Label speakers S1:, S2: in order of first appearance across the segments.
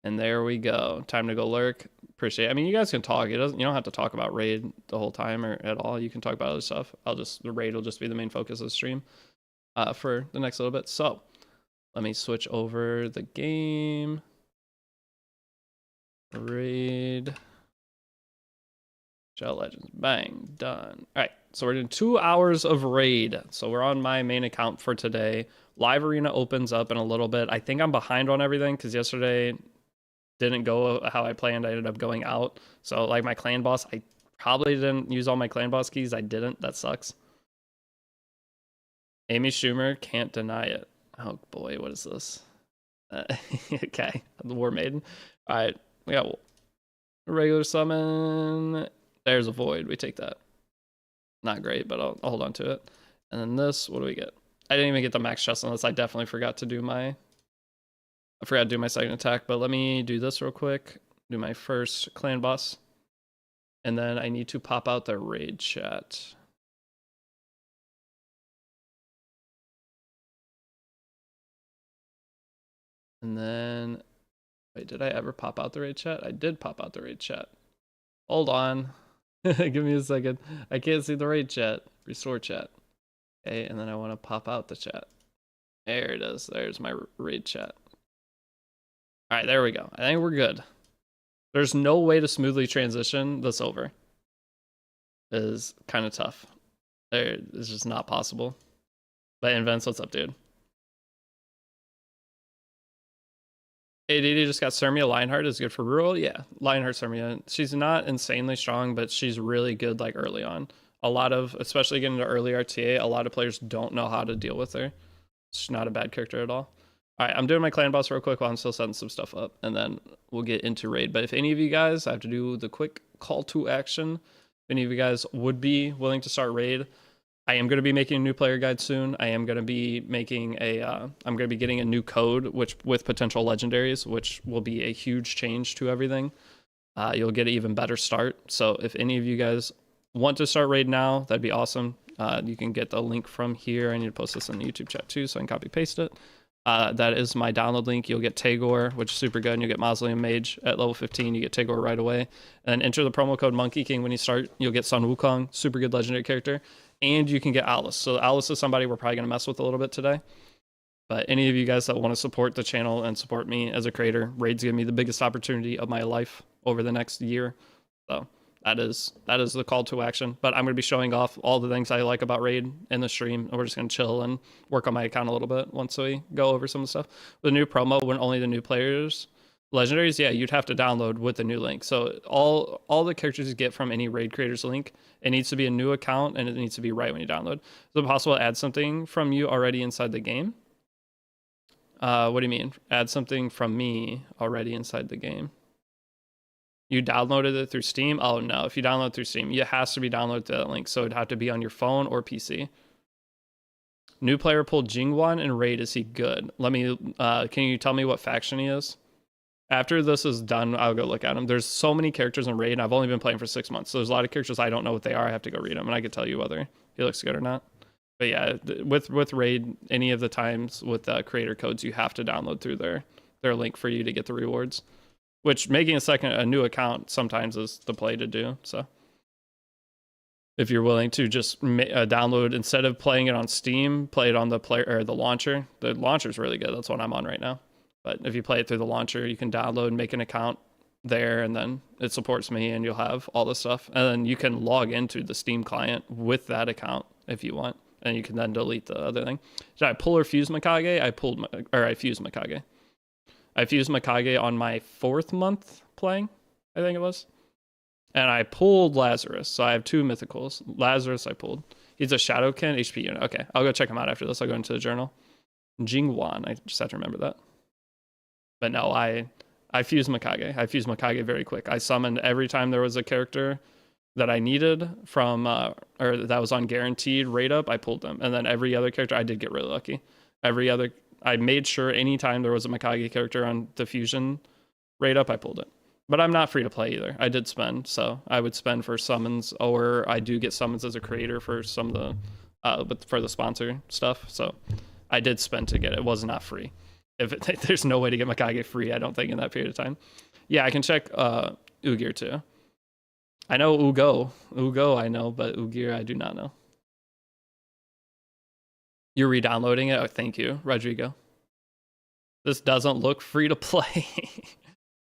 S1: And there we go. Time to go lurk. Appreciate it. I mean, you guys can talk. You don't have to talk about raid the whole time or at all. You can talk about other stuff. The raid will just be the main focus of the stream for the next little bit. So let me switch over the game. Raid. Shell Legends. Bang. Done. All right. So we're doing 2 hours of raid. So we're on my main account for today. Live Arena opens up in a little bit. I think I'm behind on everything because yesterday didn't go how I planned. I ended up going out. So like my clan boss, I probably didn't use all my clan boss keys. I didn't. That sucks. Amy Schumer can't deny it. Oh boy, what is this? Okay, the War Maiden. All right, we got a regular summon. There's a void. We take that. Not great, but I'll hold on to it. And then this, what do we get? I didn't even get the max chest on this. I definitely forgot to do my second attack, but let me do this real quick. Do my first clan boss. And then I need to pop out the raid chat. And then, wait, did I ever pop out the raid chat? I did pop out the raid chat. Hold on. Give me a second. I can't see the raid chat. Restore chat. Okay, and then I want to pop out the chat. There it is. There's my raid chat. All right, there we go. I think we're good. There's no way to smoothly transition this over. It is kind of tough. It's just not possible. But Invents, what's up, dude? ADD just got Sermia. Lionheart is good for rural. Yeah, Lionheart Sermia. She's not insanely strong, but she's really good like early on. A lot of, especially getting into early RTA, a lot of players don't know how to deal with her. She's not a bad character at all. All right, I'm doing my clan boss real quick while I'm still setting some stuff up, and then we'll get into raid. But if any of you guys, I have to do the quick call to action. If any of you guys would be willing to start raid, I am going to be making a new player guide soon. I am going to be making I'm going to be getting a new code, which with potential legendaries, which will be a huge change to everything. You'll get an even better start. So if any of you guys want to start raid now, that'd be awesome. You can get the link from here. I need to post this in the YouTube chat too, so I can copy paste it. That is my download link. You'll get Tagoar, which is super good, and you'll get Mausoleum Mage at level 15. You get Tagoar right away. And then enter the promo code Monkey King when you start. You'll get Sun Wukong, super good legendary character. And you can get Alice. So Alice is somebody we're probably going to mess with a little bit today. But any of you guys that want to support the channel and support me as a creator, raid's giving me the biggest opportunity of my life over the next year. So that is the call to action. But I'm going to be showing off all the things I like about raid in the stream. And we're just going to chill and work on my account a little bit once we go over some of the stuff. The new promo, when only the new players, legendaries, yeah, you'd have to download with the new link. So all the characters you get from any raid creator's link, it needs to be a new account and it needs to be right when you download. Is it possible to add something from you already inside the game? What do you mean? Add something from me already inside the game? You downloaded it through Steam? Oh no, if you download through Steam, it has to be downloaded to that link. So it'd have to be on your phone or PC. New player pulled Jingwan and raid. Is he good? Let me, can you tell me what faction he is? After this is done, I'll go look at him. There's so many characters in raid, and I've only been playing for 6 months. So there's a lot of characters I don't know what they are. I have to go read them, and I can tell you whether he looks good or not. But yeah, with raid, any of the times with creator codes, you have to download through their link for you to get the rewards. Which making a new account sometimes is the play to do. So if you're willing to just download instead of playing it on Steam, play it on the launcher. The launcher's really good. That's what I'm on right now. But if you play it through the launcher, you can download, make an account there, and then it supports me, and you'll have all this stuff. And then you can log into the Steam client with that account if you want, and you can then delete the other thing. Did I pull or fuse Mikage? I fused Mikage. I fused Mikage on my 4th month playing, I think it was. And I pulled Lazarus, so I have 2 mythicals. Lazarus I pulled. He's a Shadowkin HP unit. Okay, I'll go check him out after this. I'll go into the journal. Jingwan, I just have to remember that. But no, I fused Mikage. I fused Mikage very quick. I summoned every time there was a character that I needed from, or that was on guaranteed raid up, I pulled them. And then every other character, I did get really lucky. I made sure anytime there was a Mikage character on the fusion raid up, I pulled it. But I'm not free to play either. I did spend, so I would spend for summons, or I do get summons as a creator for some of the, but for the sponsor stuff. So I did spend to get it. It was not free. There's no way to get Mikage free, I don't think, in that period of time. Yeah, I can check Ugir too. I know Ugo I know, but Ugir I do not know. You're re-downloading it? Oh, thank you, Rodrigo. This doesn't look free to play.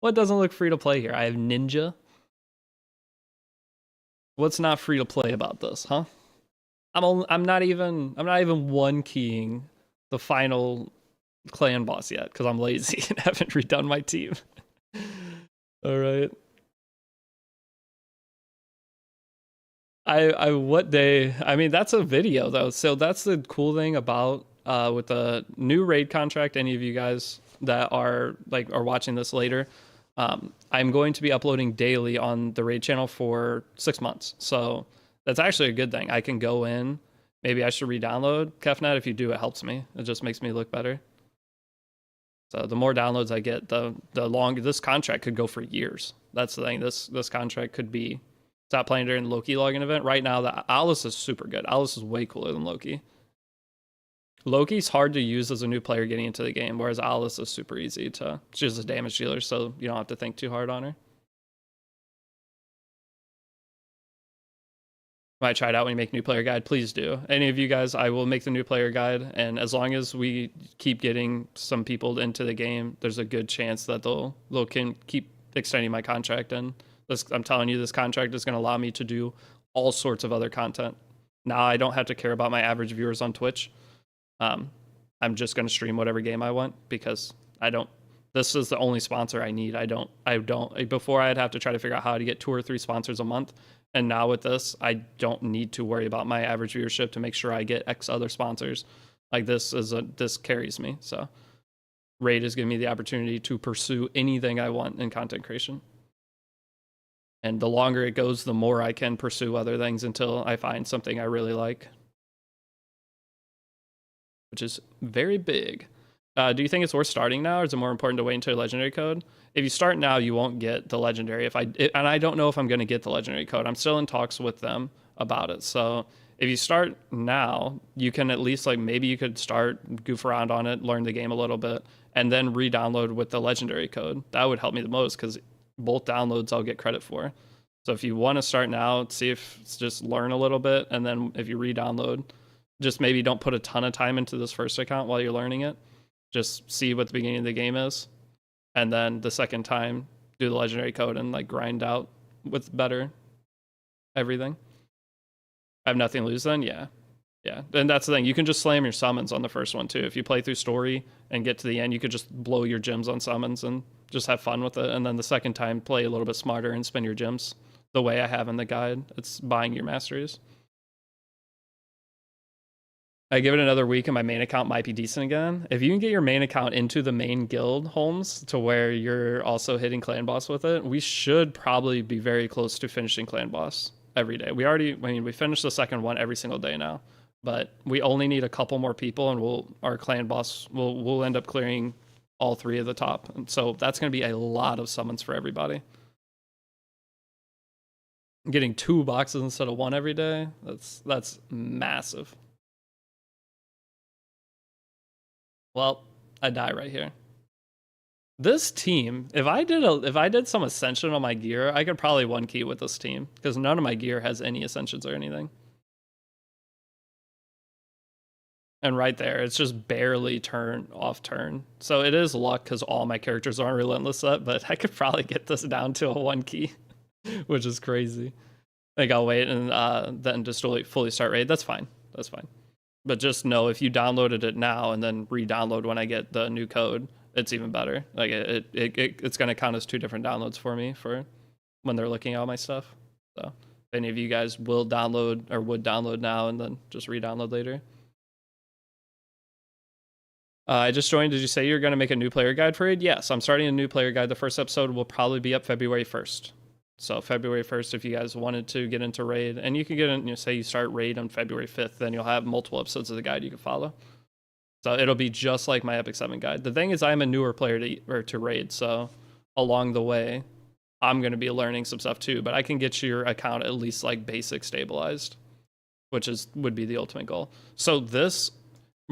S1: What doesn't look free to play here? I have Ninja. What's not free to play about this, huh? I'm not even one keying the final clan boss yet because I'm lazy and haven't redone my team. All right. What day? I mean, that's a video though, so that's the cool thing about with the new raid contract. Any of you guys that are watching this later, I'm going to be uploading daily on the raid channel for 6 months. So that's actually a good thing. I can go in. Maybe I should re-download Kefnet. If you do, it helps me. It just makes me look better. So the more downloads I get, the longer this contract could go for years. That's the thing. This contract could be stop playing during the Loki login event. Right now, the Alice is super good. Alice is way cooler than Loki. Loki's hard to use as a new player getting into the game, whereas Alice is super easy to. She's a damage dealer, so you don't have to think too hard on her. Might try it out when you make new player guide. Please do. Any of you guys, I will make the new player guide, and as long as we keep getting some people into the game, there's a good chance that they'll can keep extending my contract. And I'm telling you, this contract is going to allow me to do all sorts of other content. Now I don't have to care about my average viewers on Twitch. I'm just going to stream whatever game I want because this is the only sponsor I need. Before I'd have to try to figure out how to get 2 or 3 sponsors a month. And now with this, I don't need to worry about my average viewership to make sure I get X other sponsors. Like this carries me. So Raid is giving me the opportunity to pursue anything I want in content creation. And the longer it goes, the more I can pursue other things until I find something I really like. Which is very big. Do you think it's worth starting now, or is it more important to wait until legendary code? If you start now, you won't get the legendary. And I don't know if I'm going to get the legendary code. I'm still in talks with them about it. So if you start now, you can at least maybe you could start goof around on it, learn the game a little bit, and then re-download with the legendary code. That would help me the most because both downloads I'll get credit for. So if you want to start now, see if just learn a little bit, and then if you re-download, just maybe don't put a ton of time into this first account while you're learning it. Just see what the beginning of the game is. And then the second time, do the legendary code and grind out with better everything. I have nothing to lose then? Yeah. Yeah. And that's the thing. You can just slam your summons on the first one too. If you play through story and get to the end, you could just blow your gems on summons and just have fun with it. And then the second time, play a little bit smarter and spend your gems the way I have in the guide. It's buying your masteries. I give it another week and my main account might be decent again. If you can get your main account into the main guild, Holmes, to where you're also hitting clan boss with it, we should probably be very close to finishing clan boss every day. We finished the second one every single day now, but we only need a couple more people and our clan boss will end up clearing all 3 of the top. And so that's going to be a lot of summons for everybody. Getting 2 boxes instead of 1 every day, that's massive. Well, I die right here. This team, if I did some ascension on my gear, I could probably 1-key with this team because none of my gear has any ascensions or anything. And right there, it's just barely off turn. So it is luck because all my characters aren't relentless set, but I could probably get this down to a 1-key, which is crazy. I'll wait and then just fully start raid. That's fine. That's fine. But just know if you downloaded it now and then re-download when I get the new code, it's even better. It's going to count as 2 different downloads for me for when they're looking at all my stuff. So if any of you guys will download or would download now and then just re-download later. I just joined. Did you say you're going to make a new player guide for Raid? Yes, I'm starting a new player guide. The first episode will probably be up February 1st. So February 1st, if you guys wanted to get into Raid, and you can get in, say you start Raid on February 5th, then you'll have multiple episodes of the guide you can follow. So it'll be just like my Epic 7 guide. The thing is, I'm a newer player to Raid, so along the way, I'm going to be learning some stuff too, but I can get your account at least basic stabilized, which would be the ultimate goal. So this,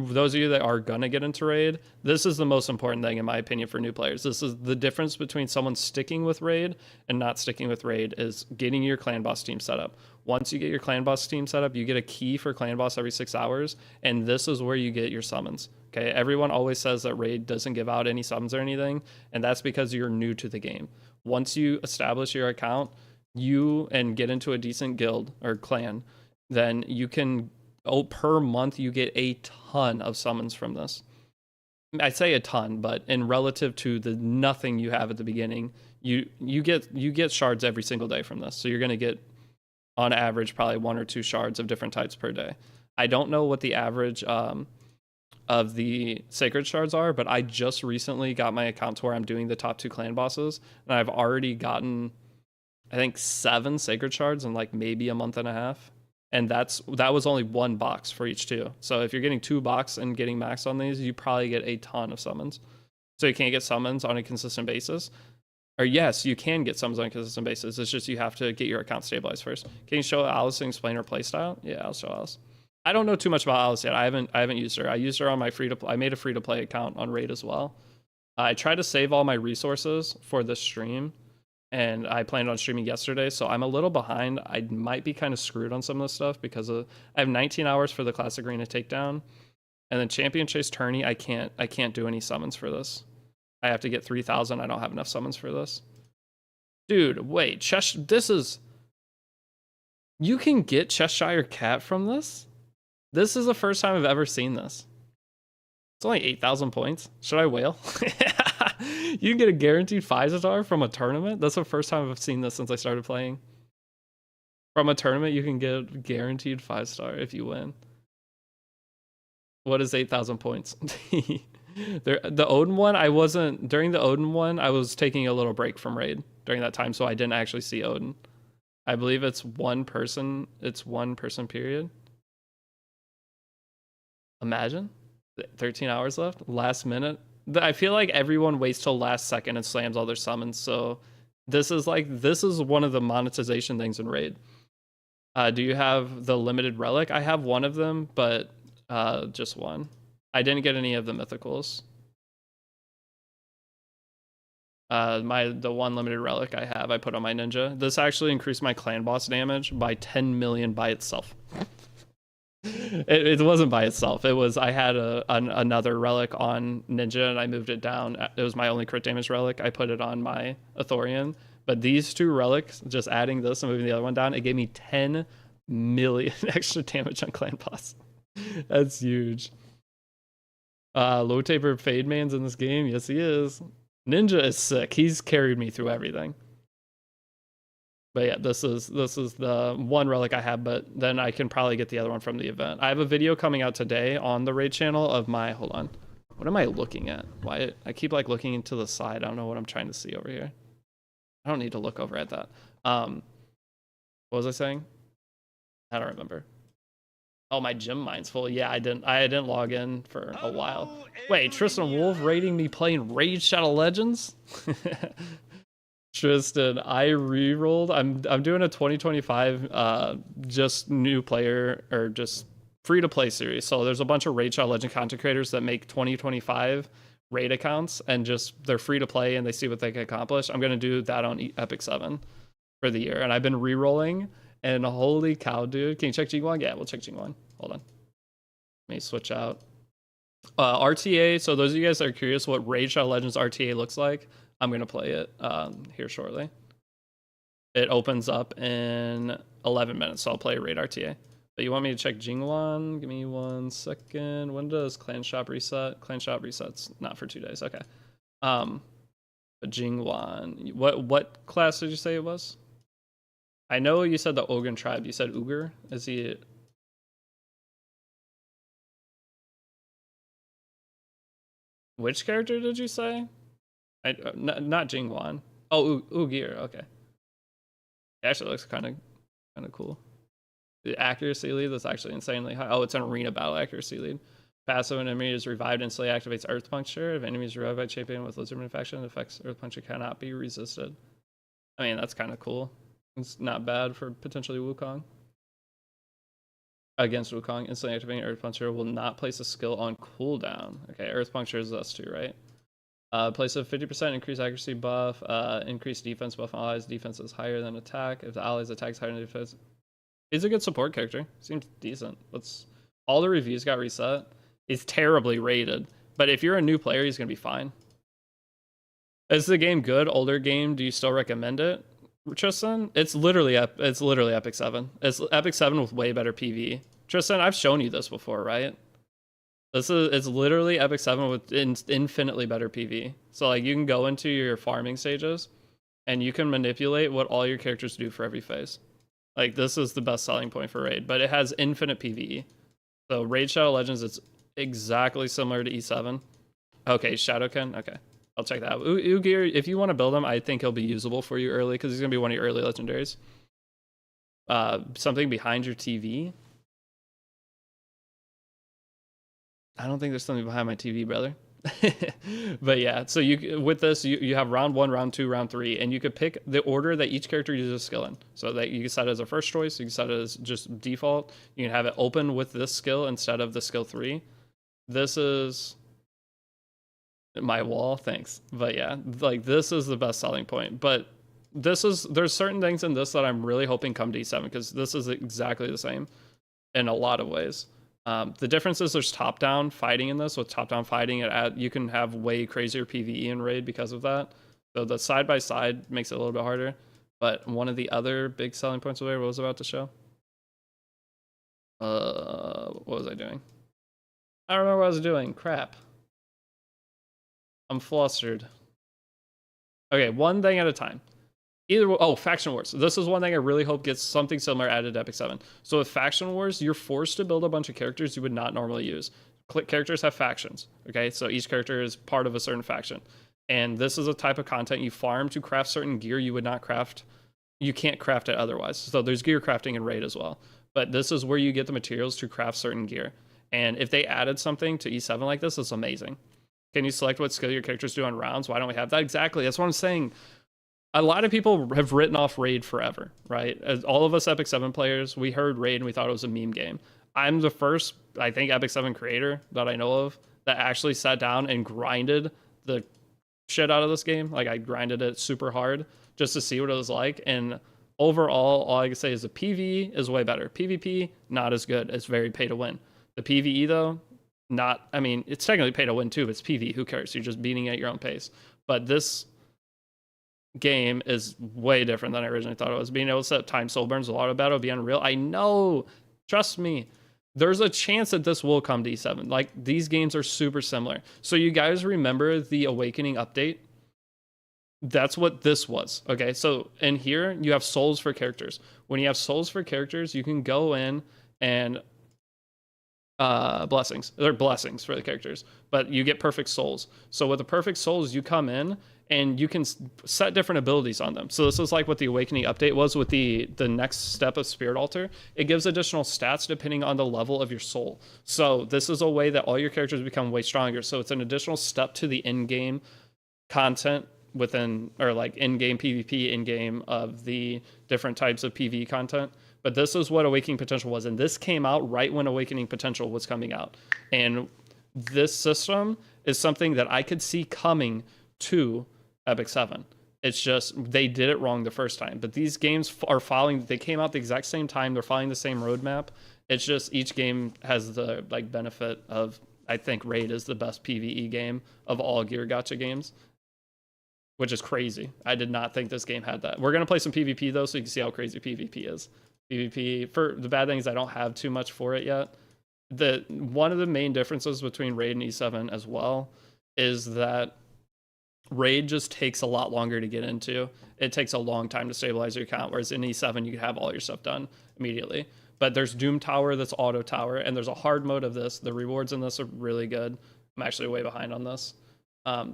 S1: those of you that are gonna get into raid, this is the most important thing in my opinion for new players. This is the difference between someone sticking with raid and not sticking with raid, is getting your clan boss team set up. Once you get your clan boss team set up, you get a key for clan boss every 6 hours, and this is where you get your summons. Okay, everyone always says that raid doesn't give out any summons or anything, and that's because you're new to the game. Once you establish your account, and get into a decent guild or clan, then you can, per month you get a ton of summons from this. I say a ton, but in relative to the nothing you have at the beginning, you get shards every single day from this. So you're going to get on average probably 1 or 2 shards of different types per day. I don't know what the average of the sacred shards are, but I just recently got my account to where I'm doing the top 2 clan bosses, and I've already gotten, I think, 7 sacred shards in like maybe a month and a half. And that was only 1 box for each 2. So if you're getting 2 box and getting maxed on these, you probably get a ton of summons. So you can't get summons on a consistent basis. Or yes, you can get summons on a consistent basis. It's just you have to get your account stabilized first. Can you show Alice and explain her playstyle? Yeah, I'll show Alice. I don't know too much about Alice yet. I haven't used her. I used her on my I made a free to play account on Raid as well. I tried to save all my resources for this stream, and I planned on streaming yesterday, so I'm a little behind. I might be kind of screwed on some of this stuff because I have 19 hours for the Classic Arena takedown, and then Champion Chase Tourney, I can't do any summons for this. I have to get 3,000. I don't have enough summons for this. Dude, wait, this is... You can get Cheshire Cat from this? This is the first time I've ever seen this. It's only 8,000 points. Should I whale? You can get a guaranteed 5-star from a tournament? That's the first time I've seen this since I started playing. From a tournament, you can get guaranteed 5-star if you win. What is 8,000 points? The Odin one, during the Odin one, I was taking a little break from Raid during that time, so I didn't actually see Odin. I believe it's one person period. Imagine 13 hours left, last minute. I feel like everyone waits till last second and slams all their summons. So this is one of the monetization things in Raid. Do you have the limited relic? I have one of them, but just one. I didn't get any of the mythicals. The one limited relic I have, I put on my ninja. This actually increased my clan boss damage by 10 million by itself. It wasn't by itself. It was, I had another relic on ninja and I moved it down. It was my only crit damage relic. I put it on my Athorian. But these 2 relics, just adding this and moving the other one down, it gave me 10 million extra damage on clan boss. That's huge. Low taper Fade Man's in this game. Yes, he is. Ninja is sick. He's carried me through everything. But yeah, this is the one relic I have, but then I can probably get the other one from the event. I have a video coming out today on the Raid channel of my, hold on. What am I looking at? Why I keep like looking into the side. I don't know what I'm trying to see over here. I don't need to look over at that. What was I saying? I don't remember. Oh, my gym mine's full. Yeah, I didn't log in for a while. Wait, Tristan Wolf rating me playing Raid Shadow Legends? Tristan, I re-rolled. I'm doing a 2025 just new player or just free to play series. So there's a bunch of Raid Shadow Legend content creators that make 2025 raid accounts and just they're free to play and they see what they can accomplish. I'm gonna do that on Epic 7 for the year, and I've been re-rolling. And holy cow, dude! Can you check Jingwon? Yeah, we'll check Jingwon. Hold on. Let me switch out. RTA. So those of you guys that are curious what Raid Shadow Legends RTA looks like, I'm gonna play it here shortly. It opens up in 11 minutes, so I'll play Raid RTA. But you want me to check Jingwon? Give me 1 second. When does Clan Shop reset? Clan Shop resets not for 2 days. Okay. But Jingwon. What class did you say it was? I know you said the Ogun tribe. You said Ugur. Is he? Which character did you say? Not Jingwon. Oh, Ugir. Okay. It actually looks kind of cool. The accuracy lead that's actually insanely high. Oh, it's an arena battle accuracy lead. Passive when enemy is revived instantly activates Earth Puncture. If enemy is revived by champion with lizard infection, affects Earth Puncture cannot be resisted. I mean, that's kind of cool. It's not bad for potentially Wukong. against Wukong. Instantly activating Earth Puncture will not place a skill on cooldown. Okay, Earth Puncture is us too, right? Place a 50% increased accuracy buff, increased defense buff on allies. Defense is higher than attack. If the allies attack is higher than defense, he's a good support character. Seems decent. All the reviews got reset. He's terribly rated, but if you're a new player, he's gonna be fine. Is the game good? Older game? Do you still recommend it, Tristan? It's literally Epic 7. It's Epic 7 with way better PvE. Tristan, I've shown you this before, right? It's literally Epic 7 with infinitely better PvE. So like you can go into your farming stages and you can manipulate what all your characters do for every phase. Like this is the best selling point for Raid, but it has infinite PvE. So Raid Shadow Legends, it's exactly similar to E7. Okay, Shadowkin, okay. I'll check that out. Ugir, if you want to build him, I think he'll be usable for you early because he's going to be one of your early legendaries. Something behind your TV. I don't think there's something behind my TV, brother. But yeah, so with this, you have round 1, round 2, round 3, and you could pick the order that each character uses skill in. So that you can set it as a first choice, you can set it as just default. You can have it open with this skill instead of the skill 3. This is my wall, thanks. But yeah, like this is the best selling point. But there's certain things in this that I'm really hoping come to E7 because this is exactly the same in a lot of ways. The difference is there's top-down fighting in this. With top-down fighting, you can have way crazier PvE in Raid because of that. So the side-by-side makes it a little bit harder. But one of the other big selling points of Raid, what was I about to show? What was I doing? I don't remember what I was doing. Crap. I'm flustered. Okay, one thing at a time. Faction Wars. This is one thing I really hope gets something similar added to Epic 7. So with Faction Wars, you're forced to build a bunch of characters you would not normally use. Characters have factions, okay? So each character is part of a certain faction. And this is a type of content you farm to craft certain gear you would not craft. You can't craft it otherwise. So there's gear crafting in Raid as well. But this is where you get the materials to craft certain gear. And if they added something to E7 like this, it's amazing. Can you select what skill your characters do on rounds? Why don't we have that? Exactly. That's what I'm saying. A lot of people have written off Raid forever, right? As all of us Epic 7 players, we heard Raid and we thought it was a meme game. I'm the first, I think, Epic 7 creator that I know of that actually sat down and grinded the shit out of this game. Like, I grinded it super hard just to see what it was like. And overall, all I can say is the PvE is way better. PvP, not as good. It's very pay to win. The PvE, though, it's technically pay to win too, but it's PvE. Who cares? You're just beating at your own pace. But this game is way different than I originally thought it was. Being able to set time soul burns a lot of battle would be unreal. I know, trust me. There's a chance that this will come to E7. Like, these games are super similar. So you guys remember the Awakening update? That's what this was. Okay, so in here you have souls for characters. When you have souls for characters, you can go in and blessings. They're blessings for the characters, but you get perfect souls. So with the perfect souls, you come in and you can set different abilities on them. So this is like what the Awakening update was with the next step of Spirit Altar. It gives additional stats depending on the level of your soul. So this is a way that all your characters become way stronger. So it's an additional step to the in-game content within, or like in-game PvP, in-game of the different types of PvE content. But this is what Awakening Potential was. And this came out right when Awakening Potential was coming out. And this system is something that I could see coming to Epic 7. It's just they did it wrong the first time. But these games are following, they came out the exact same time. They're following the same roadmap. It's just each game has the like benefit of, I think Raid is the best PvE game of all Gear Gacha games, which is crazy. I did not think this game had that. We're going to play some PvP though, so you can see how crazy PvP is. PvP, for the bad things, I don't have too much for it yet. One of the main differences between Raid and E7 as well is that Raid just takes a lot longer to get into. It takes a long time to stabilize your account, whereas in E7 you can have all your stuff done immediately. But there's Doom Tower that's auto tower, and there's a hard mode of this. The rewards in this are really good. I'm actually way behind on this.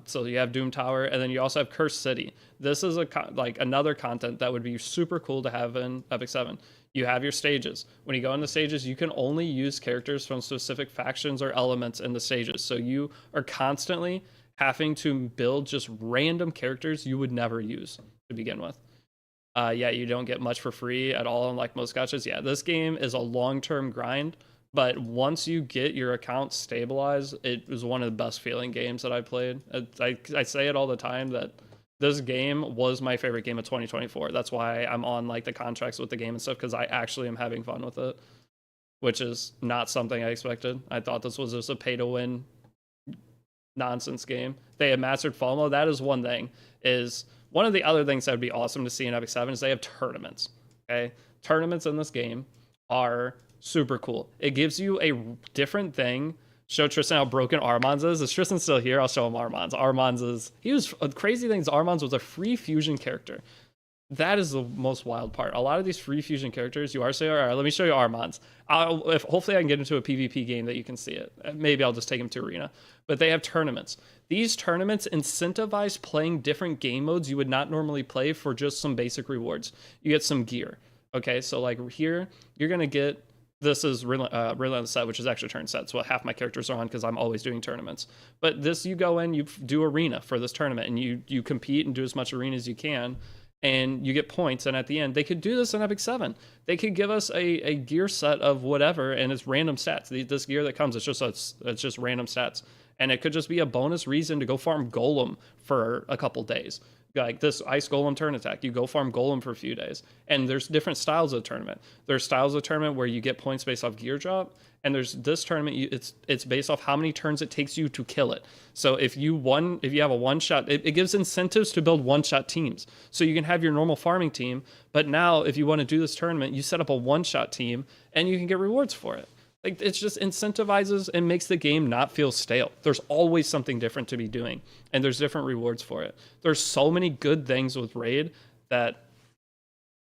S1: So you have Doom Tower, and then you also have Cursed City. This is another content that would be super cool to have in Epic 7. You have your stages. When you go into stages, you can only use characters from specific factions or elements in the stages. So you are constantly having to build just random characters you would never use to begin with. Yeah, you don't get much for free at all, unlike most gachas. Yeah, this game is a long-term grind, but once you get your account stabilized, it was one of the best feeling games that I played. I say it all the time that this game was my favorite game of 2024. That's why I'm on like the contracts with the game and stuff, because I actually am having fun with it, which is not something I expected. I thought this was just a pay-to-win nonsense game. They had mastered FOMO. That is one thing. Is one of the other things that would be awesome to see in Epic 7 is they have tournaments. Okay, tournaments in this game are super cool. It gives you a different thing. Show Tristan how broken Armanz is. Is Tristan still here? I'll show him Armanz. Armanz is, he was, crazy things, Armanz was a free fusion character. That is the most wild part. A lot of these free fusion characters, you are saying, all right, let me show you Armanz. Hopefully I can get into a PvP game that you can see it. Maybe I'll just take him to Arena. But they have tournaments. These tournaments incentivize playing different game modes you would not normally play for just some basic rewards. You get some gear. Okay, so like here, you're going to get, this is Relentless set, which is extra turn set. So half my characters are on because I'm always doing tournaments. But this, you go in, you do Arena for this tournament, and you compete and do as much Arena as you can. And you get points, and at the end, they could do this in Epic 7. They could give us a gear set of whatever, and it's random stats. This gear that comes, it's just random stats. And it could just be a bonus reason to go farm Golem for a couple days. Like this Ice Golem turn attack, you go farm Golem for a few days. And there's different styles of tournament. There's styles of tournament where you get points based off gear drop, and there's this tournament, it's based off how many turns it takes you to kill it. So if you have a one shot, it gives incentives to build one shot teams. So you can have your normal farming team, but now if you want to do this tournament, you set up a one shot team and you can get rewards for it. Like, it just incentivizes and makes the game not feel stale. There's always something different to be doing, and there's different rewards for it. There's so many good things with Raid that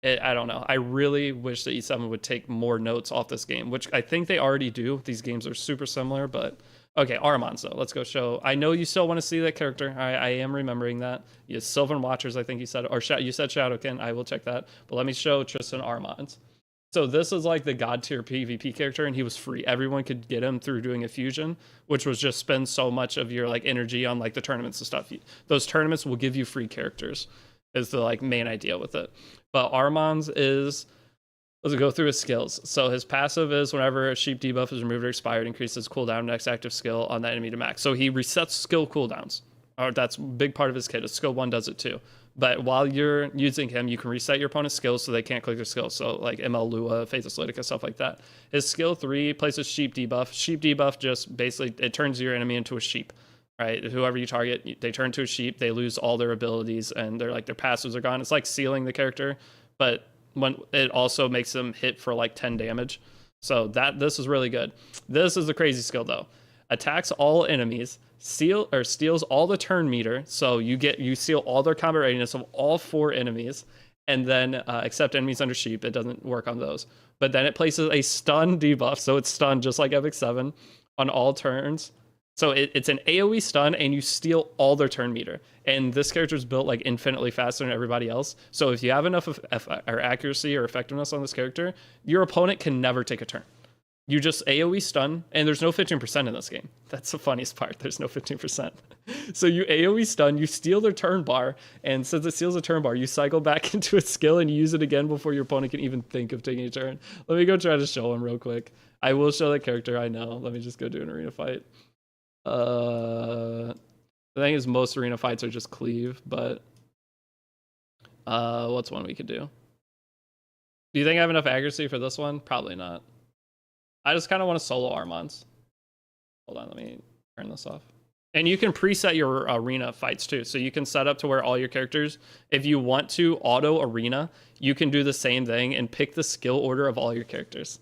S1: I don't know. I really wish that E7 would take more notes off this game, which I think they already do. These games are super similar, but okay, Armanz though. Let's go show. I know you still want to see that character. I am remembering that. You Sylvan Watchers, I think you said, or you said Shadowkin. I will check that. But let me show Tristan Armanz. So this is like the god tier PvP character, and he was free. Everyone could get him through doing a fusion, which was just spend so much of your like energy on like the tournaments and stuff. Those tournaments will give you free characters, is the like main idea with it. But Armanz is, let's go through his skills. So his passive is whenever a sheep debuff is removed or expired, increases cooldown next active skill on that enemy to max. So he resets skill cooldowns. Or that's a big part of his kit. His skill 1 does it too. But while you're using him, you can reset your opponent's skills so they can't click their skills. So like ML Lua, Faith Athletica, stuff like that. His skill 3 places sheep debuff. Sheep debuff just basically, it turns your enemy into a sheep, right? Whoever you target, they turn to a sheep, they lose all their abilities, and they're like, their passives are gone. It's like sealing the character, but when it also makes them hit for like 10 damage. So this is really good. This is the crazy skill though. Attacks all enemies, steals all the turn meter, so you steal all their combat readiness of all 4 enemies, and then except enemies under sheep, it doesn't work on those. But then it places a stun debuff, so it's stunned just like Epic 7 on all turns. So it's an AoE stun, and you steal all their turn meter. And this character is built like infinitely faster than everybody else. So if you have enough of accuracy or effectiveness on this character, your opponent can never take a turn. You just AoE stun, and there's no 15% in this game. That's the funniest part. There's no 15%. So you AoE stun, you steal their turn bar, and since it steals a turn bar, you cycle back into its skill and you use it again before your opponent can even think of taking a turn. Let me go try to show him real quick. I will show that character, I know. Let me just go do an arena fight. The thing is, most arena fights are just cleave, but what's one we could do? Do you think I have enough accuracy for this one? Probably not. I just kind of want to solo Armanz. Hold on, let me turn this off. And you can preset your arena fights too. So you can set up to where all your characters, if you want to auto arena, you can do the same thing and pick the skill order of all your characters.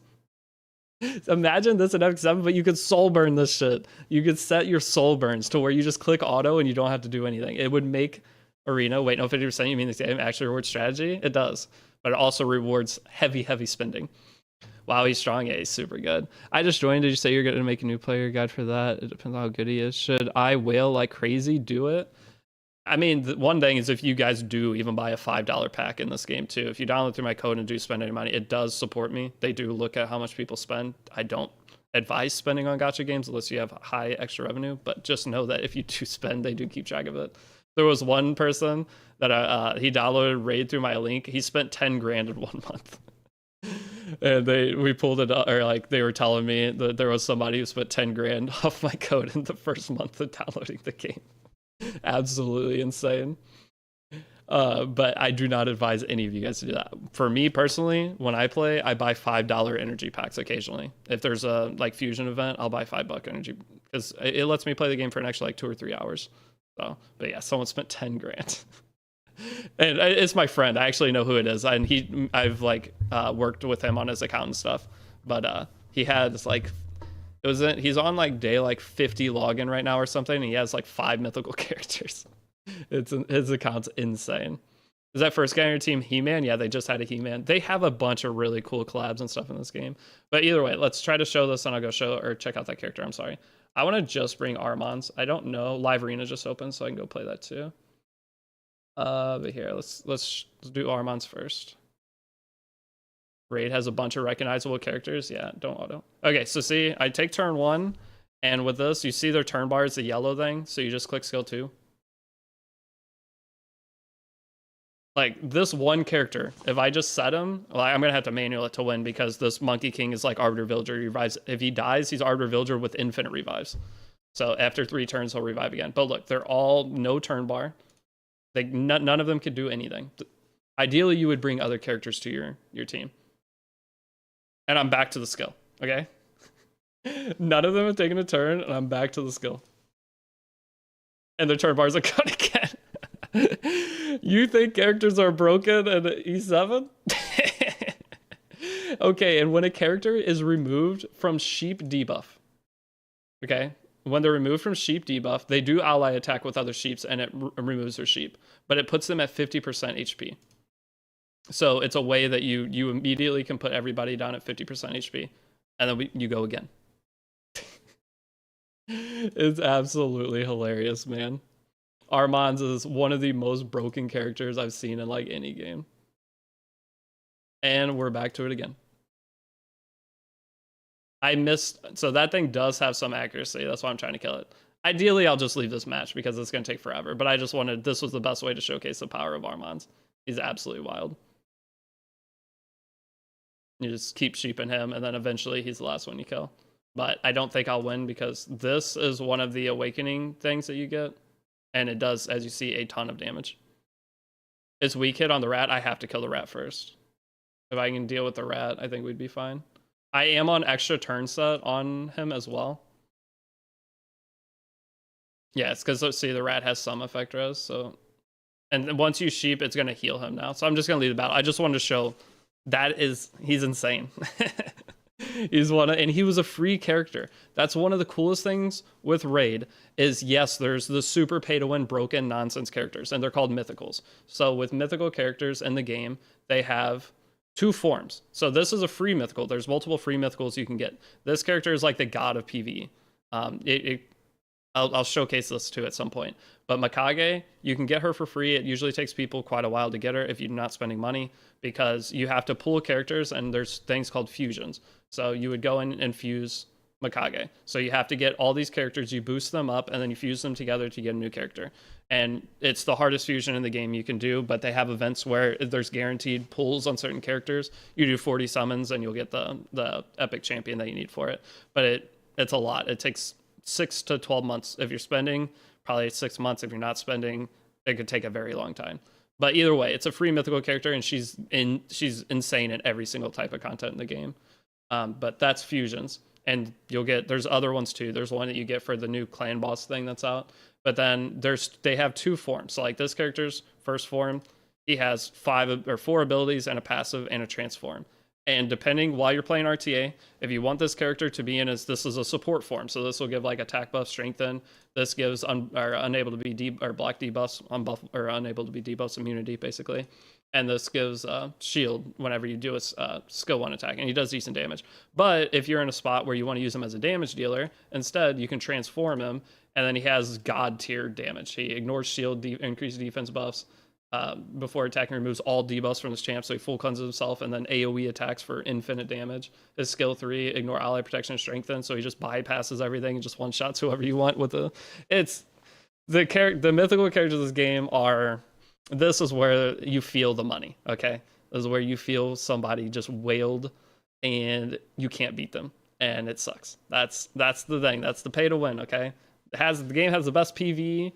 S1: Imagine this in Epic 7, but you could soul burn this shit. You could set your soul burns to where you just click auto and you don't have to do anything. It would make arena, wait, no, 50%, you mean this game actually rewards strategy? It does, but it also rewards heavy spending. Wow, he's strong. Yeah, he's super good. I just joined. Did you say you're going to make a new player guide for that? It depends on how good he is. Should I whale like crazy? Do it? I mean, the one thing is if you guys do even buy a $5 pack in this game too, if you download through my code and do spend any money, it does support me. They do look at how much people spend. I don't advise spending on gacha games unless you have high extra revenue, but just know that if you do spend, they do keep track of it. There was one person that he downloaded Raid through my link. He spent 10 grand in 1 month. And we pulled it up, or like they were telling me that there was somebody who spent 10 grand off my code in the first month of downloading the game. Absolutely insane. But I do not advise any of you guys to do that. For me personally, when I play, I buy $5 energy packs occasionally. If there's a like fusion event, I'll buy $5 energy because it lets me play the game for an extra like 2 or 3 hours. So, but yeah, someone spent 10 grand. And it's my friend. I actually know who it is, and I've like worked with him on his account and stuff. But he has like he's on like day like 50 login right now or something, and he has like 5 mythical characters. His account's insane. Is that first guy on your team He-Man? Yeah, they just had a He-Man. They have a bunch of really cool collabs and stuff in this game. But either way, let's try to show this, and I'll go check out that character. I'm sorry. I want to just bring Armanz. I don't know. Live Arena just opened, so I can go play that too. But here, let's do Armanz first. Raid has a bunch of recognizable characters. Yeah, don't auto. Okay, so see, I take turn 1, and with this, you see their turn bar is the yellow thing, so you just click skill 2. Like, this one character, if I just set him, well, I'm going to have to manual it to win because this Monkey King is like Arbiter Villager. He revives. If he dies, he's Arbiter Villager with infinite revives. So after 3 turns, he'll revive again. But look, they're all no turn bar. None of them could do anything. Ideally, you would bring other characters to your team. And I'm back to the skill, okay? None of them have taken a turn, and I'm back to the skill. And their turn bars are cut again. You think characters are broken in E7? Okay, and when a character is removed from sheep debuff, okay? When they're removed from sheep debuff, they do ally attack with other sheeps, and it removes their sheep. But it puts them at 50% HP. So it's a way that you immediately can put everybody down at 50% HP. And then you go again. It's absolutely hilarious, man. Armanz is one of the most broken characters I've seen in like any game. And we're back to it again. So that thing does have some accuracy. That's why I'm trying to kill it. Ideally, I'll just leave this match because it's going to take forever. But I just wanted, this was the best way to showcase the power of Armanz. He's absolutely wild. You just keep sheeping him, and then eventually he's the last one you kill. But I don't think I'll win because this is one of the awakening things that you get. And it does, as you see, a ton of damage. It's weak hit on the rat. I have to kill the rat first. If I can deal with the rat, I think we'd be fine. I am on extra turn set on him as well. Yeah, it's because, see, the rat has some effect res, so... And once you sheep, it's going to heal him now. So I'm just going to leave the battle. I just wanted to show he's insane. And he was a free character. That's one of the coolest things with Raid is, yes, there's the super pay to win broken nonsense characters, and they're called mythicals. So with mythical characters in the game, they have 2 forms. So this is a free mythical. There's multiple free mythicals you can get. This character is like the god of PvE. I'll showcase this too at some point. But Mikage, you can get her for free. It usually takes people quite a while to get her if you're not spending money, because you have to pull characters, and there's things called fusions. So you would go in and fuse Mikage. So you have to get all these characters, you boost them up, and then you fuse them together to get a new character. And it's the hardest fusion in the game you can do, but they have events where there's guaranteed pulls on certain characters. You do 40 summons, and you'll get the epic champion that you need for it. But it's a lot. It takes 6 to 12 months if you're spending, probably 6 months if you're not spending. It could take a very long time. But either way, it's a free mythical character, and she's insane in every single type of content in the game. But that's fusions, and there's other ones too. There's one that you get for the new clan boss thing that's out. But then they have 2 forms. So like this character's first form, he has 4 abilities and a passive and a transform. And depending, while you're playing RTA, if you want this character to be this is a support form. So this will give like attack buff, strengthen. This gives unable to be block debuffs, on buff, or unable to be debuffs immunity, basically. And this gives shield whenever you do a skill 1 attack, and he does decent damage. But if you're in a spot where you want to use him as a damage dealer, instead you can transform him, and then he has god tier damage. He ignores shield, increased defense buffs. Before attacking, removes all debuffs from his champ, so he full cleanses himself, and then AoE attacks for infinite damage. His skill 3, ignore ally protection and strengthen, so he just bypasses everything and just one-shots whoever you want with it's the mythical characters of this game are. This is where you feel the money. Okay, this is where you feel somebody just wailed, and you can't beat them, and it sucks. That's the thing. That's the pay to win. Okay, the game has the best PvE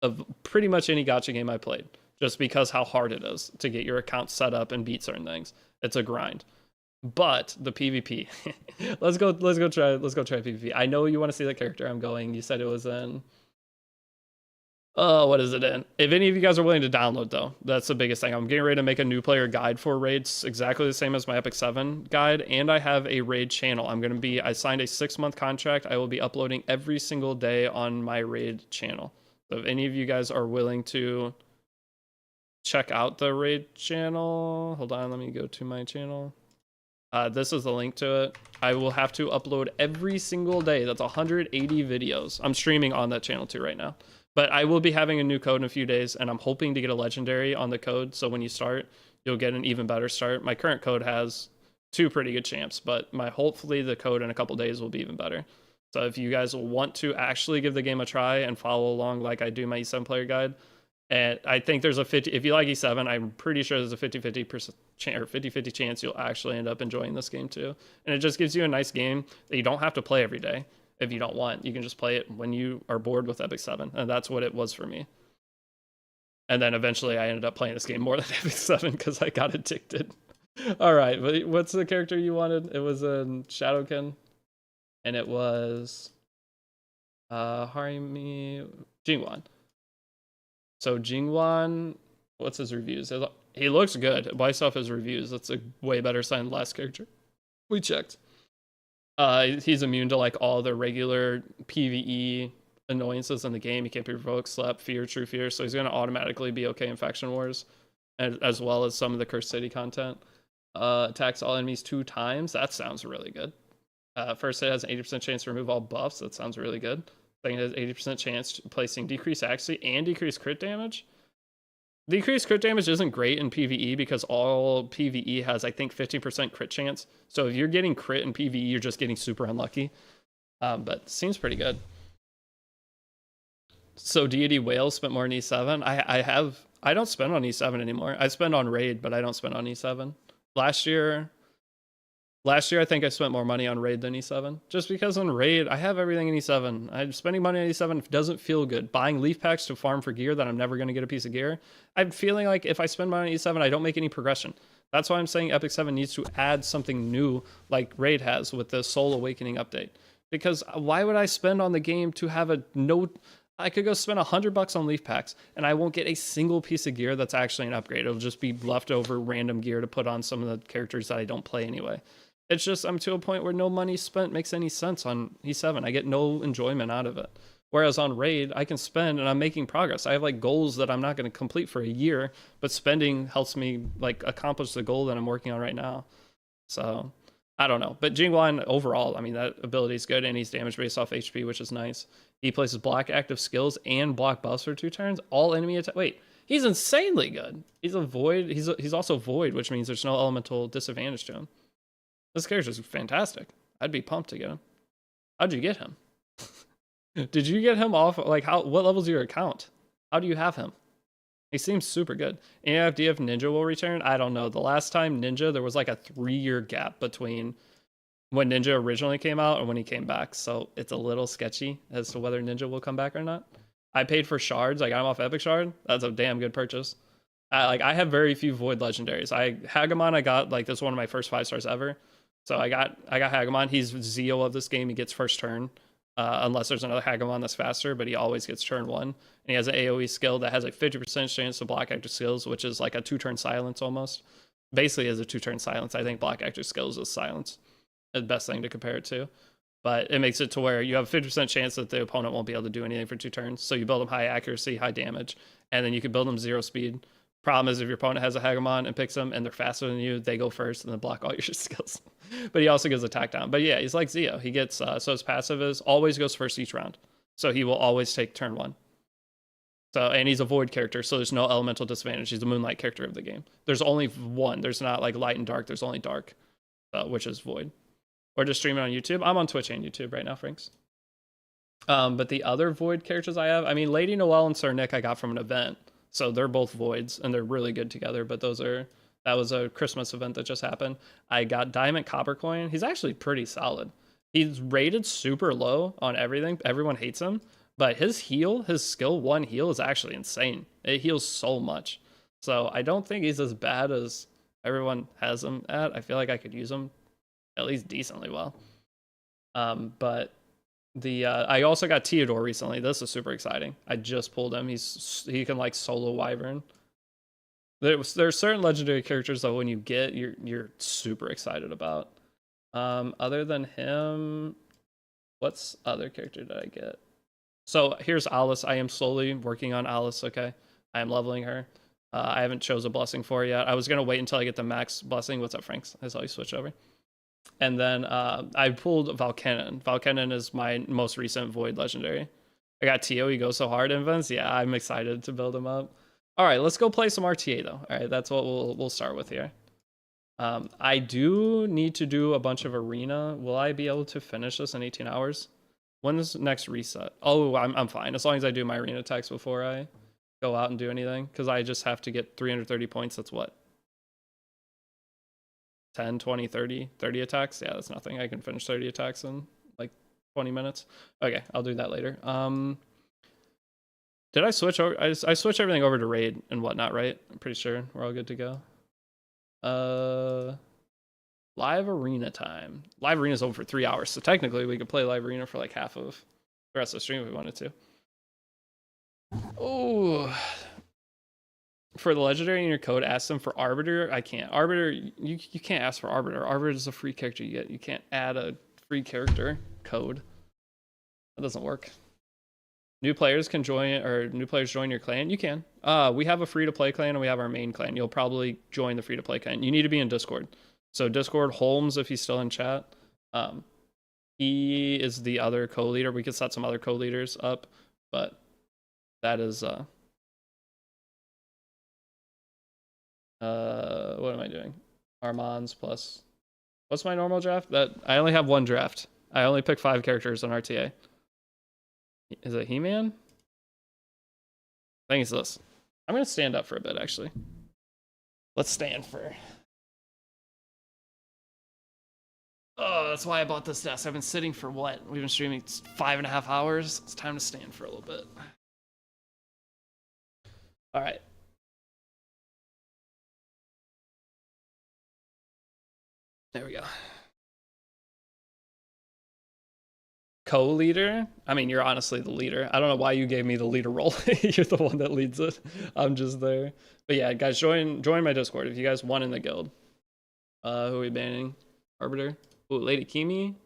S1: of pretty much any gacha game I played, just because how hard it is to get your account set up and beat certain things. It's a grind. But the PvP, let's go try PvP. I know you want to see the character I'm going. You said it was in. Oh, what is it in? If any of you guys are willing to download, though, that's the biggest thing. I'm getting ready to make a new player guide for raids, exactly the same as my Epic 7 guide, and I have a raid channel. I signed a 6-month contract. I will be uploading every single day on my raid channel. So if any of you guys are willing to check out the raid channel, hold on, let me go to my channel. This is the link to it. I will have to upload every single day. That's 180 videos. I'm streaming on that channel too right now. But I will be having a new code in a few days, and I'm hoping to get a legendary on the code. So when you start, you'll get an even better start. My current code has 2 pretty good champs, but hopefully the code in a couple days will be even better. So if you guys want to actually give the game a try and follow along like I do my E7 player guide, and I think there's a 50, if you like E7, I'm pretty sure there's a 50-50% or 50-50 chance you'll actually end up enjoying this game too. And it just gives you a nice game that you don't have to play every day. If you don't want, you can just play it when you are bored with Epic 7, and that's what it was for me. And then eventually I ended up playing this game more than Epic 7 because I got addicted. All right, but what's the character you wanted? It was in Shadowkin, and it was Harimi Jingwan. So Jingwan, what's his reviews? He looks good. Based off his reviews, that's a way better sign than last character we checked. He's immune to like all the regular PvE annoyances in the game. He can't be provoked, slept, fear, true fear. So he's going to automatically be okay in Faction Wars, as well as some of the Cursed City content. Attacks all enemies 2 times. That sounds really good. First hit has an 80% chance to remove all buffs. That sounds really good. Second hit has 80% chance placing decreased accuracy and decreased crit damage. Decreased crit damage isn't great in PvE because all PvE has, I think, 50% crit chance. So if you're getting crit in PvE, you're just getting super unlucky. But seems pretty good. So Deity Whale spent more on E7. I don't spend on E7 anymore. I spend on Raid, but I don't spend on E7. Last year I think I spent more money on Raid than E7. Just because on Raid, I have everything in E7. I'm spending money on E7 doesn't feel good. Buying leaf packs to farm for gear that I'm never going to get a piece of gear. I'm feeling like if I spend money on E7, I don't make any progression. That's why I'm saying Epic 7 needs to add something new like Raid has with the Soul Awakening update. Because why would I spend on the game to have a no... I could go spend $100 on leaf packs and I won't get a single piece of gear that's actually an upgrade. It'll just be leftover random gear to put on some of the characters that I don't play anyway. It's just I'm to a point where no money spent makes any sense on E7. I get no enjoyment out of it. Whereas on Raid, I can spend and I'm making progress. I have like goals that I'm not going to complete for a year, but spending helps me like accomplish the goal that I'm working on right now. So I don't know. But Jingwan overall, I mean, that ability is good and he's damage based off HP, which is nice. He places block active skills and block buffs for 2 turns. All enemy attack. Wait, he's insanely good. He's a void. He's also void, which means there's no elemental disadvantage to him. This character's fantastic. I'd be pumped to get him. How'd you get him? Did you get him off? Like, what level's your account? How do you have him? He seems super good. And if Ninja will return, I don't know. The last time Ninja, there was like a 3-year gap between when Ninja originally came out and when he came back. So it's a little sketchy as to whether Ninja will come back or not. I paid for shards. I got him off Epic Shard. That's a damn good purchase. I have very few Void legendaries. Hagamon I got, like, this is one of my first 5 stars ever. So I got Hagamon. He's Zeo of this game. He gets first turn. Unless there's another Hagamon that's faster, but he always gets turn 1. And he has an AoE skill that has a 50% chance to block active skills, which is like a 2-turn silence almost. Basically is a 2-turn silence. I think block active skills is silence. The best thing to compare it to. But it makes it to where you have a 50% chance that the opponent won't be able to do anything for 2 turns. So you build them high accuracy, high damage, and then you can build them 0 speed. Problem is if your opponent has a Hagamon and picks them and they're faster than you, they go first and then block all your skills. But he also gives attack down. But yeah, he's like Zeo. He gets, so his passive is always goes first each round. So he will always take turn 1. So, and he's a void character, so there's no elemental disadvantage. He's the moonlight character of the game. There's only one. There's not like light and dark. There's only dark, which is void. Or just stream it on YouTube. I'm on Twitch and YouTube right now, Franks. But the other Void characters I have, I mean, Lady Noelle and Sir Nick I got from an event, so they're both Voids and they're really good together. But that was a Christmas event that just happened. I got Diamond Coppercoin. He's actually pretty solid. He's rated super low on everything. Everyone hates him, but his skill 1 heal is actually insane. It heals so much. So I don't think he's as bad as everyone has him at. I feel like I could use him at least decently well. But I also got Tagoar recently. This is super exciting. I just pulled him. He can like solo Wyvern. There's certain legendary characters that when you get, you're super excited about. Other than him, what's other character did I get? So here's Alice. I am slowly working on Alice. Okay, I am leveling her. I haven't chose a blessing for her yet. I was gonna wait until I get the max blessing. What's up, Franks? I saw you switch over. And then I pulled Valkennen. Valkennen is my most recent Void legendary. I got Tio. He goes so hard in events. Yeah, I'm excited to build him up. All right, let's go play some RTA though. All right, that's what we'll start with here. I do need to do a bunch of arena. Will I be able to finish this in 18 hours? When is next reset? Oh, I'm fine as long as I do my arena attacks before I go out and do anything. Because I just have to get 330 points. That's what? 10, 20, 30 attacks. Yeah, that's nothing. I can finish 30 attacks in like 20 minutes. Okay, I'll do that later. Did I switch over? I switched everything over to raid and whatnot, right? I'm pretty sure we're all good to go. Live arena time. Live arena is over for 3 hours, so technically we could play live arena for like half of the rest of the stream if we wanted to. Oh, for the legendary in your code, ask them for Arbiter. I can't. Arbiter, you can't ask for Arbiter. Arbiter is a free character you get. You can't add a free character code. That doesn't work. New players can join, or new players join your clan. You can. We have a free-to-play clan and we have our main clan. You'll probably join the free-to-play clan. You need to be in Discord. So Discord, Holmes, if he's still in chat. He is the other co-leader. We could set some other co-leaders up, but that is what am I doing? Armanz plus. What's my normal draft? That I only have one draft. I only pick 5 characters on RTA. Is it He-Man? I think it's this. I'm gonna stand up for a bit, actually. Let's stand for. Oh, that's why I bought this desk. I've been sitting for what? We've been streaming 5.5 hours. It's time to stand for a little bit. All right. There we go. Co-leader? I mean, you're honestly the leader. I don't know why you gave me the leader role. You're the one that leads it. I'm just there. But yeah, guys, join my Discord if you guys want in the guild. Who are we banning? Arbiter. Ooh, Lady Kimi.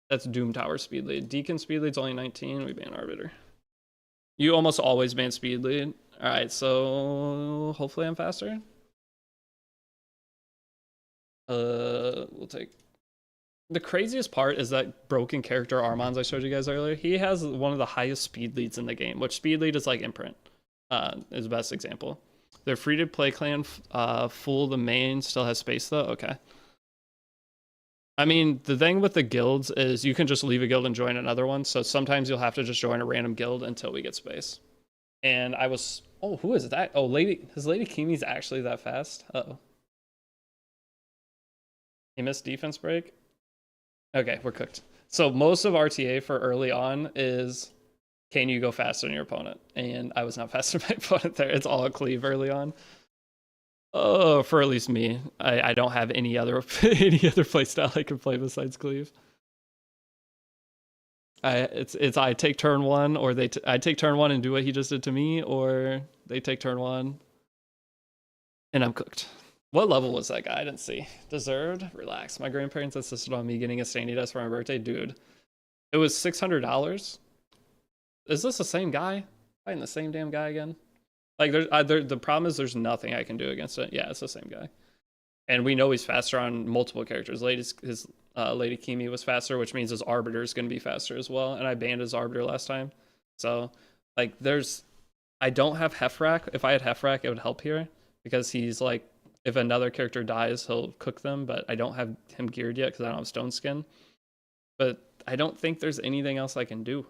S1: That's Doom Tower speed lead. Deacon speed lead's only 19. We ban Arbiter. You almost always ban speed lead. All right, so hopefully I'm faster. We'll take. The craziest part is that broken character Armanz I showed you guys earlier. He has one of the highest speed leads in the game, which speed lead is like Imprint. Is the best example. Their free-to-play clan, full the main, still has space though? Okay. I mean, the thing with the guilds is you can just leave a guild and join another one, so sometimes you'll have to just join a random guild until we get space. And I was... Oh, who is that? Oh, his Lady Kimi's actually that fast? Uh-oh. He missed defense break? Okay, we're cooked. So most of RTA for early on is, can you go faster than your opponent? And I was not faster than my opponent there. It's all a cleave early on. Oh, for at least me. I don't have any other playstyle I can play besides cleave. I take turn 1, or I take turn 1 and do what he just did to me, or they take turn 1 and I'm cooked. What level was that guy? I didn't see. Deserved? Relax. My grandparents insisted on me getting a standing desk for my birthday. Dude, it was $600. Is this the same guy? Fighting the same damn guy again? Like, the problem is there's nothing I can do against it. Yeah, it's the same guy. And we know he's faster on multiple characters. His Lady Kimi was faster, which means his Arbiter is going to be faster as well. And I banned his Arbiter last time. So, like, I don't have Hefrak. If I had Hefrak, it would help here. Because he's like, if another character dies, he'll cook them, but I don't have him geared yet because I don't have Stone Skin. But I don't think there's anything else I can do.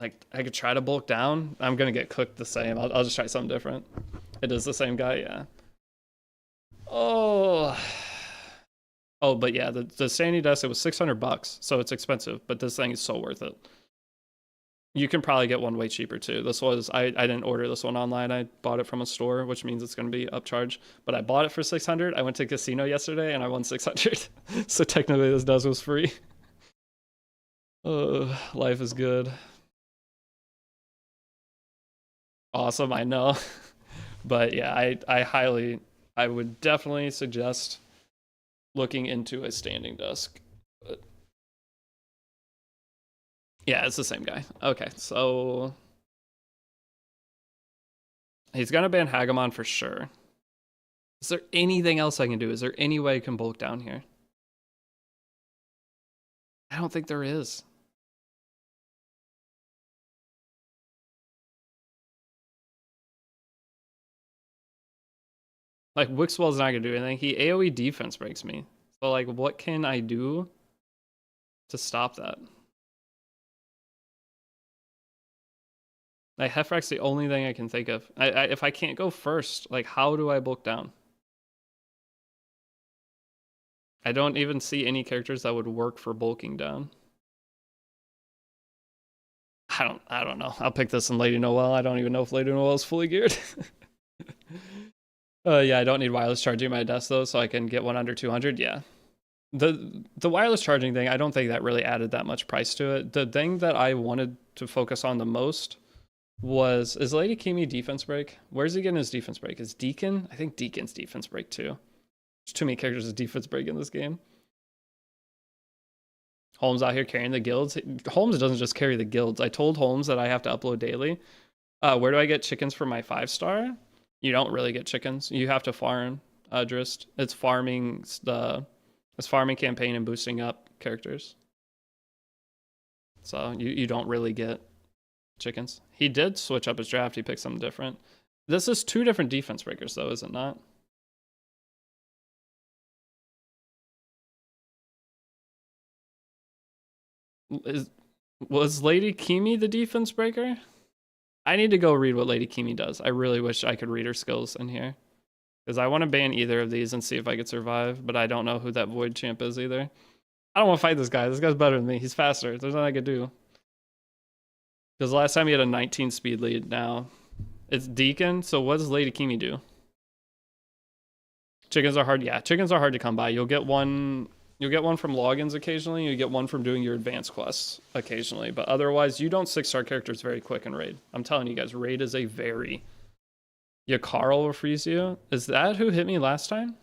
S1: Like, I could try to bulk down. I'm gonna get cooked the same. I'll just try something different. It is the same guy, yeah. Oh. Oh, but yeah, the Sandy Dust, it was $600, so it's expensive, but this thing is so worth it. You can probably get one way cheaper too. This was, I didn't order this one online. I bought it from a store, which means it's going to be upcharged. But I bought it for 600. I went to casino yesterday and I won 600. So technically this dust was free. Life is good. Awesome, I know. But yeah, I would definitely suggest looking into a standing dusk. But yeah, it's the same guy. Okay, so he's gonna ban Hagamon for sure. Is there anything else I can do? Is there any way I can bulk down here? I don't think there is. Like, Wixwell's not gonna do anything. He AoE defense breaks me. So like, what can I do to stop that? Like, Hefrak's the only thing I can think of. If I can't go first, like, how do I bulk down? I don't even see any characters that would work for bulking down. I don't know. I'll pick this in Lady Noelle. I don't even know if Lady Noelle is fully geared. Yeah, I don't need wireless charging my desk though, so I can get one under 200. Yeah. The wireless charging thing, I don't think that really added that much price to it. The thing that I wanted to focus on the most was, is Lady Kimi defense break? Where's he getting his defense break? Is Deacon? I think Deacon's defense break too. There's too many characters with defense break in this game. Holmes out here carrying the guilds. Holmes doesn't just carry the guilds. I told Holmes that I have to upload daily. Where do I get chickens for my 5-star? You don't really get chickens. You have to farm Drist. It's farming campaign and boosting up characters. So you don't really get chickens. He did switch up his draft. He picked something different. This is 2 different defense breakers though, is it not? Was Lady Kimi the defense breaker? I need to go read what Lady Kimi does. I really wish I could read her skills in here. Because I want to ban either of these and see if I could survive, but I don't know who that Void Champ is either. I don't want to fight this guy. This guy's better than me. He's faster. There's nothing I could do. Because last time he had a 19 speed lead. Now it's Deacon. So what does Lady Kimi do? Chickens are hard. Yeah, chickens are hard to come by. You'll get one from logins occasionally. You get one from doing your advanced quests occasionally. But otherwise, you don't 6-star characters very quick in Raid. I'm telling you guys, Raid is a very... Carl will freeze you. Is that who hit me last time?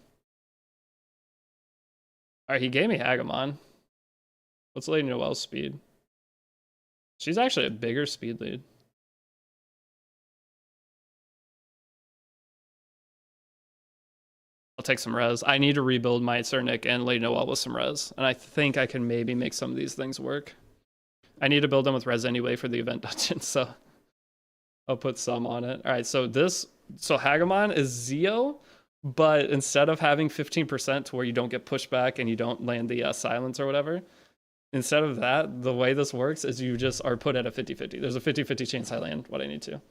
S1: Alright, he gave me Hagamon. What's Lady Noelle's speed? She's actually a bigger speed lead. I'll take some res. I need to rebuild my Cernic and Lady Noelle with some res. And I think I can maybe make some of these things work. I need to build them with res anyway for the event dungeon, so I'll put some on it. Alright, so Hagamon is Zeo, but instead of having 15% to where you don't get pushed back and you don't land the silence or whatever, instead of that, the way this works is you just are put at a 50-50. There's a 50-50 chance I land what I need to.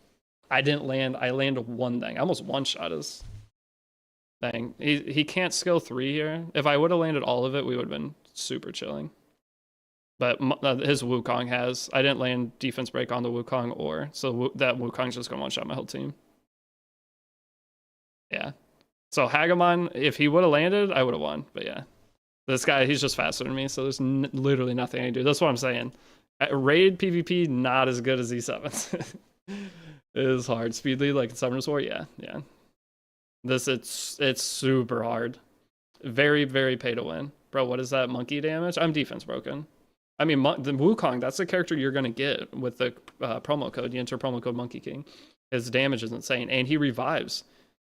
S1: I didn't land. I landed one thing. I almost one-shot his thing. He can't skill 3 here. If I would have landed all of it, we would have been super chilling. But his Wukong has. I didn't land defense break on the Wukong or, so that Wukong's just going to one-shot my whole team. Yeah. So Hagamon, if he would have landed, I would have won. But yeah. This guy, he's just faster than me, so there's literally nothing I can do. That's what I'm saying. Raid PvP, not as good as E7s. It is hard. Speed lead like in Summoners War? Yeah. It's super hard. Very, very pay to win. Bro, what is that monkey damage? I'm defense broken. I mean, the Wukong, that's the character you're going to get with the promo code. You enter promo code Monkey King. His damage is insane, and he revives.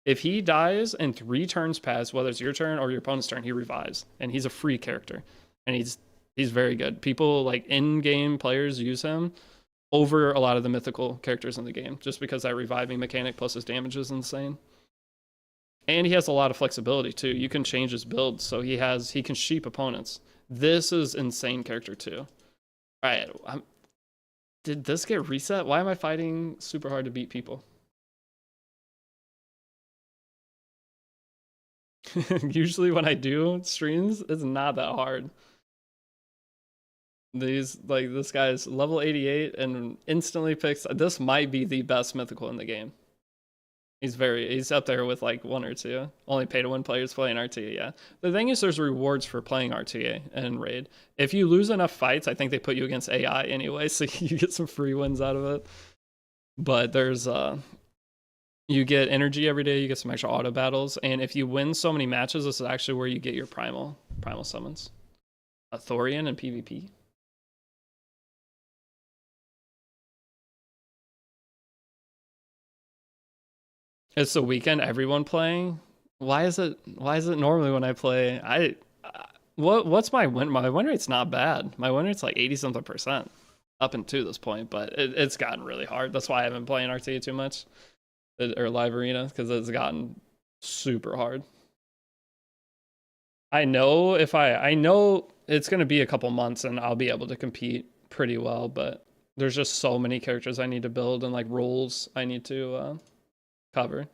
S1: If he dies and 3 turns pass, whether it's your turn or your opponent's turn, he revives. And he's a free character. And he's very good. People, like, in-game players use him over a lot of the mythical characters in the game, just because that reviving mechanic plus his damage is insane. And he has a lot of flexibility, too. You can change his build, so he can sheep opponents. This is insane character, too. All right, Did this get reset? Why am I fighting super hard to beat people? Usually when I do streams, it's not that hard. These, like, this guy's level 88 and instantly picks. This might be the best mythical in the game. He's up there with like 1 or 2. Only pay to win players playing RTA, yeah. The thing is, there's rewards for playing RTA and raid. If you lose enough fights, I think they put you against AI anyway, so you get some free wins out of it. But there's you get energy every day, you get some extra auto battles, and if you win so many matches, this is actually where you get your primal summons. A Thorian and PvP. It's the weekend, everyone playing. Why is it normally when I play? What's my win? My win rate's not bad. My win rate's like 80 something percent up until this point, but it's gotten really hard. That's why I haven't been playing RTA too much, or live arena, because it's gotten super hard. I know it's gonna be a couple months and I'll be able to compete pretty well, but there's just so many characters I need to build and like roles I need to cover.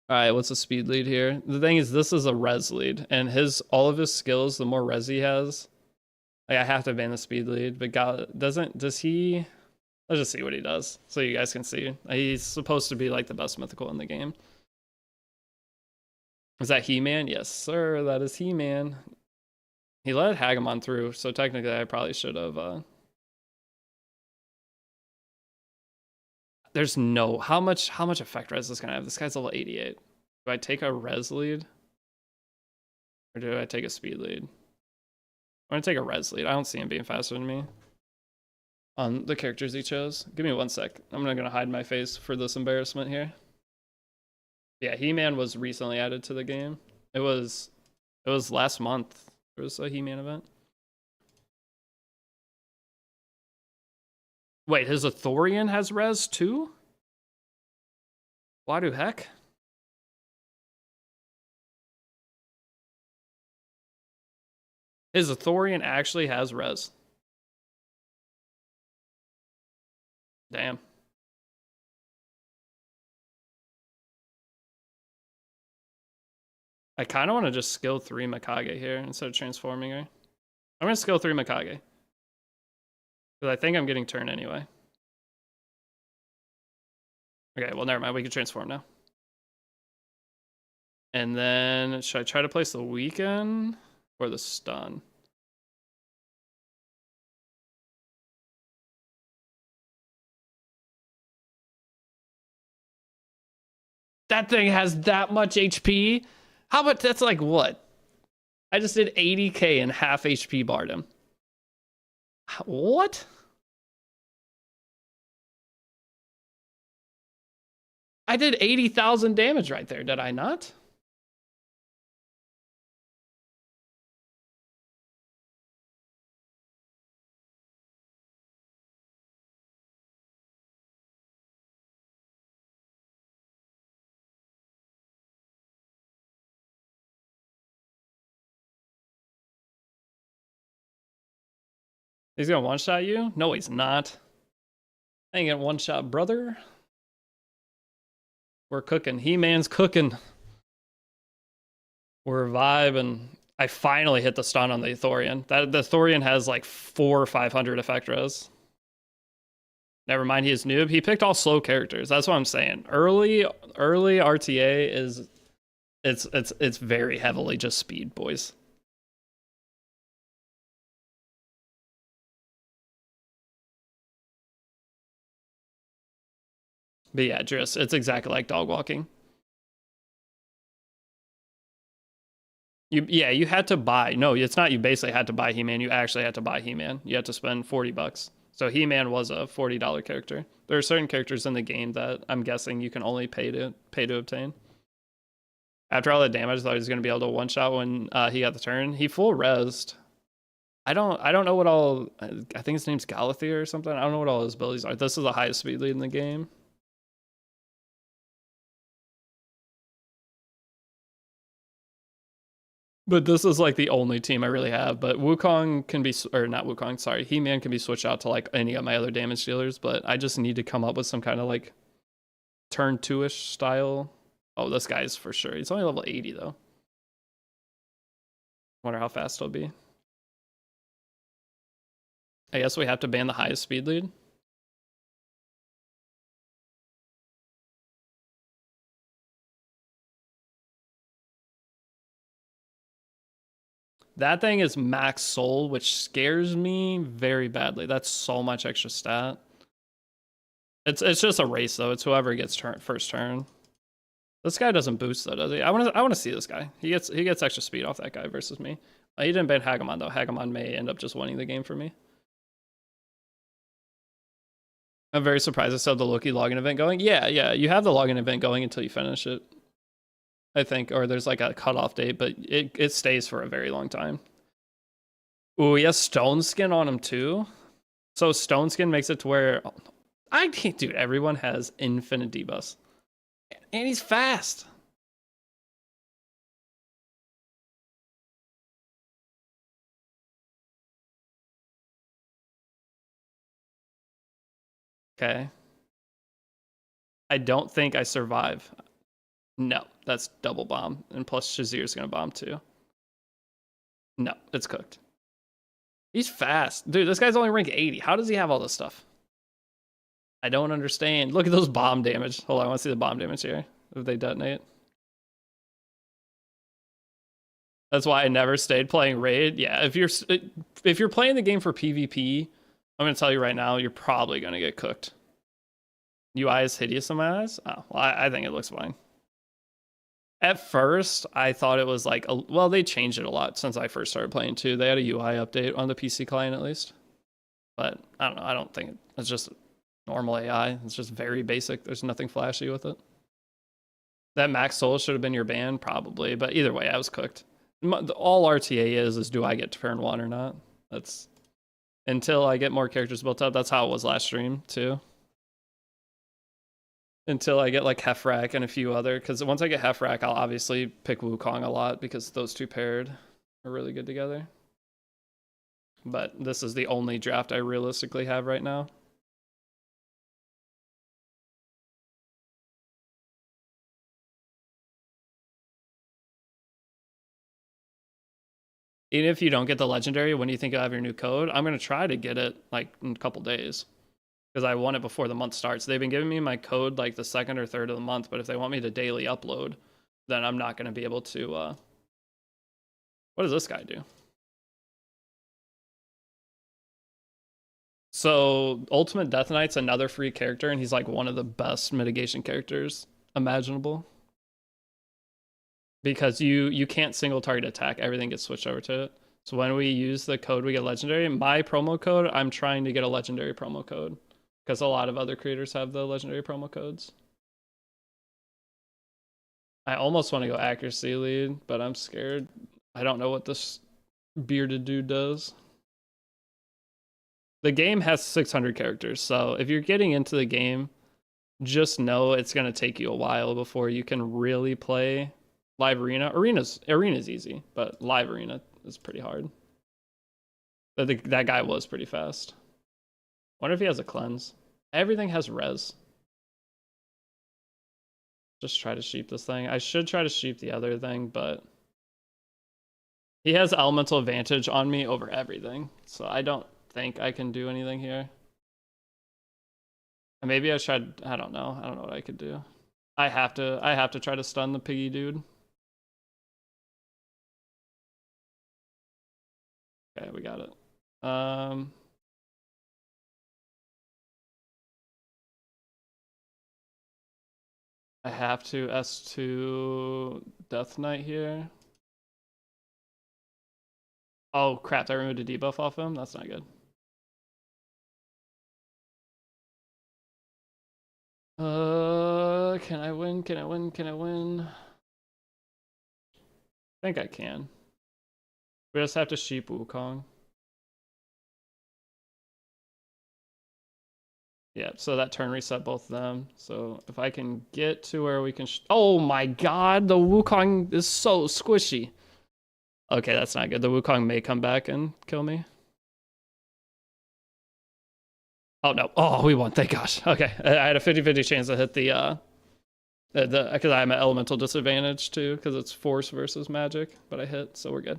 S1: All right, what's the speed lead here? The thing is, this is a res lead, and all of his skills, the more res he has, like, I have to ban the speed lead. But does he? Let's just see what he does, so you guys can see. He's supposed to be like the best mythical in the game. Is that He-Man? Yes, sir. That is He-Man. He let Hagamon through, so technically I probably should have. There's no how much effect res is this gonna have? This guy's level 88. Do I take a res lead? Or do I take a speed lead? I'm gonna take a res lead. I don't see him being faster than me on the characters he chose. Give me 1 sec. I'm not gonna hide my face for this embarrassment here. Yeah, He-Man was recently added to the game. It was last month. There was a He-Man event. Wait, his Athorian has res too? Why do heck? His Athorian actually has res. Damn. I kind of want to just skill 3 Mikage here instead of transforming her. I'm going to skill 3 Mikage. Because I think I'm getting turn anyway. Okay, well, never mind. We can transform now. And then, should I try to place the weaken or the stun? That thing has that much HP? How much? That's like what? I just did 80k and half HP barred him. What? I did 80,000 damage right there, did I not? He's gonna one-shot you? No, he's not. I ain't gonna one-shot, brother. We're cooking. He-Man's cooking. We're vibing. I finally hit the stun on the Thorian. The Thorian has like 400 or 500 effect res. Never mind, he is noob. He picked all slow characters. That's what I'm saying. Early RTA is it's very heavily just speed, boys. But yeah, just it's exactly like dog walking. You had to buy. No, it's not. You basically had to buy He-Man. You actually had to buy He-Man. You had to spend $40. So He-Man was a $40 character. There are certain characters in the game that I'm guessing you can only pay to obtain. After all the damage, I thought he was going to be able to one shot when he got the turn. He full resed. I don't know what all. I think his name's Galathea or something. I don't know what all his abilities are. This is the highest speed lead in the game. But this is like the only team I really have. But Wukong can be, or not Wukong, sorry, He-Man can be switched out to like any of my other damage dealers. But I just need to come up with some kind of like turn 2-ish style. Oh, this guy's for sure. He's only level 80 though. Wonder how fast he'll be. I guess we have to ban the highest speed lead. That thing is max soul, which scares me very badly. That's so much extra stat. It's just a race though. It's whoever gets first turn. This guy doesn't boost though, does he? I want to see this guy. He gets extra speed off that guy versus me. He didn't ban Hagamon though. Hagamon may end up just winning the game for me. I'm very surprised I still have the Loki login event going. Yeah, you have the login event going until you finish it, I think, or there's like a cutoff date, but it stays for a very long time. Ooh, he has Stone Skin on him too. So Stone Skin makes it to where I can't, dude. Everyone has infinite debuffs, and he's fast. Okay. I don't think I survive. No, that's double bomb, and plus Shazir's gonna bomb too. No, it's cooked. He's fast. Dude, this guy's only rank 80. How does he have all this stuff? I don't understand. Look at those bomb damage. Hold on, I want to see the bomb damage here. If they detonate. That's why I never stayed playing Raid. Yeah, if you're playing the game for PvP, I'm going to tell you right now, you're probably going to get cooked. UI is hideous in my eyes? Oh, well, I think it looks fine. At first, I thought it was like, well, they changed it a lot since I first started playing too. They had a UI update on the PC client at least. But I don't know. I don't think it's just normal AI. It's just very basic. There's nothing flashy with it. That max soul should have been your ban, probably. But either way, I was cooked. All RTA is do I get turn 1 or not? That's until I get more characters built up. That's how it was last stream too. Until I get like Hefrak and a few other, because once I get Hefrak, I'll obviously pick Wukong a lot because those two paired are really good together. But this is the only draft I realistically have right now. Even if you don't get the legendary, when do you think you'll have your new code? I'm going to try to get it like in a couple days because I want it before the month starts. They've been giving me my code like the 2nd or 3rd of the month, but if they want me to daily upload, then I'm not going to be able to. What does this guy do? So Ultimate Death Knight's another free character, and he's like one of the best mitigation characters imaginable. Because you can't single target attack, everything gets switched over to it. So when we use the code, we get legendary. My promo code, I'm trying to get a legendary promo code because a lot of other creators have the legendary promo codes. I almost want to go accuracy lead, but I'm scared. I don't know what this bearded dude does. The game has 600 characters, so if you're getting into the game, just know it's going to take you a while before you can really play live arena. Arena's easy, but live arena is pretty hard. That guy was pretty fast. Wonder if he has a cleanse. Everything has res. Just try to sheep this thing. I should try to sheep the other thing, but he has elemental advantage on me over everything, so I don't think I can do anything here. Maybe I tried. I don't know what I could do. I have to try to stun the piggy dude. Okay, we got it. I have to S2 Death Knight here. Oh crap, I removed a debuff off him? That's not good. Can I win? Can I win? Can I win? I think I can. We just have to sheep Wukong. Yeah, so that turn reset both of them. So if I can get to where we can... Oh my god, the Wukong is so squishy. Okay, that's not good. The Wukong may come back and kill me. Oh no. Oh, we won. Thank gosh. Okay. I had a 50-50 chance to hit the because I'm at elemental disadvantage too, because it's force versus magic, but I hit, so we're good.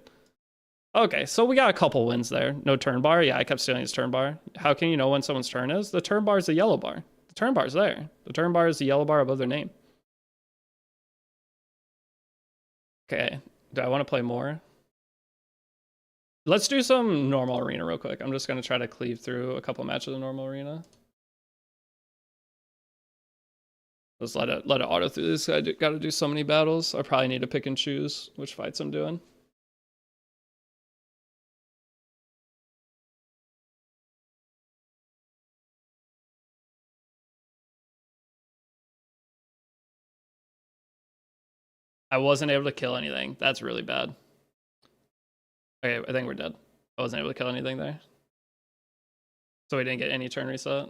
S1: Okay, so we got a couple wins there. No turn bar. Yeah, I kept stealing his turn bar. How can you know when someone's turn is? The turn bar is the yellow bar. The turn bar is there. The turn bar is the yellow bar above their name. Okay, do I want to play more? Let's do some normal arena real quick. I'm just going to try to cleave through a couple matches of normal arena. Just let it auto through this. I got to do so many battles. I probably need to pick and choose which fights I'm doing. I wasn't able to kill anything. That's really bad. Okay, I think we're dead. I wasn't able to kill anything there. So we didn't get any turn reset.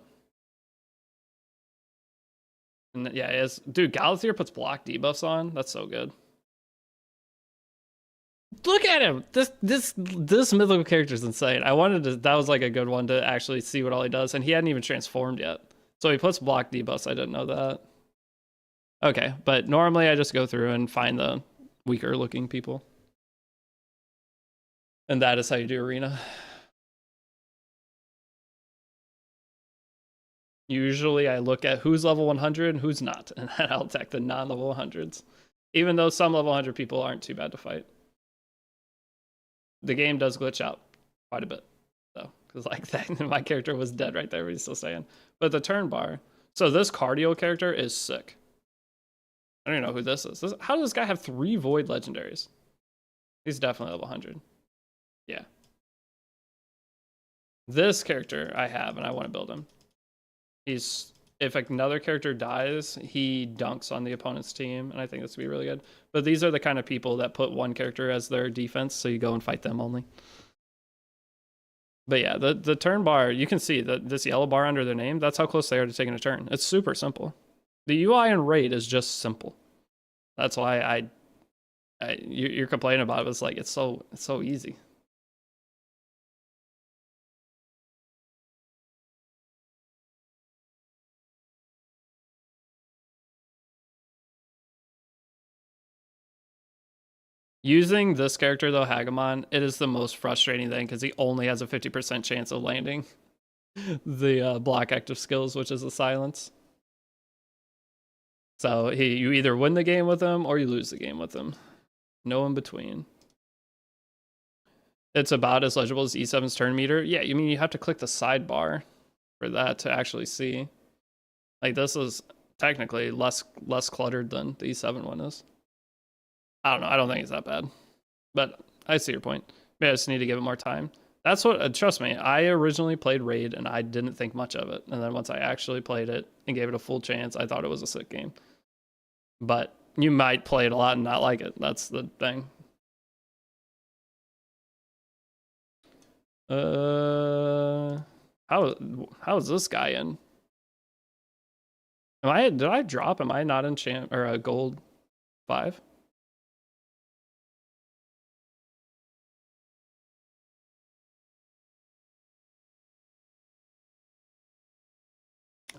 S1: And yeah, it is. Dude, Galathier puts block debuffs on. That's so good. Look at him. This mythical character is insane. I wanted to. That was like a good one to actually see what all he does, and he hadn't even transformed yet. So he puts block debuffs. I didn't know that. Okay, but normally I just go through and find the weaker looking people, and that is how you do arena. Usually I look at who's level 100 and who's not, and then I'll attack the non-level 100s. Even though some level 100 people aren't too bad to fight. The game does glitch out quite a bit, though. Because like that, my character was dead right there, but he's still staying. But the turn bar. So this cardio character is sick. I don't even know who this is. How does this guy have 3 void legendaries? He's definitely level 100. Yeah. This character I have, and I want to build him. If another character dies, he dunks on the opponent's team, and I think this would be really good. But these are the kind of people that put one character as their defense, so you go and fight them only. But yeah, the turn bar, you can see that this yellow bar under their name, that's how close they are to taking a turn. It's super simple. The UI in Raid is just simple. That's why you're complaining about it. It's like it's so easy. Using this character though, Hagamon, it is the most frustrating thing because he only has a 50% chance of landing the block active skills, which is the silence. So you either win the game with him or you lose the game with him. No in between. It's about as legible as E7's turn meter. Yeah, you mean you have to click the sidebar for that to actually see. Like this is technically less cluttered than the E7 one is. I don't know. I don't think it's that bad, but I see your point. Maybe I just need to give it more time. That's what, trust me, I originally played Raid and I didn't think much of it. And then once I actually played it and gave it a full chance, I thought it was a sick game. But you might play it a lot and not like it. That's the thing. How is this guy in? Did I drop? Am I not in gold 5?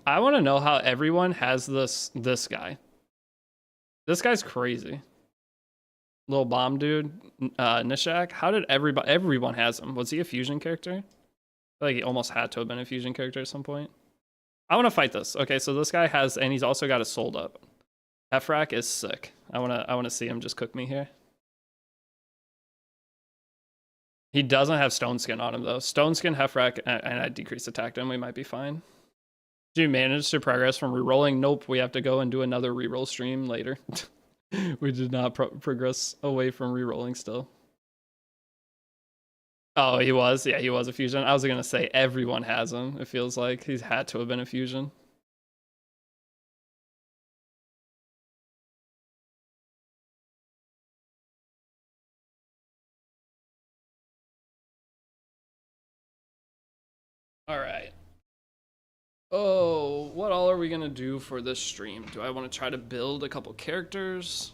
S1: I want to know how everyone has this guy. This guy's crazy. Little bomb dude, Nishak. How did everyone has him? Was he a fusion character? I feel like he almost had to have been a fusion character at some point. I want to fight this. Okay, so this guy has, and he's also got a sold up. Efrak is sick. I want to see him just cook me here. He doesn't have Stone Skin on him though. Stone Skin, Hefrak, and I decrease attack him. We might be fine. Did you manage to progress from rerolling? Nope. We have to go and do another reroll stream later. We did not progress away from rerolling still. Oh, he was? Yeah, he was a fusion. I was going to say everyone has him. It feels like he's had to have been a fusion. All right. Oh, what all are we going to do for this stream? Do I want to try to build a couple characters?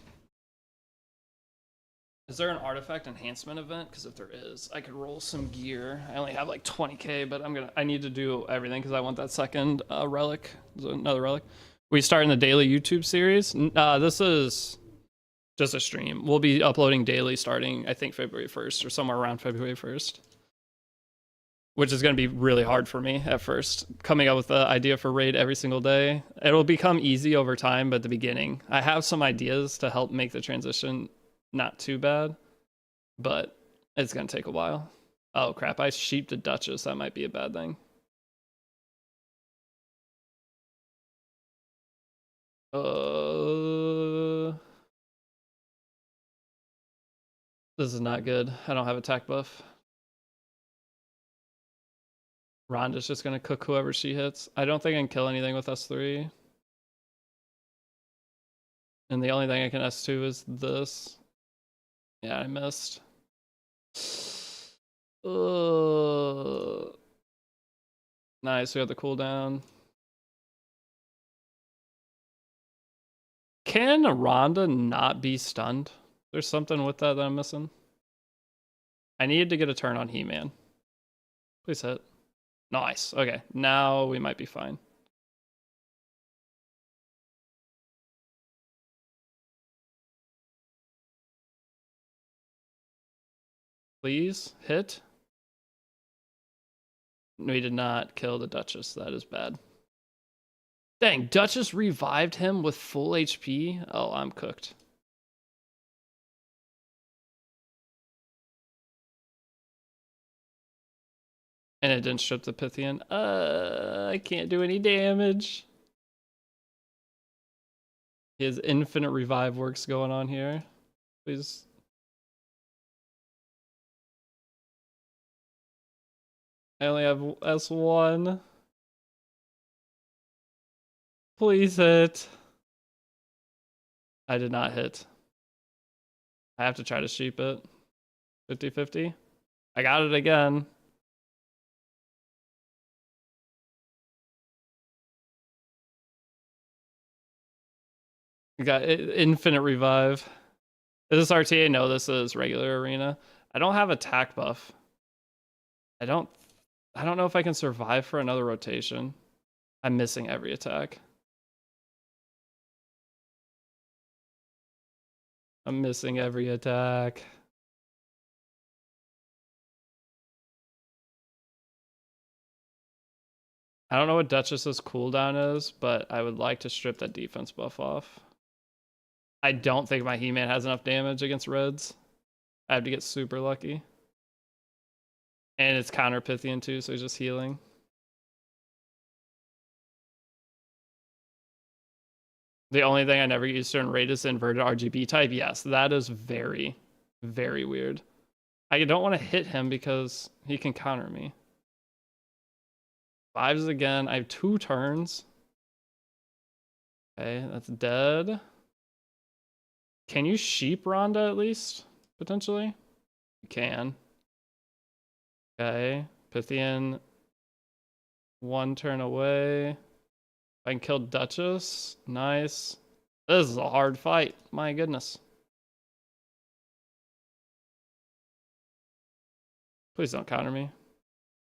S1: Is there an artifact enhancement event? Because if there is, I could roll some gear. I only have like 20k, but I need to do everything because I want that second relic. There's another relic. We start in the daily YouTube series. This is just a stream. We'll be uploading daily starting, I think, February 1st or somewhere around February 1st. Which is going to be really hard for me at first. Coming up with the idea for raid every single day. It'll become easy over time, but at the beginning, I have some ideas to help make the transition not too bad, but it's gonna take a while. Oh crap, I sheeped a Duchess. That might be a bad thing. This is not good. I don't have attack buff. Rhonda's just gonna cook whoever she hits. I don't think I can kill anything with S3. And the only thing I can S2 is this. Yeah, I missed. Nice, we got the cooldown. Can Rhonda not be stunned? There's something with that I'm missing. I needed to get a turn on He-Man. Please hit. Nice. Okay, now we might be fine. Please hit. We did not kill the Duchess. That is bad. Dang, Duchess revived him with full HP? Oh, I'm cooked. And it didn't strip the Pythian. I can't do any damage. His infinite revive works going on here. Please. I only have S1. Please hit. I did not hit. I have to try to sheep it. 50-50. I got it again. We got infinite revive. Is this RTA? No, this is regular arena. I don't have attack buff. I don't know if I can survive for another rotation. I'm missing every attack. I'm missing every attack. I don't know what Duchess's cooldown is, but I would like to strip that defense buff off. I don't think my He-Man has enough damage against reds. I have to get super lucky. And it's counter Pythian too, so he's just healing. The only thing I never used to in raid is inverted RGB type. Yes, that is very, very weird. I don't want to hit him because he can counter me. Fives again. I have 2 turns. Okay, that's dead. Can you sheep Rhonda at least? Potentially? You can. Okay. Pythian. 1 turn away. I can kill Duchess. Nice. This is a hard fight. My goodness. Please don't counter me.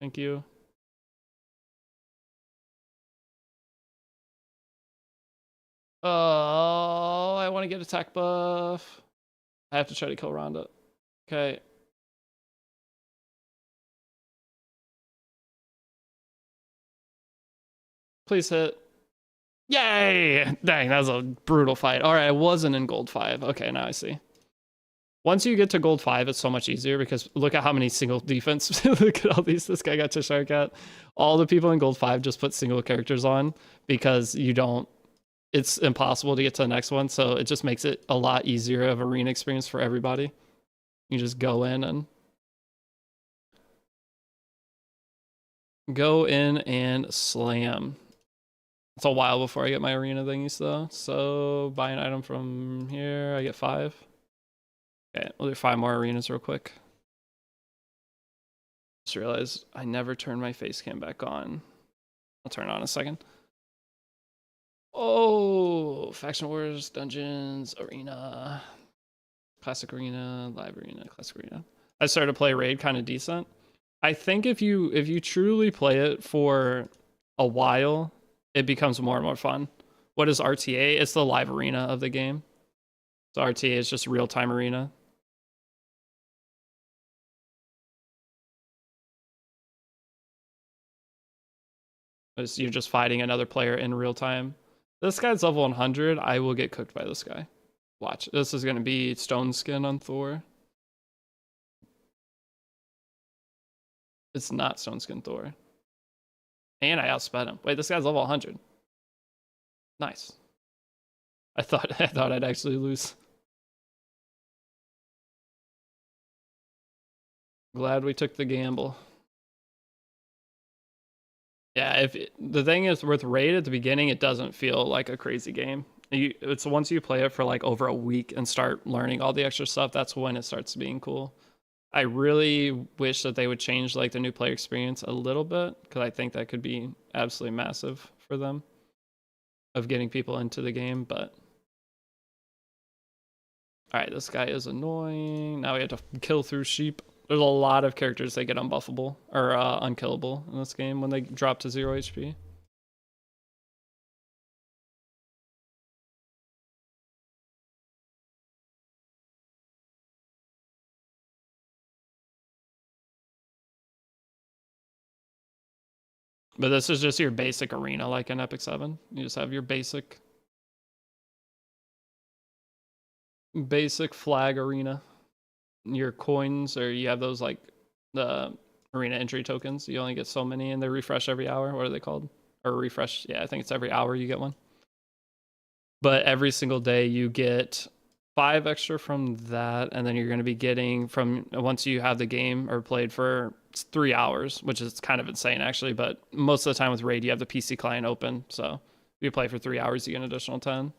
S1: Thank you. Oh, I want to get attack buff. I have to try to kill Rhonda. Okay. Please hit. Yay! Dang, that was a brutal fight. All right, I wasn't in gold 5. Okay, now I see. Once you get to gold 5, it's so much easier because look at how many single defense. Look at all these. This guy got Cheshire Cat. All the people in gold 5 just put single characters on because you don't. It's impossible to get to the next one, so it just makes it a lot easier of arena experience for everybody. You just go in and slam. It's a while before I get my arena thingies though. So buy an item from here. I get 5. Okay, we'll do 5 more arenas real quick. Just realized I never turned my face cam back on. I'll turn it on in a second. Oh, Faction Wars, Dungeons, Arena. Classic Arena, Live Arena, Classic Arena. I started to play Raid kind of decent. I think if you truly play it for a while, it becomes more and more fun. What is RTA? It's the live arena of the game. So RTA is just real-time arena. You're just fighting another player in real time. This guy's level 100. I will get cooked by this guy. Watch. This is going to be Stone Skin on Thor. It's not Stone Skin Thor. And I outsped him. Wait, this guy's level 100. Nice. I thought I'd actually lose. Glad we took the gamble. Yeah, the thing is with Raid at the beginning, it doesn't feel like a crazy game. It's once you play it for like over a week and start learning all the extra stuff, that's when it starts being cool. I really wish that they would change like the new player experience a little bit, because I think that could be absolutely massive for them of getting people into the game. But all right, this guy is annoying. Now we have to kill through sheep. There's a lot of characters that get unbuffable or unkillable in this game when they drop to 0 HP. But this is just your basic arena like in Epic 7. You just have your basic flag arena. Your coins, or you have those like the arena entry tokens. You only get so many and they refresh every hour. What are they called? Or refresh, yeah, I think it's every hour you get one. But every single day you get 5 extra from that, and then you're going to be getting from once you have the game or played for 3 hours, which is kind of insane actually, but most of the time with Raid you have the PC client open, so if you play for 3 hours you get an additional 10.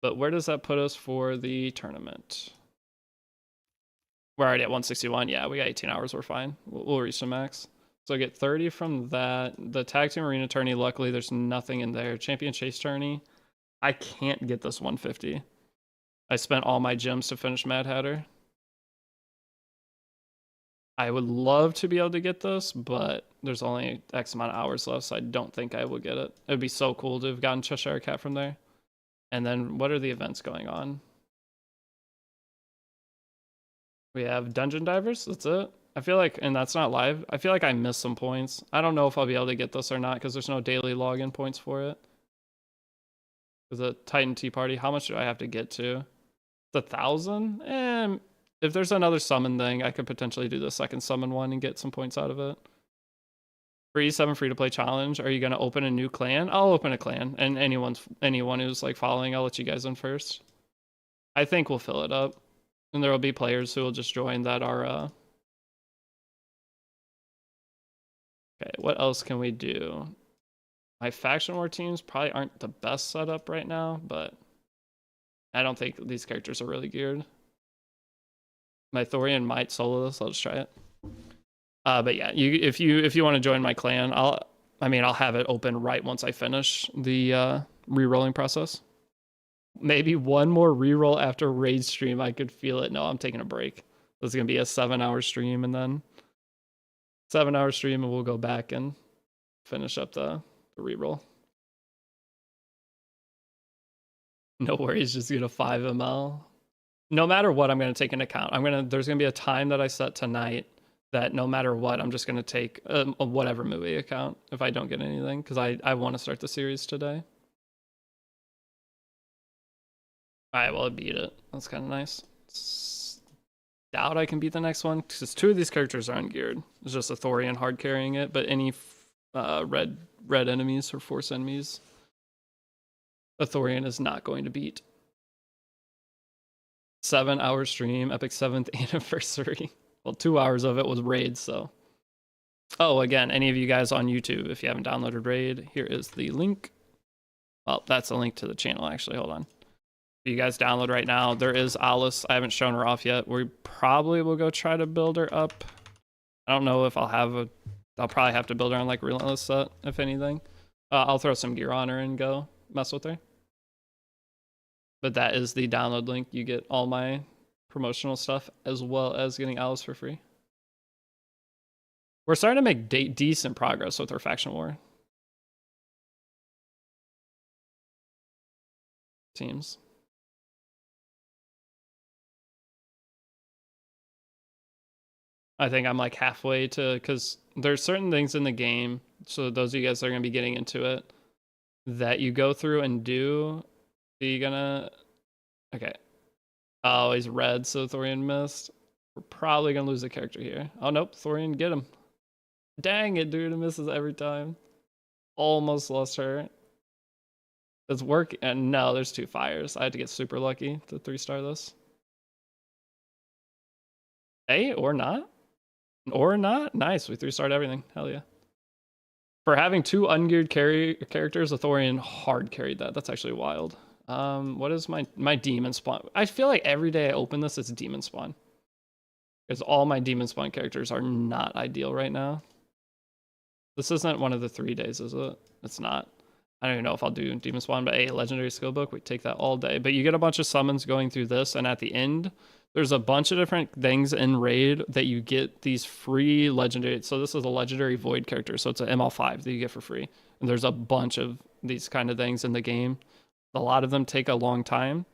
S1: But where does that put us for the tournament? We're already at 161. Yeah, we got 18 hours. We're fine. We'll reach the max. So I get 30 from that. The tag team arena tourney, luckily there's nothing in there. Champion chase tourney, I can't get this 150. I spent all my gems to finish Mad Hatter. I would love to be able to get this, but there's only X amount of hours left, so I don't think I will get it. It would be so cool to have gotten Cheshire Cat from there. And then what are the events going on? We have Dungeon Divers, that's it. I feel like, and that's not live, I feel like I missed some points. I don't know if I'll be able to get this or not, because there's no daily login points for it. There's a Titan Tea Party, how much do I have to get to? 1,000? And if there's another summon thing, I could potentially do the second summon one and get some points out of it. For E7 free-to-play challenge, are you going to open a new clan? I'll open a clan, and anyone who's like following, I'll let you guys in first. I think we'll fill it up. And there will be players who will just join that are... Okay, what else can we do? My faction war teams probably aren't the best setup right now, but I don't think these characters are really geared. My Thorian might solo this, I'll just try it. But yeah, if you want to join my clan, I'll have it open right once I finish the re-rolling process. Maybe one more reroll after Raid stream. I could feel it. No, I'm taking a break. This is gonna be a 7-hour stream, and then 7-hour stream, and we'll go back and finish up the reroll. No worries, just get a 5 ml. No matter what, I'm gonna take into account. There's gonna be a time that I set tonight that no matter what, I'm just gonna take a whatever movie account if I don't get anything, because I want to start the series today. Alright, well, I beat it. That's kind of nice. Doubt I can beat the next one, because 2 of these characters are ungeared. It's just a Thorian hard carrying it, but any red enemies or force enemies, a Thorian is not going to beat. 7-hour stream, Epic 7th anniversary. Well, 2 hours of it was Raid, so. Oh, again, any of you guys on YouTube, if you haven't downloaded Raid, here is the link. Well, that's a link to the channel, actually. Hold on. You guys download right now. There is Alice. I haven't shown her off yet. We probably will go try to build her up. I don't know if I'll probably have to build her on like Relentless set, if anything. I'll throw some gear on her and go mess with her. But that is the download link. You get all my promotional stuff, as well as getting Alice for free. We're starting to make decent progress with our faction war teams. I think I'm like halfway to, because there's certain things in the game, so those of you guys that are going to be getting into it, that you go through and do. Are you gonna... Okay. Oh, he's red, so Thorian missed. We're probably going to lose the character here. Oh, nope. Thorian, get him. Dang it, dude. It misses every time. Almost lost her. It's working. And no, there's 2 fires. I had to get super lucky to 3-star this. Hey, or not. Or not. Nice. We 3-starred everything. Hell yeah. For having 2 ungeared characters, the Thorian hard carried that. That's actually wild. What is my demon spawn? I feel like every day I open this, it's demon spawn. Because all my demon spawn characters are not ideal right now. This isn't one of the 3 days, is it? It's not. I don't even know if I'll do demon spawn, but a legendary skill book, we take that all day. But you get a bunch of summons going through this, and at the end, there's a bunch of different things in raid that you get these free legendary. So this is a legendary void character, so it's an ML5 that you get for free. And there's a bunch of these kind of things in the game. A lot of them take a long time.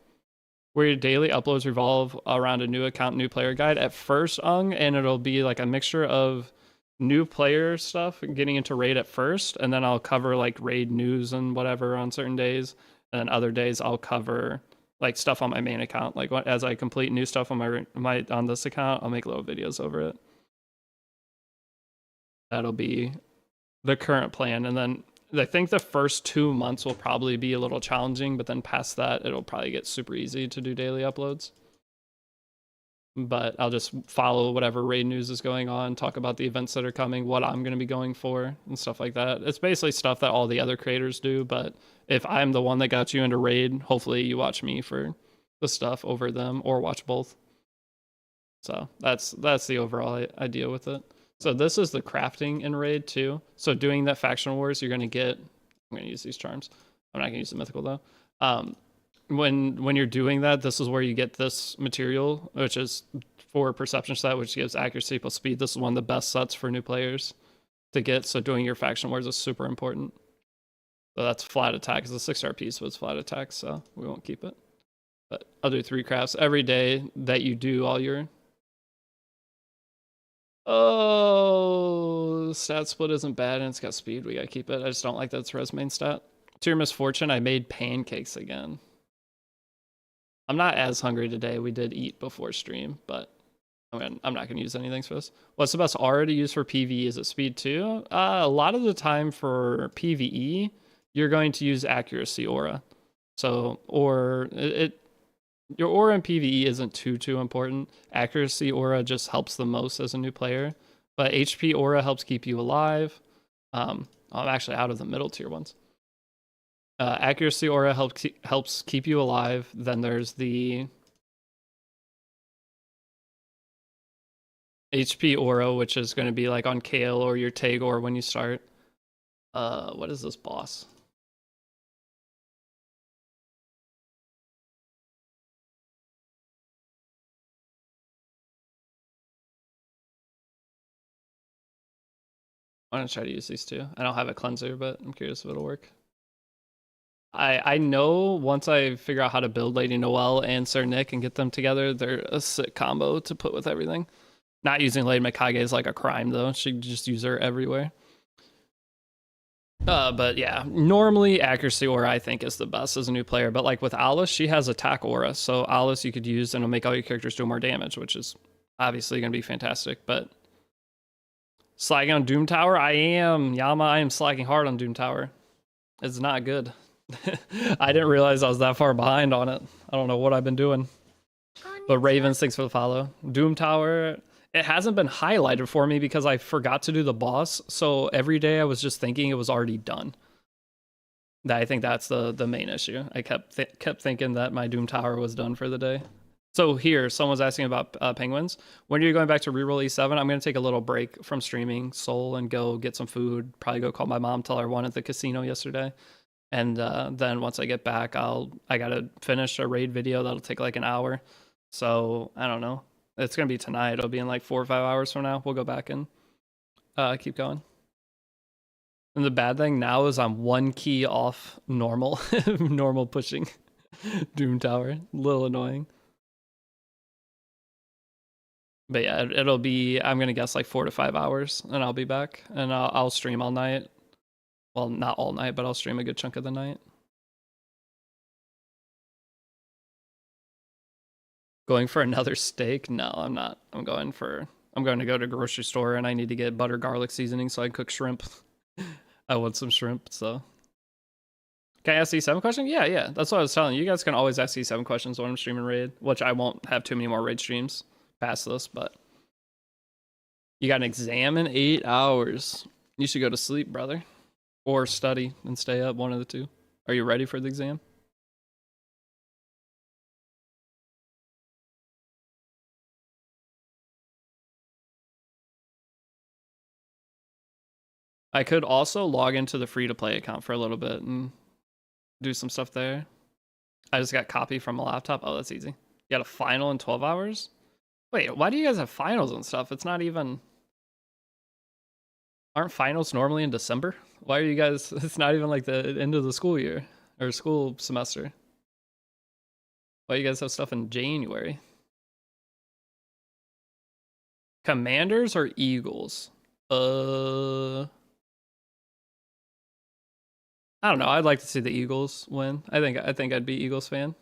S1: Where your daily uploads revolve around a new account, new player guide at first, and it'll be like a mixture of new player stuff, getting into raid at first, and then I'll cover like raid news and whatever on certain days, and then other days I'll cover like stuff on my main account. Like as I complete new stuff on my on this account, I'll make little videos over it. That'll be the current plan, and then I think the first 2 months will probably be a little challenging, but then past that, it'll probably get super easy to do daily uploads. But I'll just follow whatever raid news is going on, talk about the events that are coming, what I'm going to be going for, and stuff like that. It's basically stuff that all the other creators do, but if I'm the one that got you into raid, hopefully you watch me for the stuff over them, or watch both. So that's the overall idea with it. So this is the crafting in raid too. So doing that faction wars, you're going to get... I'm going to use these charms. I'm not going to use the mythical though. When you're doing that, this is where you get this material, which is for perception set, which gives accuracy plus speed. This is one of the best sets for new players to get. So doing your faction wars is super important. So that's flat attack. It's a 6-star piece, but it's flat attack, so we won't keep it. But I'll do 3 crafts every day that you do all your... Oh, stat split isn't bad, and it's got speed. We gotta keep it. I just don't like that it's res main stat. To your misfortune, I made pancakes again. I'm not as hungry today. We did eat before stream, but I'm not gonna use anything for this. What's the best aura to use for PvE? Is it speed too? A lot of the time for PvE, you're going to use accuracy aura. So, your aura in PvE isn't too important. Accuracy aura just helps the most as a new player. But HP aura helps keep you alive. I'm actually out of the middle tier ones. Accuracy aura helps keep you alive. Then there's the HP aura, which is going to be like on Kale or your Tagoar when you start. What is this boss? I'm gonna try to use these two. I don't have a cleanser, but I'm curious if it'll work. I know once I figure out how to build Lady Noelle and Sir Nick and get them together, they're a sick combo to put with everything. Not using Lady Mikage is like a crime though. She just use her everywhere. But yeah, normally accuracy aura I think is the best as a new player. But like with Alice, she has attack aura. So Alice you could use and it'll make all your characters do more damage, which is obviously gonna be fantastic. But slacking on Doom Tower? I am. Yama, I am slacking hard on Doom Tower. It's not good. I didn't realize I was that far behind on it. I don't know what I've been doing. But Ravens, thanks for the follow. Doom Tower, it hasn't been highlighted for me because I forgot to do the boss. So every day I was just thinking it was already done. I think that's the main issue. I kept thinking that my Doom Tower was done for the day. So here, someone's asking about penguins. When are you going back to reroll E7? I'm going to take a little break from streaming Soul and go get some food. Probably go call my mom, tell her I won at the casino yesterday. And then once I get back, I got to finish a raid video. That'll take like an hour. So I don't know. It's gonna be tonight. It'll be in like 4 or 5 hours from now. We'll go back and keep going. And the bad thing now is I'm one key off normal, normal pushing Doom Tower. A little annoying. But yeah, it'll be, I'm gonna guess like 4 to 5 hours, and I'll be back, and I'll stream all night. Well, not all night, but I'll stream a good chunk of the night. Going for another steak? No, I'm not. I'm going to go to grocery store, and I need to get butter garlic seasoning so I can cook shrimp. I want some shrimp, so. Can I ask E7 question? Yeah. That's what I was telling you. You guys can always ask E7 questions when I'm streaming Raid, which I won't have too many more Raid streams past this, but. You got an exam in 8 hours. You should go to sleep, brother. Or study and stay up, one of the two. Are you ready for the exam? I could also log into the free-to-play account for a little bit and do some stuff there. I just got copy from a laptop. Oh, that's easy. You got a final in 12 hours? Wait, why do you guys have finals and stuff? It's not even... Aren't finals normally in December? Why are you guys... It's not even like the end of the school year. Or school semester. Why do you guys have stuff in January? Commanders or Eagles? I don't know. I'd like to see the Eagles win. I think I'd be Eagles fan.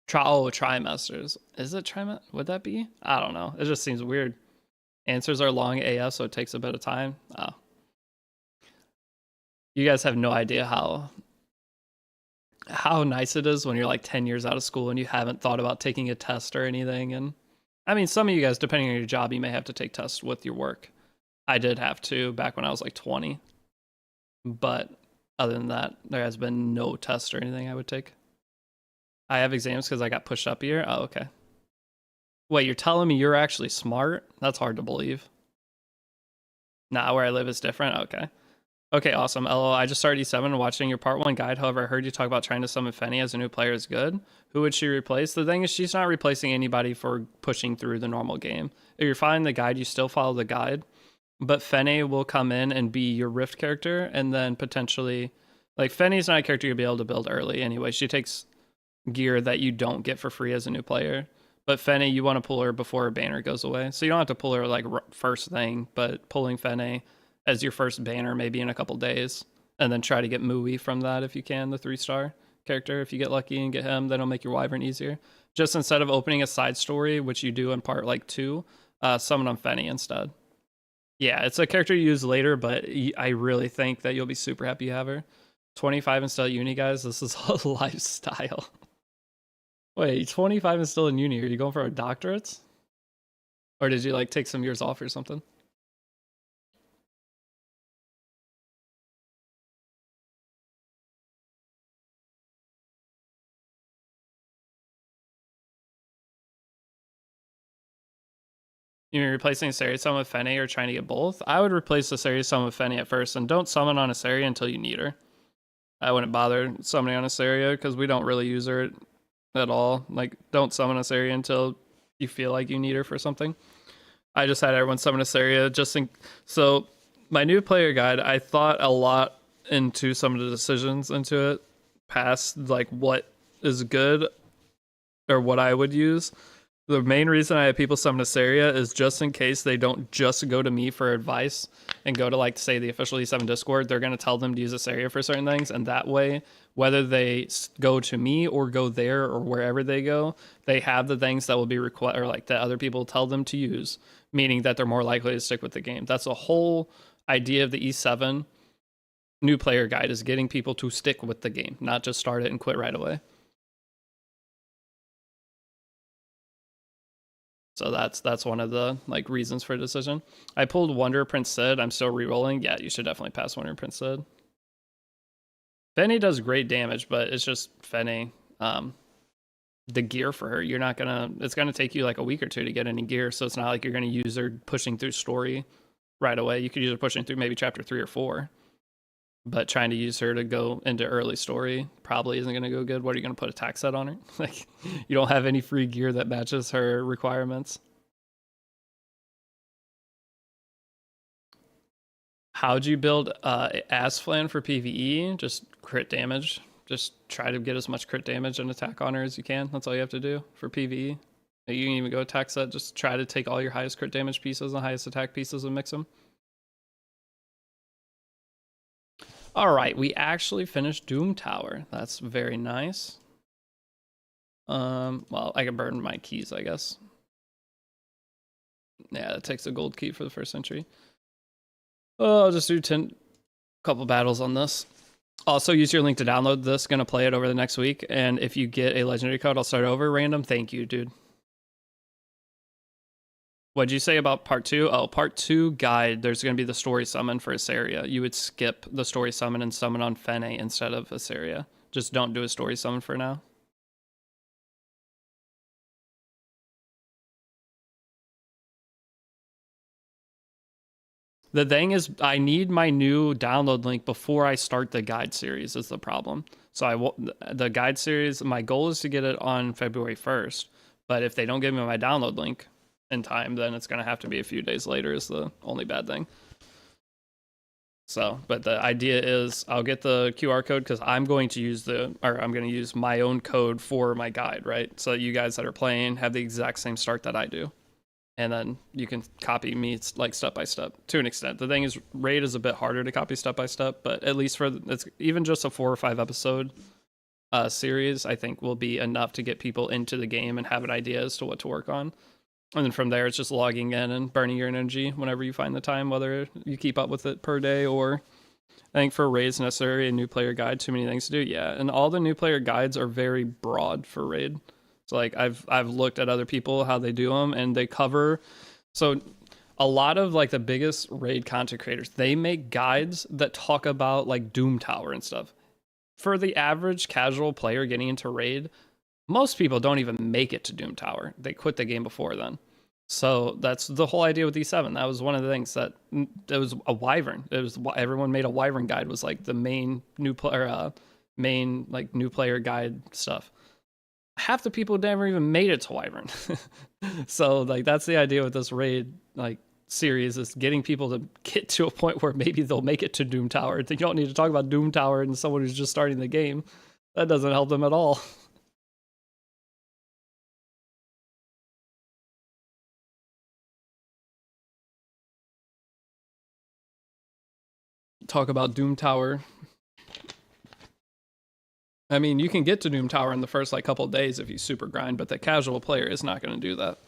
S1: Trimesters. Is it trimester? Would that be? I don't know. It just seems weird. Answers are long AF, so it takes a bit of time. Oh. You guys have no idea how nice it is when you're like 10 years out of school and you haven't thought about taking a test or anything. And I mean, some of you guys, depending on your job, you may have to take tests with your work. I did have to back when I was like 20. But other than that, there has been no test or anything I would take. I have exams because I got pushed up a year? Oh, okay. Wait, you're telling me you're actually smart? That's hard to believe. Nah, where I live is different? Okay. Okay, awesome. LOL, I just started E7 and watching your part 1 guide. However, I heard you talk about trying to summon Fenny as a new player is good. Who would she replace? The thing is, she's not replacing anybody for pushing through the normal game. If you're following the guide, you still follow the guide. But Fenny will come in and be your Rift character, and then potentially... Like, Fenny's not a character you'll be able to build early anyway. She takes gear that you don't get for free as a new player. But Fenny, you want to pull her before her banner goes away. So you don't have to pull her, like, first thing, but pulling Fenny as your first banner maybe in a couple days, and then try to get Mui from that if you can, the 3-star character. If you get lucky and get him, that'll make your Wyvern easier. Just instead of opening a side story, which you do in part like 2, summon on Fenny instead. Yeah, it's a character you use later, but I really think that you'll be super happy you have her. 25 and still at uni, guys. This is a lifestyle. Wait, 25 and still in uni. Are you going for a doctorate? Or did you like take some years off or something? You mean replacing a Sari summon with Fenny or trying to get both? I would replace the Sari summon with Fenny at first, and don't summon on a Sari until you need her. I wouldn't bother summoning on a Saria because we don't really use her at all. Like, don't summon a Saria until you feel like you need her for something. I just had everyone summon a Saria just in... So, my new player guide, I thought a lot into some of the decisions into it, past, like, what is good or what I would use. The main reason I have people summon a Saria is just in case they don't just go to me for advice and go to, like, say, the official E7 Discord. They're going to tell them to use a Saria for certain things, and that way, whether they go to me or go there or wherever they go, they have the things that will be required, or like that other people tell them to use, meaning that they're more likely to stick with the game. That's the whole idea of the E7 new player guide, is getting people to stick with the game, not just start it and quit right away. So that's one of the, like, reasons for a decision. I pulled Wonder Prince Sid. I'm still re-rolling. Yeah, you should definitely pass Wonder Prince Sid. Fenny does great damage, but it's just Fenny. The gear for her, you're not gonna... It's gonna take you like a week or two to get any gear, so it's not like you're gonna use her pushing through story right away. You could use her pushing through maybe chapter 3 or 4. But trying to use her to go into early story probably isn't going to go good. What are you going to put a tax set on her? Like, you don't have any free gear that matches her requirements. How'd you build Asflan for PvE? Just crit damage. Just try to get as much crit damage and attack on her as you can. That's all you have to do for PvE. You can even go attack set. Just try to take all your highest crit damage pieces and highest attack pieces and mix them. All right, we actually finished Doom Tower. That's very nice. Well, I can burn my keys, I guess. Yeah, that takes a gold key for the first entry. Oh, I'll just do 10 couple battles on this. Also, use your link to download this. Gonna play it over the next week, and if you get a legendary code, I'll start over random. Thank you, dude. What'd you say about part 2? Oh, part 2 guide, there's going to be the story summon for Asaria. You would skip the story summon and summon on Fene instead of Asaria. Just don't do a story summon for now. The thing is, I need my new download link before I start the guide series is the problem. So the guide series, my goal is to get it on February 1st. But if they don't give me my download link in time, then it's going to have to be a few days later is the only bad thing. So, but the idea is I'll get the QR code because I'm going to use my own code for my guide, right? So you guys that are playing have the exact same start that I do. And then you can copy me like step by step to an extent. The thing is, raid is a bit harder to copy step by step, but at least it's even just a 4 or 5 episode series, I think will be enough to get people into the game and have an idea as to what to work on. And then from there, it's just logging in and burning your energy whenever you find the time, whether you keep up with it per day or I think for raids necessary, a new player guide, too many things to do. Yeah, and all the new player guides are very broad for raid. So like I've looked at other people, how they do them, and they cover. So a lot of like the biggest raid content creators, they make guides that talk about like Doom Tower and stuff. For the average casual player getting into raid, most people don't even make it to Doom Tower. They quit the game before then. So that's the whole idea with E7. That was one of the things that it was a wyvern. It was everyone made a wyvern guide was like the main new player guide stuff. Half the people never even made it to wyvern. So like that's the idea with this raid like series is getting people to get to a point where maybe they'll make it to Doom Tower. You don't need to talk about Doom Tower and someone who's just starting the game. That doesn't help them at all. Talk about Doom Tower. I mean, you can get to Doom Tower in the first like couple days if you super grind, but the casual player is not going to do that.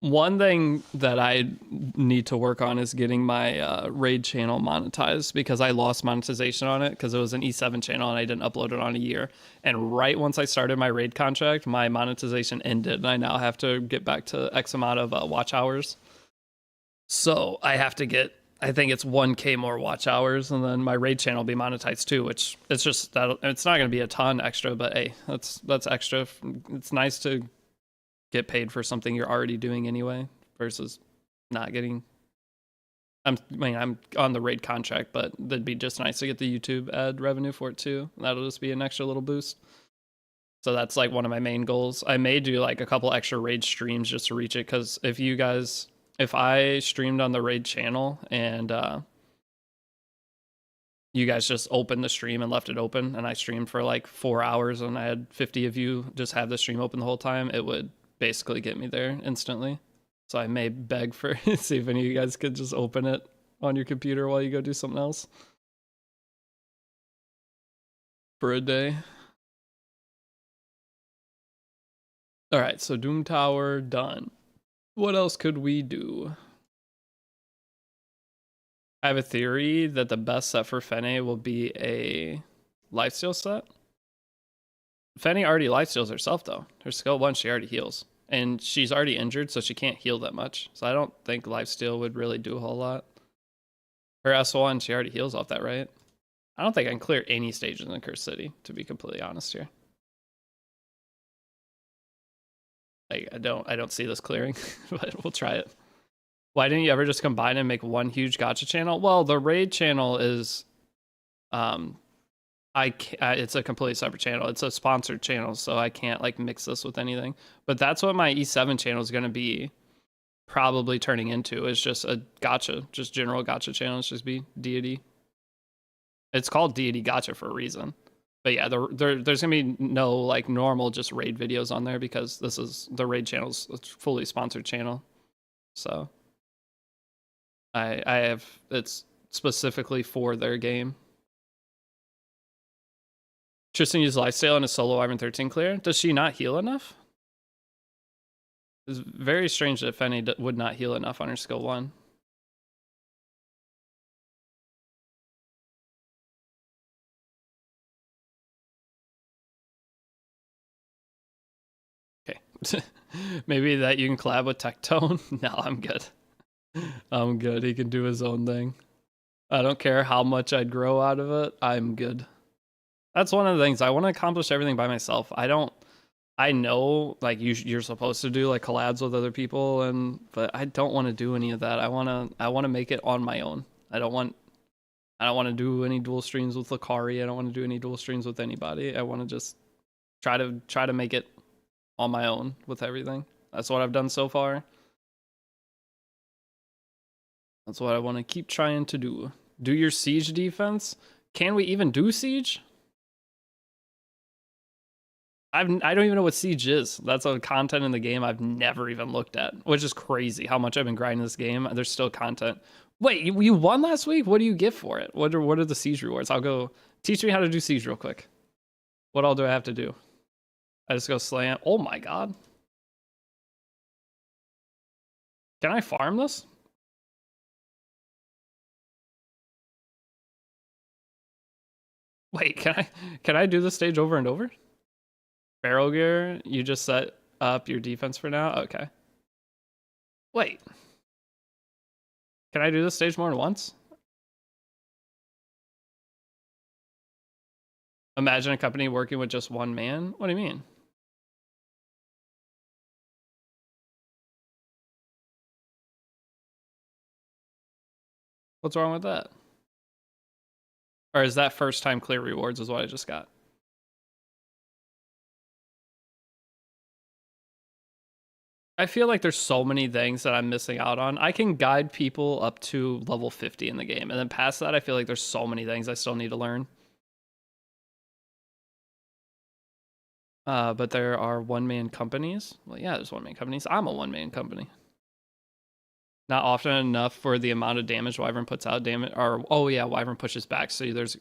S1: One thing that I need to work on is getting my raid channel monetized because I lost monetization on it because it was an E7 channel and I didn't upload it on a year. And right once I started my raid contract, my monetization ended and I now have to get back to X amount of watch hours. So I have to get, I think it's 1K more watch hours and then my raid channel will be monetized too, which it's just that it's not going to be a ton extra, but hey, that's extra. It's nice to get paid for something you're already doing anyway versus not getting. I'm on the raid contract, but that'd be just nice to get the YouTube ad revenue for it too. That'll just be an extra little boost. So that's like one of my main goals. I may do like a couple extra raid streams just to reach it because if I streamed on the raid channel and you guys just opened the stream and left it open and I streamed for like 4 hours and I had 50 of you just have the stream open the whole time, it would basically get me there instantly. So I may beg for see if any of you guys could just open it on your computer while you go do something else for a day. All right, so Doom Tower done. What else could we do? I have a theory that the best set for Fene will be a lifesteal set. Fene already lifesteals herself though. Her skill 1, she already heals. And she's already injured, so she can't heal that much. So I don't think lifesteal would really do a whole lot. Her S1, she already heals off that, right? I don't think I can clear any stages in Cursed City, to be completely honest here. Like, I don't see this clearing, but we'll try it. Why didn't you ever just combine and make one huge gacha channel? Well, the raid channel is, it's a completely separate channel. It's a sponsored channel, so I can't like mix this with anything. But that's what my E7 channel is going to be probably turning into. It's just a gacha, just general gacha channel. It's just be deity. It's called Deity Gacha for a reason. But yeah, there's gonna be no like normal just raid videos on there because this is the raid channel's a fully sponsored channel. So I have, it's specifically for their game. Tristan used lifesteal in a solo Wyvern 13 clear. Does she not heal enough? It's very strange that Fenny would not heal enough on her skill 1. Okay. Maybe that you can collab with Tectone? No, I'm good. I'm good. He can do his own thing. I don't care how much I'd grow out of it. I'm good. That's one of the things. I want to accomplish everything by myself. I know like you're supposed to do like collabs with other people, but I don't want to do any of that. I want to make it on my own. I don't want to do any dual streams with Lakari. I don't want to do any dual streams with anybody. I want to just try to make it on my own with everything. That's what I've done so far. That's what I want to keep trying to do. Do your siege defense. Can we even do siege? I don't even know what siege is. That's a content in the game I've never even looked at, which is crazy how much I've been grinding this game. There's still content. Wait, you won last week? What do you get for it? What are the siege rewards? I'll go teach me how to do siege real quick. What all do I have to do? I just go slam. Oh my god. Can I farm this? Wait, can I do this stage over and over? Barrel gear, you just set up your defense for now? Okay. Wait. Can I do this stage more than once? Imagine a company working with just one man? What do you mean? What's wrong with that? Or is that first time clear rewards is what I just got? I feel like there's so many things that I'm missing out on. I can guide people up to level 50 in the game. And then past that, I feel like there's so many things I still need to learn. But there are one-man companies. Well, yeah, there's one-man companies. I'm a one-man company. Not often enough for the amount of damage Wyvern puts out. Damage, or oh yeah, Wyvern pushes back. So there's,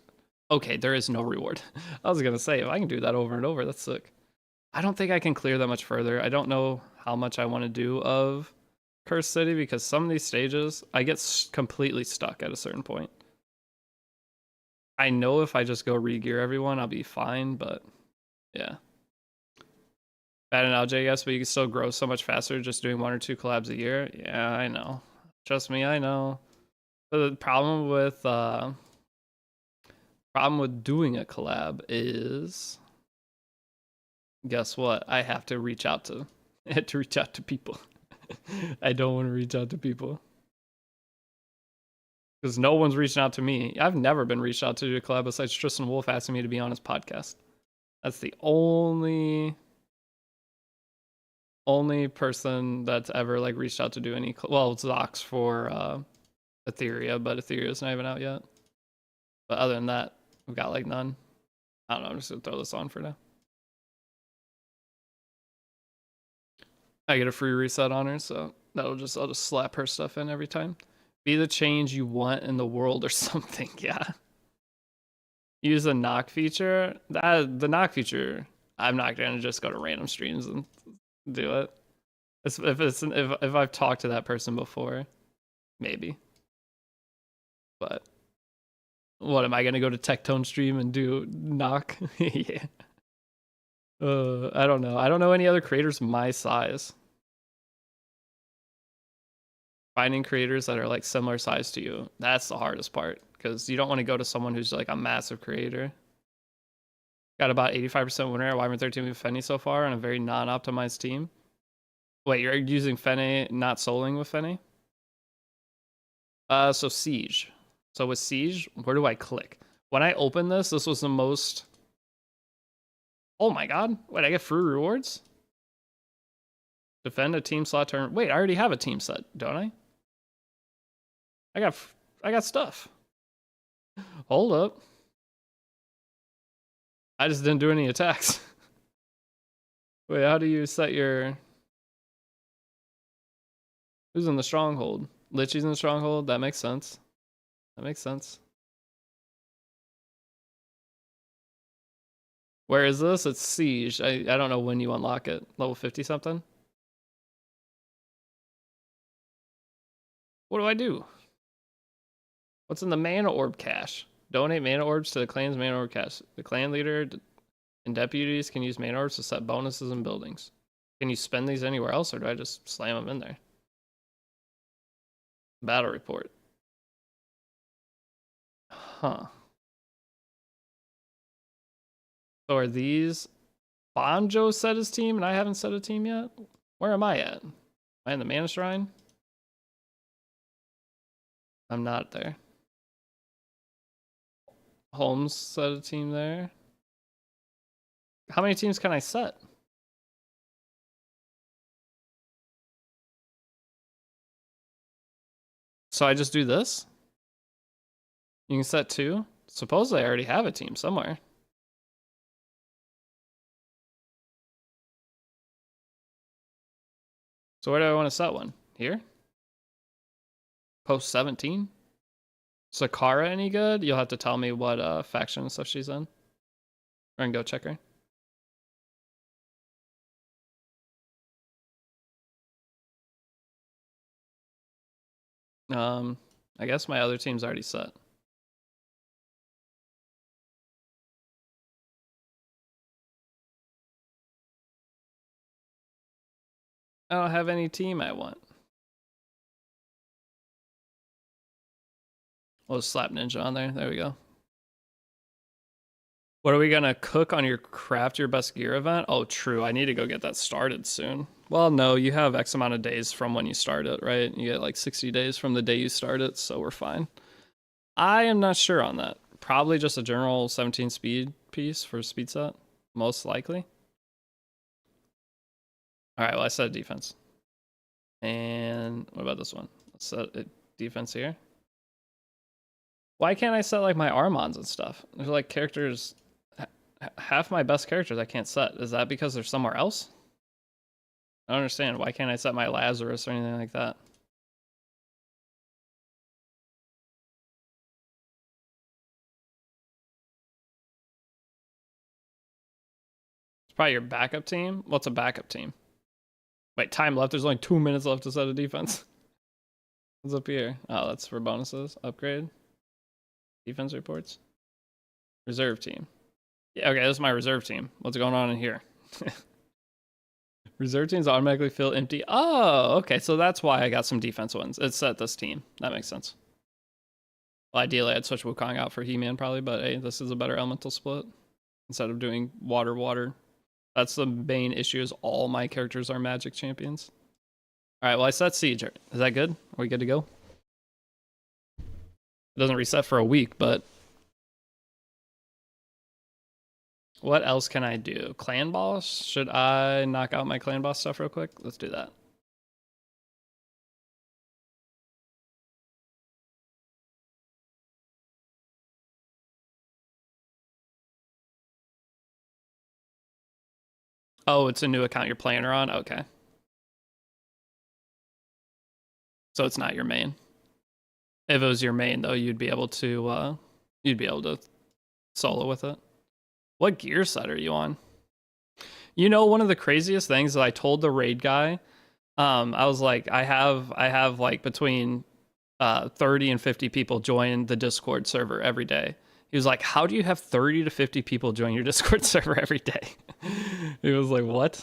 S1: okay, there is no reward. I was gonna say if I can do that over and over, that's sick. I don't think I can clear that much further. I don't know how much I want to do of Cursed City because some of these stages I get completely stuck at a certain point. I know if I just go re-gear everyone, I'll be fine, but yeah. Bad analogy, I guess, but you can still grow so much faster just doing 1 or 2 collabs a year. Yeah, I know. Trust me, I know. But the problem with doing a collab is, guess what? I have to reach out to people. I don't want to reach out to people because no one's reaching out to me. I've never been reached out to do a collab besides Tristan Wolf asking me to be on his podcast. That's the only person that's ever like reached out to do any. Well, it's Zox for Etheria, but Etheria's not even out yet. But other than that, we've got like none. I don't know. I'm just gonna throw this on for now. I get a free reset on her, so I'll just slap her stuff in every time. Be the change you want in the world or something. Yeah. Use the knock feature. The knock feature. I'm not gonna just go to random streams and do it. If I've talked to that person before, maybe. But what, am I gonna go to Tectone stream and do knock? Yeah. I don't know. I don't know any other creators my size. Finding creators that are like similar size to you, that's the hardest part. because you don't want to go to someone who's like a massive creator. Got about 85% win rate at Wyvern 13 with Fenny so far on a very non-optimized team. Wait, you're using Fenny, not soloing with Fenny? So Siege. So with Siege, where do I click? When I opened this, this was the most... Oh my god. Wait, I get free rewards? Defend a team slot turn. Wait, I already have a team set, don't I? I got stuff. Hold up. I just didn't do any attacks. Wait, how do you set your... Who's in the stronghold? Lichy's in the stronghold? That makes sense. That makes sense. Where is this? It's Siege. I don't know when you unlock it. Level 50 something? What do I do? What's in the mana orb cache? Donate mana orbs to the clan's mana orb cache. The clan leader and deputies can use mana orbs to set bonuses in buildings. Can you spend these anywhere else, or do I just slam them in there? Battle report. Huh. So are these... Bonjo set his team and I haven't set a team yet? Where am I at? Am I in the mana shrine? I'm not there. Holmes set a team there. How many teams can I set? So I just do this? You can set 2? Supposedly I already have a team somewhere. So where do I want to set one? Here? Post 17? Sakara any good? You'll have to tell me what faction and stuff she's in. I can go check her. I guess my other team's already set. I don't have any team I want. We'll just slap Ninja on there. There we go. What are we gonna cook on your craft your best gear event? Oh, true. I need to go get that started soon. Well, no, you have X amount of days from when you start it, right? You get like 60 days from the day you start it, so we're fine. I am not sure on that. Probably just a general 17 speed piece for speed set, most likely. All right, well, I set a defense. And what about this one? Let's set a defense here. Why can't I set like my Armanz and stuff? There's like characters, half my best characters I can't set. Is that because they're somewhere else? I don't understand. Why can't I set my Lazarus or anything like that? It's probably your backup team. What's a backup team? Wait, time left. There's only 2 minutes left to set a defense. What's up here? Oh, that's for bonuses. Upgrade. Defense reports. Reserve team. Yeah, okay, this is my reserve team. What's going on in here? Reserve teams automatically fill empty. Oh, okay, so that's why I got some defense ones. It set this team. That makes sense. Well, ideally, I'd switch Wukong out for He-Man probably, but hey, this is a better elemental split. Instead of doing water. That's the main issue, is all my characters are magic champions. All right, well, I set Siege. Is that good? Are we good to go? It doesn't reset for a week, but... What else can I do? Clan boss? Should I knock out my clan boss stuff real quick? Let's do that. Oh, it's a new account you're playing her on? Okay. So it's not your main. If it was your main, though, you'd be able to solo with it. What gear set are you on? You know, one of the craziest things that I told the raid guy, I was like, I have like between 30 and 50 people join the Discord server every day. He was like, how do you have 30 to 50 people join your Discord server every day? He was like, what?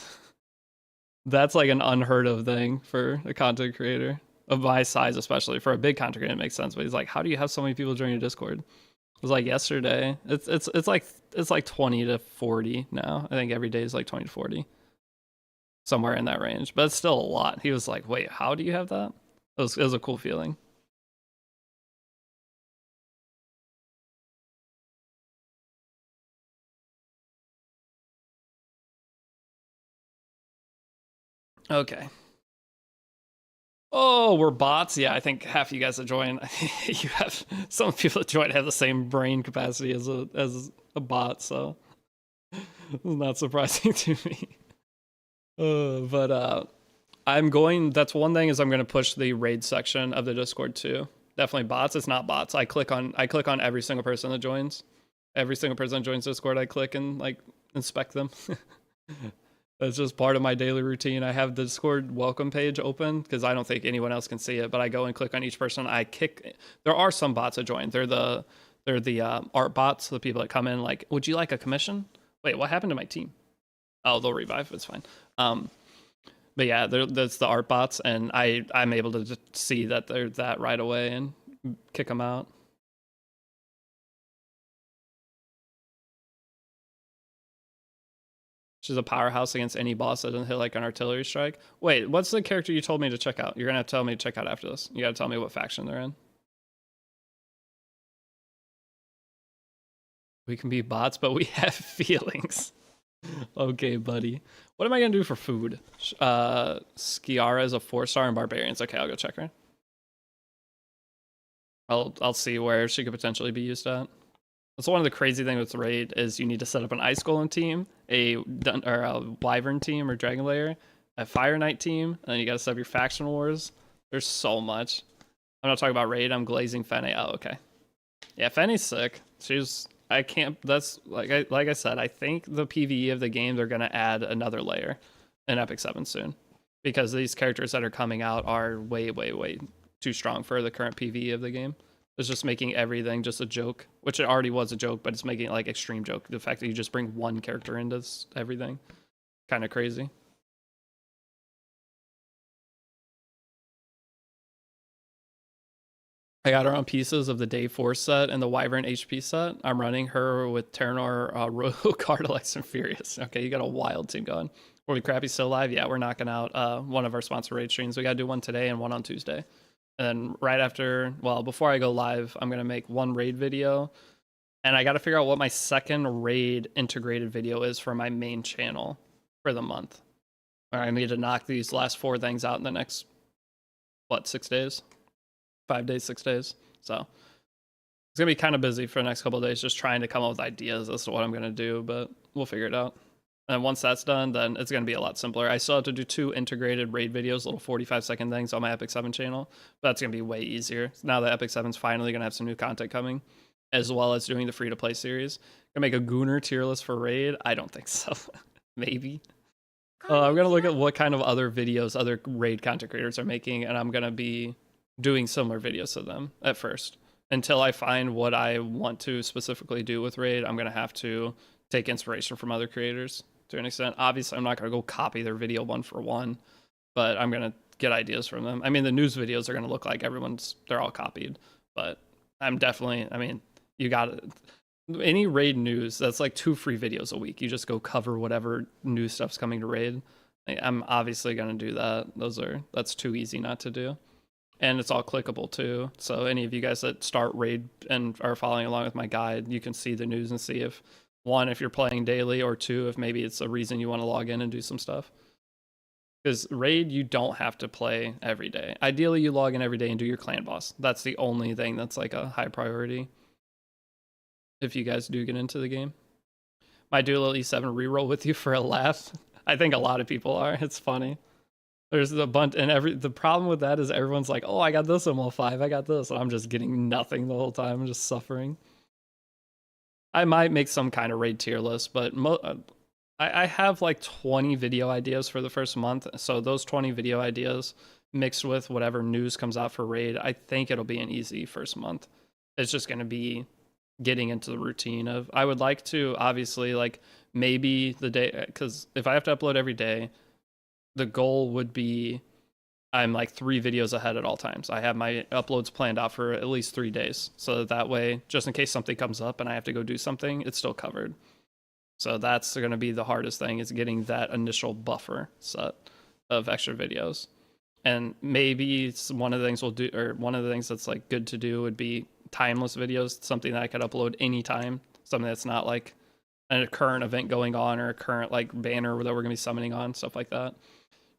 S1: That's like an unheard of thing for a content creator. of my size, especially for a big content creator, it makes sense. But he's like, how do you have so many people join your Discord? It was like yesterday. It's like 20 to 40 now. I think every day is like 20 to 40, somewhere in that range. But it's still a lot. He was like, wait, how do you have that? It was a cool feeling. Okay. Oh, we're bots. Yeah, I think half of you guys that join, you have some people that join have the same brain capacity as a bot, so it's not surprising to me. But I'm going. That's one thing is I'm going to push the raid section of the Discord too. Definitely bots. It's not bots. I click on every single person that joins. Every single person that joins Discord, I click and like inspect them. That's just part of my daily routine. I have the Discord welcome page open because I don't think anyone else can see it. But I go and click on each person. I kick. There are some bots that join. They're the art bots, the people that come in like, would you like a commission? Wait, what happened to my team? Oh, they'll revive. It's fine. But yeah, that's the art bots, and I'm able to just see that they're that right away and kick them out. She's a powerhouse against any boss that doesn't hit like an artillery strike. Wait, what's the character you told me to check out? You're gonna have to tell me to check out after this. You gotta tell me what faction they're in. We can be bots, but we have feelings. Okay, buddy. What am I gonna do for food? Skiara is a 4-star in barbarians. Okay, I'll go check her. I'll see where she could potentially be used at. That's one of the crazy things with raid is you need to set up an ice golem team, a wyvern team or dragon layer, a fire knight team, and then you gotta set up your faction wars. There's so much. I'm not talking about raid. I'm glazing Fene. Oh, okay. Yeah, Fene's sick. I can't. That's like I said. I think the PVE of the game they're gonna add another layer in Epic 7 soon, because these characters that are coming out are way too strong for the current PVE of the game. It's just making everything just a joke, which it already was a joke, but it's making it like extreme joke. The fact that you just bring one character into everything, kind of crazy. I got her on pieces of the Day 4 set and the Wyvern HP set. I'm running her with Terranor, Royal Cardalex, and Furious. Okay, you got a wild team going. Holy Crappy still live? Yeah, we're knocking out one of our sponsor raid streams. We got to do one today and one on Tuesday. And right after, well, before I go live, I'm going to make one raid video. And I got to figure out what my second raid integrated video is for my main channel for the month. I need to knock these last 4 things out in the next, 6 days? 5 days, 6 days. So it's going to be kind of busy for the next couple of days, just trying to come up with ideas as to what I'm going to do, but we'll figure it out. And once that's done, then it's going to be a lot simpler. I still have to do 2 integrated raid videos, little 45-second things on my Epic 7 channel, but that's going to be way easier. Now that Epic 7's finally going to have some new content coming, as well as doing the free-to-play series. Going to make a Gooner tier list for raid? I don't think so. Maybe. I'm going to look at what kind of other videos other raid content creators are making, and I'm going to be doing similar videos to them at first. Until I find what I want to specifically do with raid, I'm going to have to take inspiration from other creators to an extent. Obviously, I'm not going to go copy their video one for one, but I'm going to get ideas from them. I mean, the news videos are going to look like they're all copied, but I'm definitely, I mean, you got any raid news, that's like 2 free videos a week. You just go cover whatever new stuff's coming to raid. I'm obviously going to do that. That's too easy not to do. And it's all clickable too. So any of you guys that start raid and are following along with my guide, you can see the news and see if, 1, if you're playing daily, or 2, if maybe it's a reason you want to log in and do some stuff. Because raid, you don't have to play every day. Ideally, you log in every day and do your clan boss. That's the only thing that's like a high priority if you guys do get into the game. Might do a little E7 reroll with you for a laugh. I think a lot of people are. It's funny. There's a bunch, and the problem with that is everyone's like, oh, I got this in L5, I got this, and I'm just getting nothing the whole time. I'm just suffering. I might make some kind of raid tier list, but I have like 20 video ideas for the first month. So those 20 video ideas mixed with whatever news comes out for raid, I think it'll be an easy first month. It's just going to be getting into the routine of, I would like to obviously like maybe the day, because if I have to upload every day, the goal would be I'm like 3 videos ahead at all times. I have my uploads planned out for at least 3 days. So that way, just in case something comes up and I have to go do something, it's still covered. So that's going to be the hardest thing, is getting that initial buffer set of extra videos. And maybe one of the things we'll do, or one of the things that's like good to do, would be timeless videos, something that I could upload anytime, something that's not like a current event going on or a current like banner that we're going to be summoning on, stuff like that.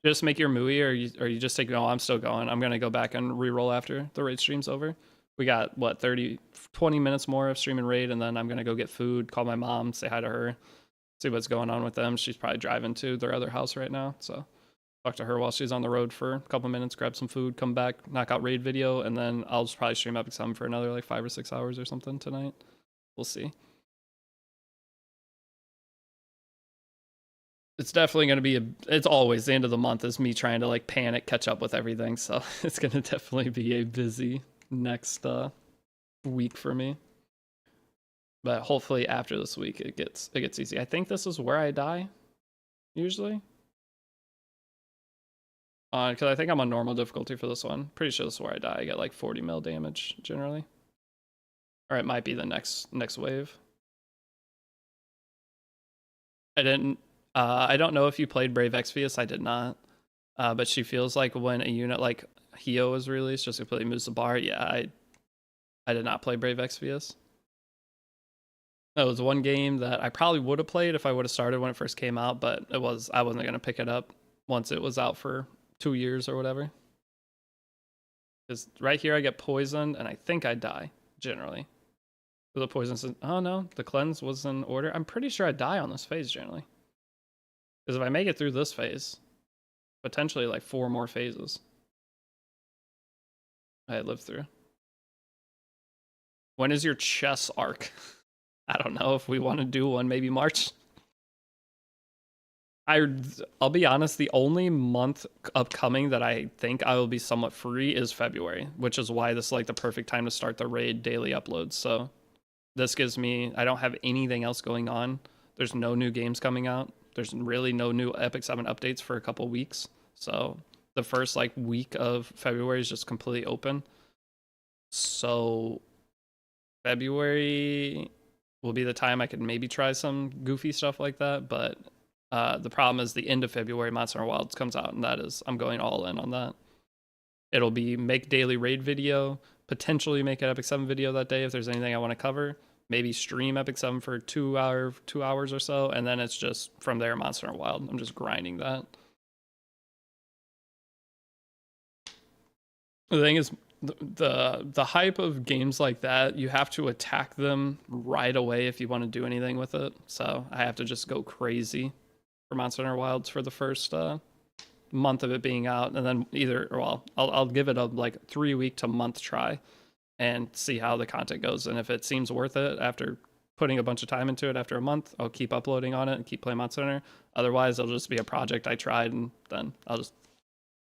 S1: Just make your MUI, or you just take, no, I'm still going. I'm going to go back and re-roll after the raid stream's over. We got, what, 20 minutes more of stream and raid, and then I'm going to go get food, call my mom, say hi to her, see what's going on with them. She's probably driving to their other house right now, so talk to her while she's on the road for a couple minutes, grab some food, come back, knock out raid video, and then I'll just probably stream Epic Summon for another like 5 or 6 hours or something tonight. We'll see. It's definitely going to be it's always the end of the month is me trying to like panic catch up with everything, so it's going to definitely be a busy next week for me, but hopefully after this week it gets easy. I think this is where I die usually, because I think I'm on normal difficulty for this one. Pretty sure this is where I die. I get like 40 mil damage generally, or it might be the next wave. I don't know if you played Brave Exvius. I did not. But she feels like when a unit like Hio is released, just completely moves the bar. Yeah, I did not play Brave Exvius. That was one game that I probably would have played if I would have started when it first came out, but I wasn't going to pick it up once it was out for 2 years or whatever. Because right here I get poisoned, and I think I die, generally. The poison, oh no, the cleanse was in order. I'm pretty sure I die on this phase, generally. Because if I make it through this phase, potentially like 4 more phases I lived through. When is your chess arc? I don't know. If we want to do one, maybe March. I'll be honest, the only month upcoming that I think I will be somewhat free is February, which is why this is like the perfect time to start the raid daily uploads. So this gives me, I don't have anything else going on. There's no new games coming out. There's really no new Epic Summon updates for a couple weeks. So the first like week of February is just completely open. So February will be the time I could maybe try some goofy stuff like that. But the problem is the end of February, Monster Hunter Wilds comes out, and that is, I'm going all in on that. It'll be make daily raid video, potentially make an Epic Summon video that day if there's anything I want to cover. Maybe stream Epic Summon for 2 hours or so, and then it's just from there Monster Hunter Wild. I'm just grinding that. The thing is, the hype of games like that, you have to attack them right away if you want to do anything with it. So I have to just go crazy for Monster Hunter Wilds for the first month of it being out, and then I'll give it a like 3 week to month try and see how the content goes. And if it seems worth it after putting a bunch of time into it after a month, I'll keep uploading on it and keep playing Monster Hunter. Otherwise, it'll just be a project I tried, and then I'll just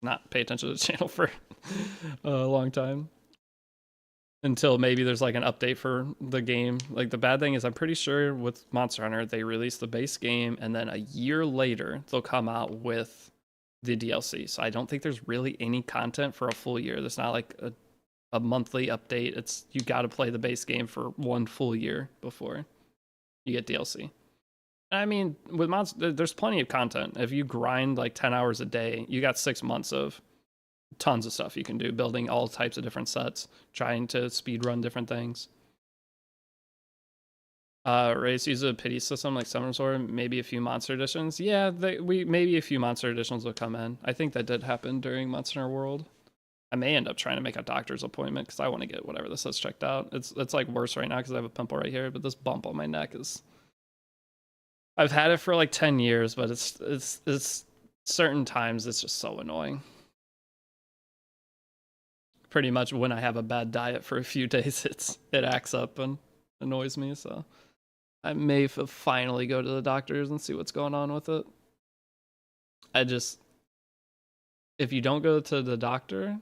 S1: not pay attention to the channel for a long time until maybe there's like an update for the game. Like the bad thing is, I'm pretty sure with Monster Hunter, they release the base game and then a year later they'll come out with the DLC. So I don't think there's really any content for a full year. There's not like a monthly update. It's, you got to play the base game for 1 full year before you get DLC. I mean, with mods, there's plenty of content. If you grind like 10 hours a day, you got 6 months of tons of stuff you can do, building all types of different sets, trying to speed run different things. Race use a pity system like Summoner Sword, maybe a few monster editions. Yeah, maybe a few monster editions will come in. I think that did happen during Monster Hunter World. I may end up trying to make a doctor's appointment because I want to get whatever this is checked out. It's like worse right now because I have a pimple right here, but this bump on my neck is, I've had it for like 10 years, but it's certain times it's just so annoying. Pretty much when I have a bad diet for a few days, it acts up and annoys me. So I may finally go to the doctors and see what's going on with it. If you don't go to the doctor,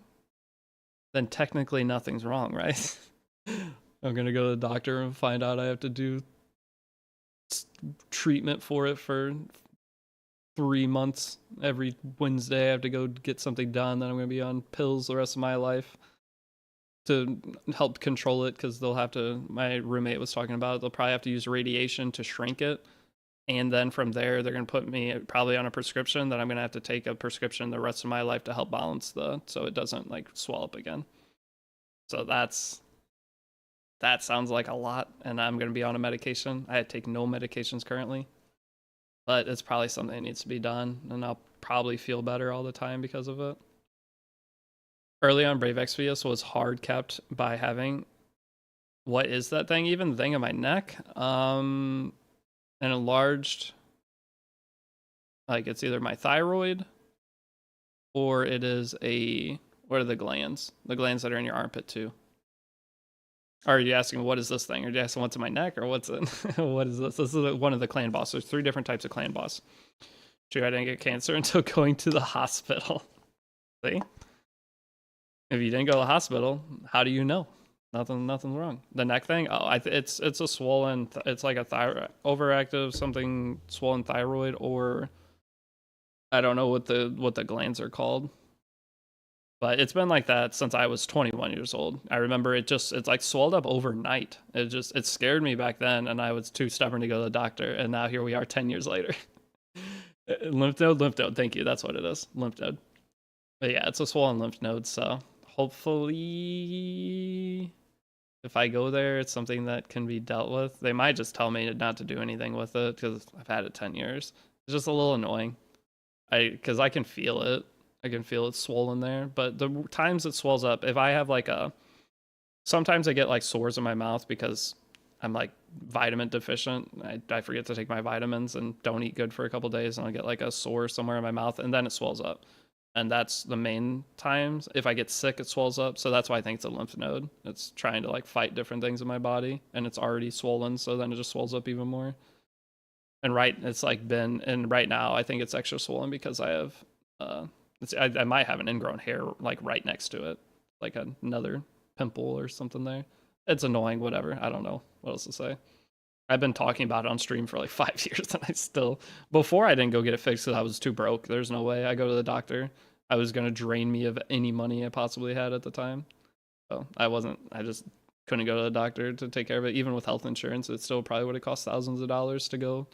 S1: then technically nothing's wrong, right? I'm gonna go to the doctor and find out I have to do treatment for it for 3 months. Every Wednesday I have to go get something done. Then I'm going to be on pills the rest of my life to help control it, because they'll have to, my roommate was talking about it, they'll probably have to use radiation to shrink it. And then from there, they're going to put me probably on a prescription that I'm going to have to take a prescription the rest of my life to help balance so it doesn't like swell up again. So that sounds like a lot. And I'm going to be on a medication. I take no medications currently, but it's probably something that needs to be done. And I'll probably feel better all the time because of it. Early on, Brave Exvius was hard kept by having, what is that thing? Even the thing on my neck? An enlarged, like it's either my thyroid or it is what are the glands? The glands that are in your armpit too. Are you asking what is this thing? Or are you asking what's in my neck, or what's it? What is this? This is one of the clan boss. There's 3 different types of clan boss. True, I didn't get cancer until going to the hospital. See? If you didn't go to the hospital, how do you know? Nothing's wrong. The neck thing, it's a swollen, it's like a overactive something swollen thyroid, or I don't know what the glands are called. But it's been like that since I was 21 years old. I remember it's like swelled up overnight. It scared me back then, and I was too stubborn to go to the doctor, and now here we are 10 years later. Lymph node, thank you, that's what it is, lymph node. But yeah, it's a swollen lymph node, so hopefully if I go there, it's something that can be dealt with. They might just tell me not to do anything with it because I've had it 10 years. It's just a little annoying. Because I can feel it. I can feel it swollen there. But the times it swells up, if I have like sometimes I get like sores in my mouth because I'm like vitamin deficient. I forget to take my vitamins and don't eat good for a couple days, and I'll get like a sore somewhere in my mouth, and then it swells up. And that's the main times. If I get sick, it swells up. So that's why I think it's a lymph node. It's trying to like fight different things in my body, and it's already swollen, so then it just swells up even more. And right now I think it's extra swollen because I have I might have an ingrown hair like right next to it, like another pimple or something there. It's annoying, whatever. I don't know what else to say. I've been talking about it on stream for like 5 years, and before I didn't go get it fixed because I was too broke. There's no way I go to the doctor. I was going to drain me of any money I possibly had at the time. So I just couldn't go to the doctor to take care of it. Even with health insurance, it still probably would have cost thousands of dollars to go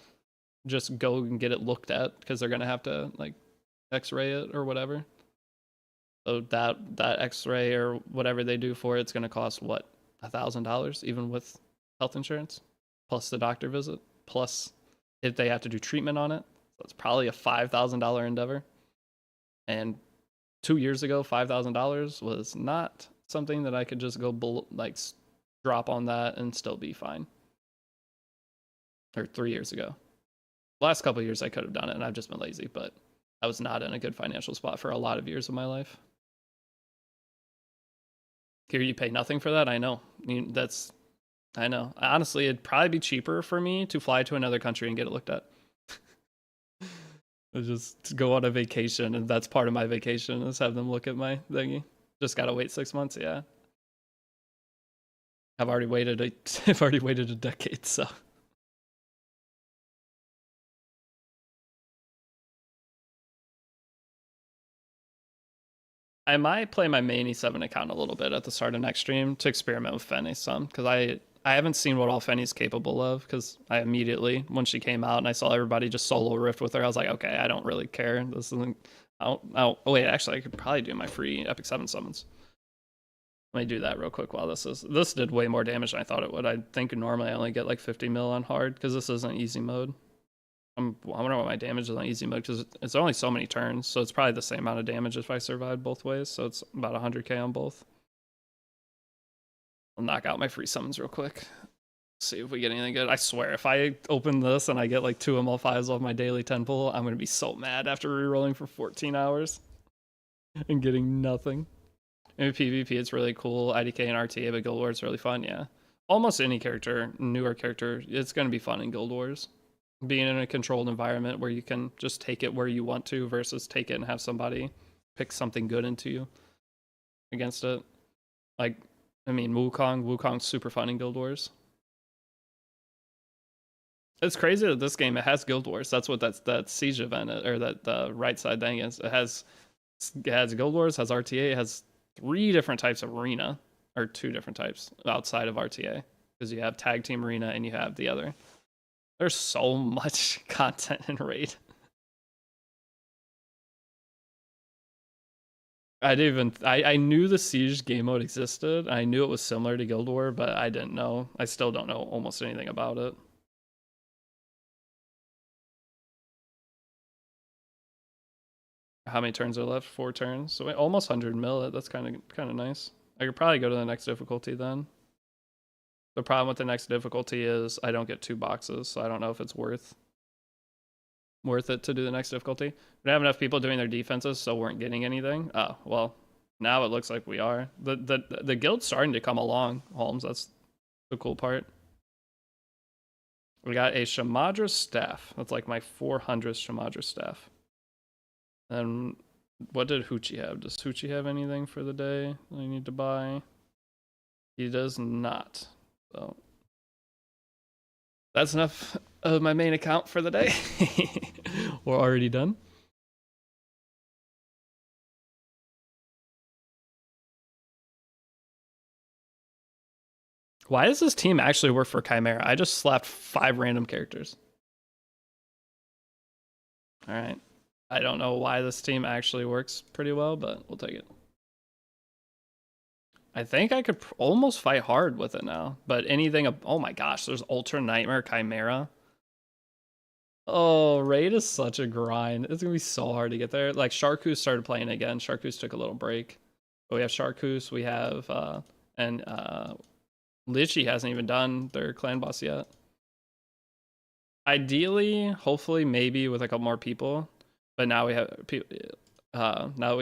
S1: and get it looked at, because they're going to have to like x-ray it or whatever. So that x-ray or whatever they do for it's going to cost what, $1,000 even with health insurance, plus the doctor visit, plus if they have to do treatment on it. So it's probably a $5,000 endeavor. And 2 years ago, $5,000 was not something that I could just go drop on that and still be fine. Or 3 years ago. Last couple of years I could have done it, and I've just been lazy, but I was not in a good financial spot for a lot of years of my life. Here you pay nothing for that? I know. I know. Honestly, it'd probably be cheaper for me to fly to another country and get it looked at. Just go on a vacation, and that's part of my vacation, is have them look at my thingy. Just gotta wait 6 months, yeah. I've already waited a decade, so. I might play my main E7 account a little bit at the start of next stream to experiment with Fenny some, because I haven't seen what all Fenny's capable of, because I immediately, when she came out and I saw everybody just solo rift with her, I was like, okay, I don't really care. This isn't, oh wait, actually I could probably do my free Epic 7 summons. Let me do that real quick while this did way more damage than I thought it would. I think normally I only get like 50 mil on hard, because this isn't easy mode. I wonder what my damage is on easy mode, because it's only so many turns, so it's probably the same amount of damage if I survive both ways, so it's about 100k on both. I'll knock out my free summons real quick. See if we get anything good. I swear, if I open this and I get like 2 ML5s off my daily 10 pull, I'm going to be so mad after rerolling for 14 hours and getting nothing. Maybe PvP, it's really cool. IDK and RTA, but Guild Wars is really fun, yeah. Almost any character, newer character, it's going to be fun in Guild Wars. Being in a controlled environment where you can just take it where you want to versus take it and have somebody pick something good into you against it. Like, I mean, Wukong's super fun in Guild Wars. It's crazy that this game, it has Guild Wars. That's what that siege event or that the right side thing is. It has Guild Wars, has RTA, it has 3 different types of arena, or 2 different types outside of RTA, because you have tag team arena and you have the other. There's so much content in Raid. I knew the Siege game mode existed. I knew it was similar to Guild War, but I didn't know. I still don't know almost anything about it. How many turns are left? 4 turns. So almost 100 mil. That's kind of nice. I could probably go to the next difficulty then. The problem with the next difficulty is I don't get 2 boxes, so I don't know if it's worth it to do the next difficulty. We don't have enough people doing their defenses, so weren't getting anything. Oh, well, now it looks like we are. The guild's starting to come along, Holmes. That's the cool part. We got a Shamadra staff. That's like my 400th Shamadra staff. And what did Hoochie have? Does Hoochie have anything for the day that I need to buy? He does not. So that's enough of my main account for the day. We're already done. Why does this team actually work for Chimera? I just slapped 5 random characters. All right. I don't know why this team actually works pretty well, but we'll take it. I think I could almost fight hard with it now, but anything. Oh my gosh, there's Ultra Nightmare Chimera. Oh, Raid is such a grind. It's gonna be so hard to get there. Like Charcus started playing again. Charcus took a little break, but we have Charcus. We have and Lichy hasn't even done their clan boss yet. Ideally, hopefully, maybe with a couple more people, but now we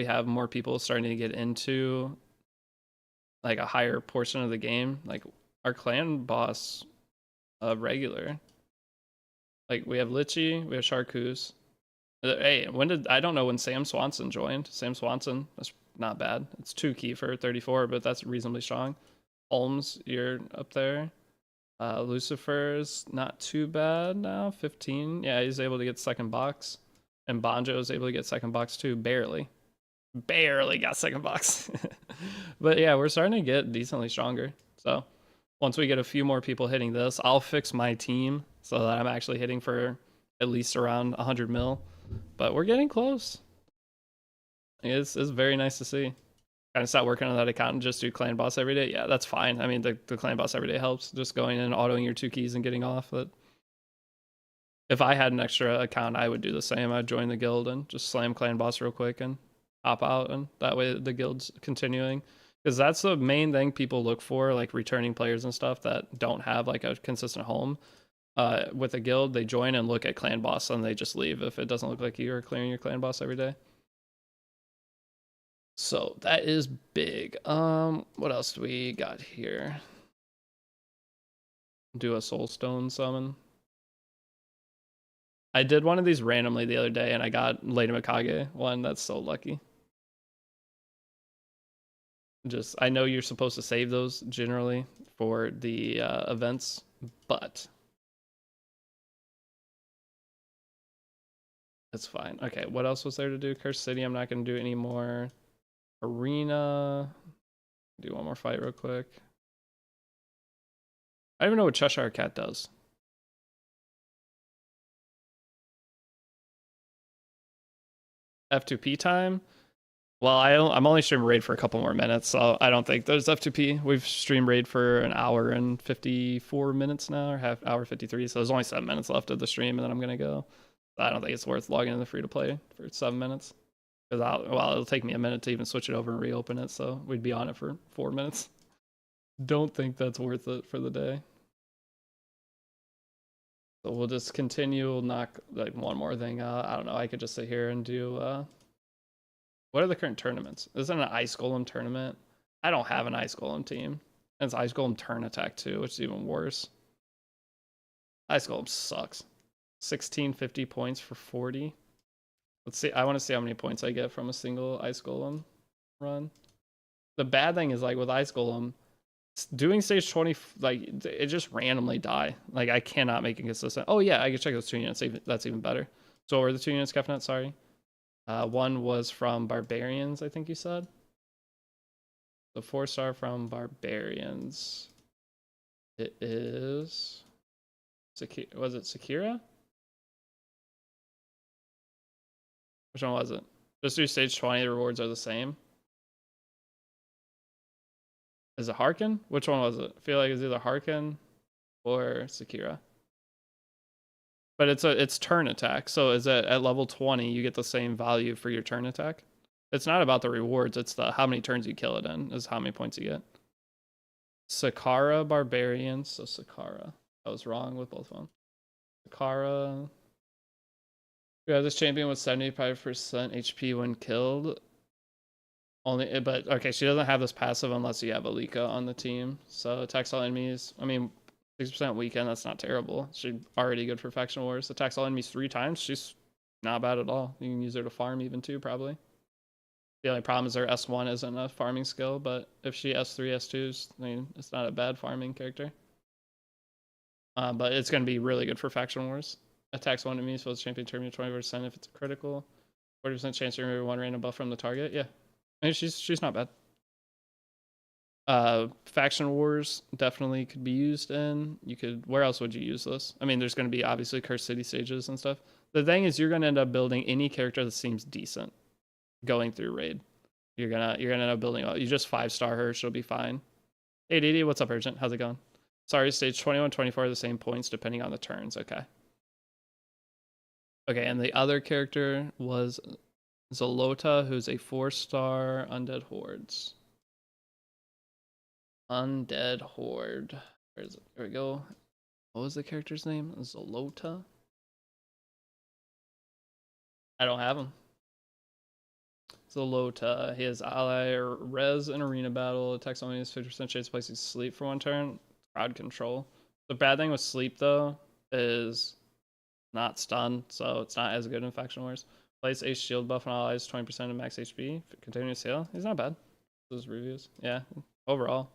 S1: have more people starting to get into like a higher portion of the game. Like our clan boss, regular. Like we have Lichy, we have Charcus. Hey, I don't know when Sam Swanson joined. Sam Swanson, that's not bad. It's 2 key for 34, but that's reasonably strong. Holmes, you're up there. Lucifer's not too bad now, 15. Yeah, he's able to get second box. And Bonjo is able to get second box too, barely. Barely got second box. But yeah, we're starting to get decently stronger. So once we get a few more people hitting this, I'll fix my team so that I'm actually hitting for at least around 100 mil. But we're getting close. It's very nice to see. Kind of stop working on that account and just do clan boss every day. Yeah, that's fine. I mean, the clan boss every day helps. Just going in and autoing your 2 keys and getting off. But if I had an extra account, I would do the same. I'd join the guild and just slam clan boss real quick and hop out, and that way the guild's continuing. Because that's the main thing people look for, like returning players and stuff that don't have like a consistent home. With a guild, they join and look at clan boss and they just leave if it doesn't look like you are clearing your clan boss every day. So that is big. What else do we got here? Do a soulstone summon. I did one of these randomly the other day and I got Lady Mikage one. That's so lucky. Just, I know you're supposed to save those generally for the events, but it's fine. Okay, what else was there to do? Curse City, I'm not going to do anymore. Arena. Do one more fight real quick. I don't even know what Cheshire Cat does. F2P time? Well, I'm only streaming Raid for a couple more minutes, so I don't think there's F2P. We've streamed Raid for an hour and 54 minutes now, or half hour 53, so there's only 7 minutes left of the stream, and then I'm going to go. I don't think it's worth logging in the free-to-play for 7 minutes. Because it'll take me a minute to even switch it over and reopen it, so we'd be on it for 4 minutes. Don't think that's worth it for the day. So we'll just continue. We'll knock like one more thing out. I don't know. I could just sit here and do. What are the current tournaments? Isn't an Ice Golem tournament? I don't have an Ice Golem team. And it's Ice Golem Turn Attack too, which is even worse. Ice Golem sucks. 1650 points for 40. Let's see. I want to see how many points I get from a single Ice Golem run. The bad thing is, like with Ice Golem, Doing stage 20, like, it just randomly die. Like, I cannot make it consistent. Oh, yeah, I can check those 2 units. That's even better. So, what were the 2 units, Kefnet? Sorry. One was from Barbarians, I think you said. The 4-star from Barbarians. It is... Was it Sakura? Which one was it? Just do stage 20, the rewards are the same. Is it Harkin? Which one was it? I feel like it's either Harkin or Sakura. But it's turn attack. So is it at level 20 you get the same value for your turn attack? It's not about the rewards, it's the how many turns you kill it in is how many points you get. Sakura Barbarians, so Sakura. I was wrong with both of them. Sakura. Yeah, this champion with 75% HP when killed. Only, but okay, she doesn't have this passive unless you have Alika on the team. So attacks all enemies. I mean, 6% weekend, that's not terrible. She's already good for Faction Wars. Attacks all enemies 3 times. She's not bad at all. You can use her to farm even too, probably. The only problem is her S1 isn't a farming skill, but if she S3, S2s, I mean, it's not a bad farming character. But it's going to be really good for Faction Wars. Attacks 1 enemies, fills champion turn 20% if it's a critical. 40% chance to remove 1 random buff from the target. Yeah. I mean, she's not bad. Faction Wars definitely could be used in. You could, where else would you use this? I mean, there's going to be obviously Cursed City stages and stuff. The thing is, you're going to end up building any character that seems decent going through raid. You're gonna end up building. You just 5-star her, she'll be fine. Hey DD, what's up, Urgent? How's it going? Sorry, stage 21, 24 are the same points depending on the turns. Okay. Okay, and the other character was Zolota, who's a 4-star Undead Hordes. Undead Horde. Where is it? There we go. What was the character's name? Zolota? I don't have him. Zolota. He has ally res in arena battle. Attacks only has 50% chance of placing sleep for 1 turn. Crowd control. The bad thing with sleep though is not stun, so it's not as good in Faction Wars. Place a shield buff on allies, 20% of max HP. Continuous heal. He's not bad. Those reviews. Yeah. Overall.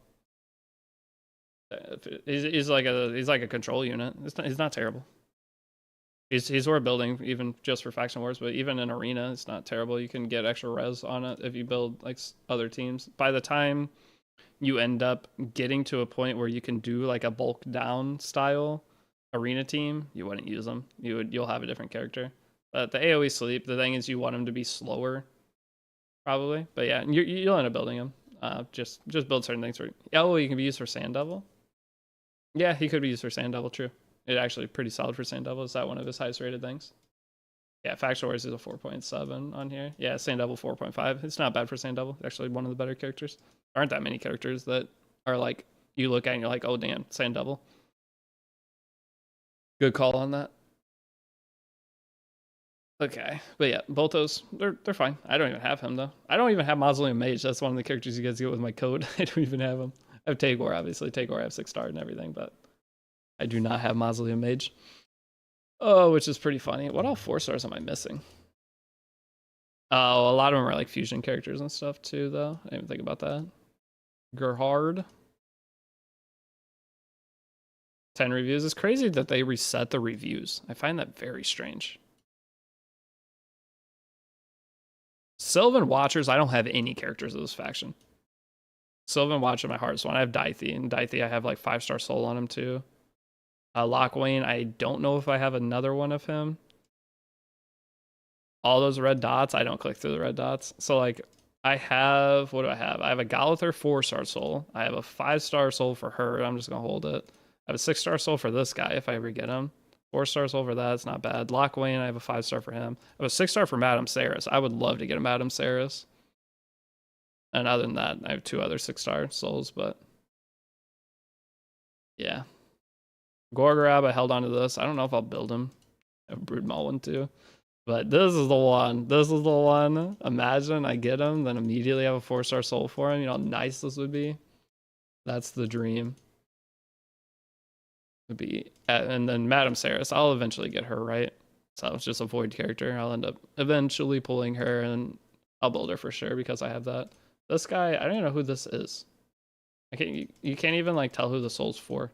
S1: He's like a control unit. He's not terrible. He's worth building even just for Faction Wars, but even in Arena, it's not terrible. You can get extra res on it if you build like other teams. By the time you end up getting to a point where you can do like a bulk down style Arena team, you wouldn't use them. You'll have a different character. But the AoE sleep, the thing is you want him to be slower, probably. But yeah, you'll end up building him. Just build certain things for. Oh, you can be used for Sand Devil. Yeah, he could be used for Sand Devil. True. It's actually pretty solid for Sand Devil. Is that one of his highest rated things? Yeah, Faction Wars is a 4.7 on here. Yeah, Sand Devil 4.5. It's not bad for Sand Devil. Actually, one of the better characters. There aren't that many characters that are like you look at and you're like, oh damn, Sand Devil. Good call on that. Okay, but yeah, both those they're fine. I don't even have him though. I don't even have Mausoleum Mage. That's one of the characters you guys get with my code. I don't even have him. I have Tagoar, obviously. Tagoar I have 6-star and everything, but I do not have Mausoleum Mage. Oh, which is pretty funny. What all 4-stars am I missing? Oh, a lot of them are like fusion characters and stuff too, though. I didn't even think about that. Gerhard. 10 reviews. It's crazy that they reset the reviews. I find that very strange. Sylvan Watchers, I don't have any characters of this faction. Sylvan Watcher, my hardest one. I have Dythe, and Dythe I have like 5-star soul on him too. Lockwane, I don't know if I have another one of him. All those red dots, I don't click through the red dots. So like, I have, what do I have? I have a Galather 4-star soul. I have a 5-star soul for her. I'm just gonna hold it. I have a 6-star soul for this guy if I ever get him. 4 stars over that, it's not bad. Lockwane, I have a 5-star for him. I have a 6-star for Madame Saris. I would love to get a Madame Saris. And other than that, I have 2 other 6-star souls, but yeah. Gorgorab, I held on to this. I don't know if I'll build him. I have Broodmaw one too. But this is the one. This is the one. Imagine I get him, then immediately have a 4-star soul for him. You know how nice this would be? That's the dream. Would be, and then Madame Saris, I'll eventually get her, right? So it's just a void character. I'll end up eventually pulling her, and I'll build her for sure because I have that. This guy, I don't even know who this is. You can't even like tell who the soul's for.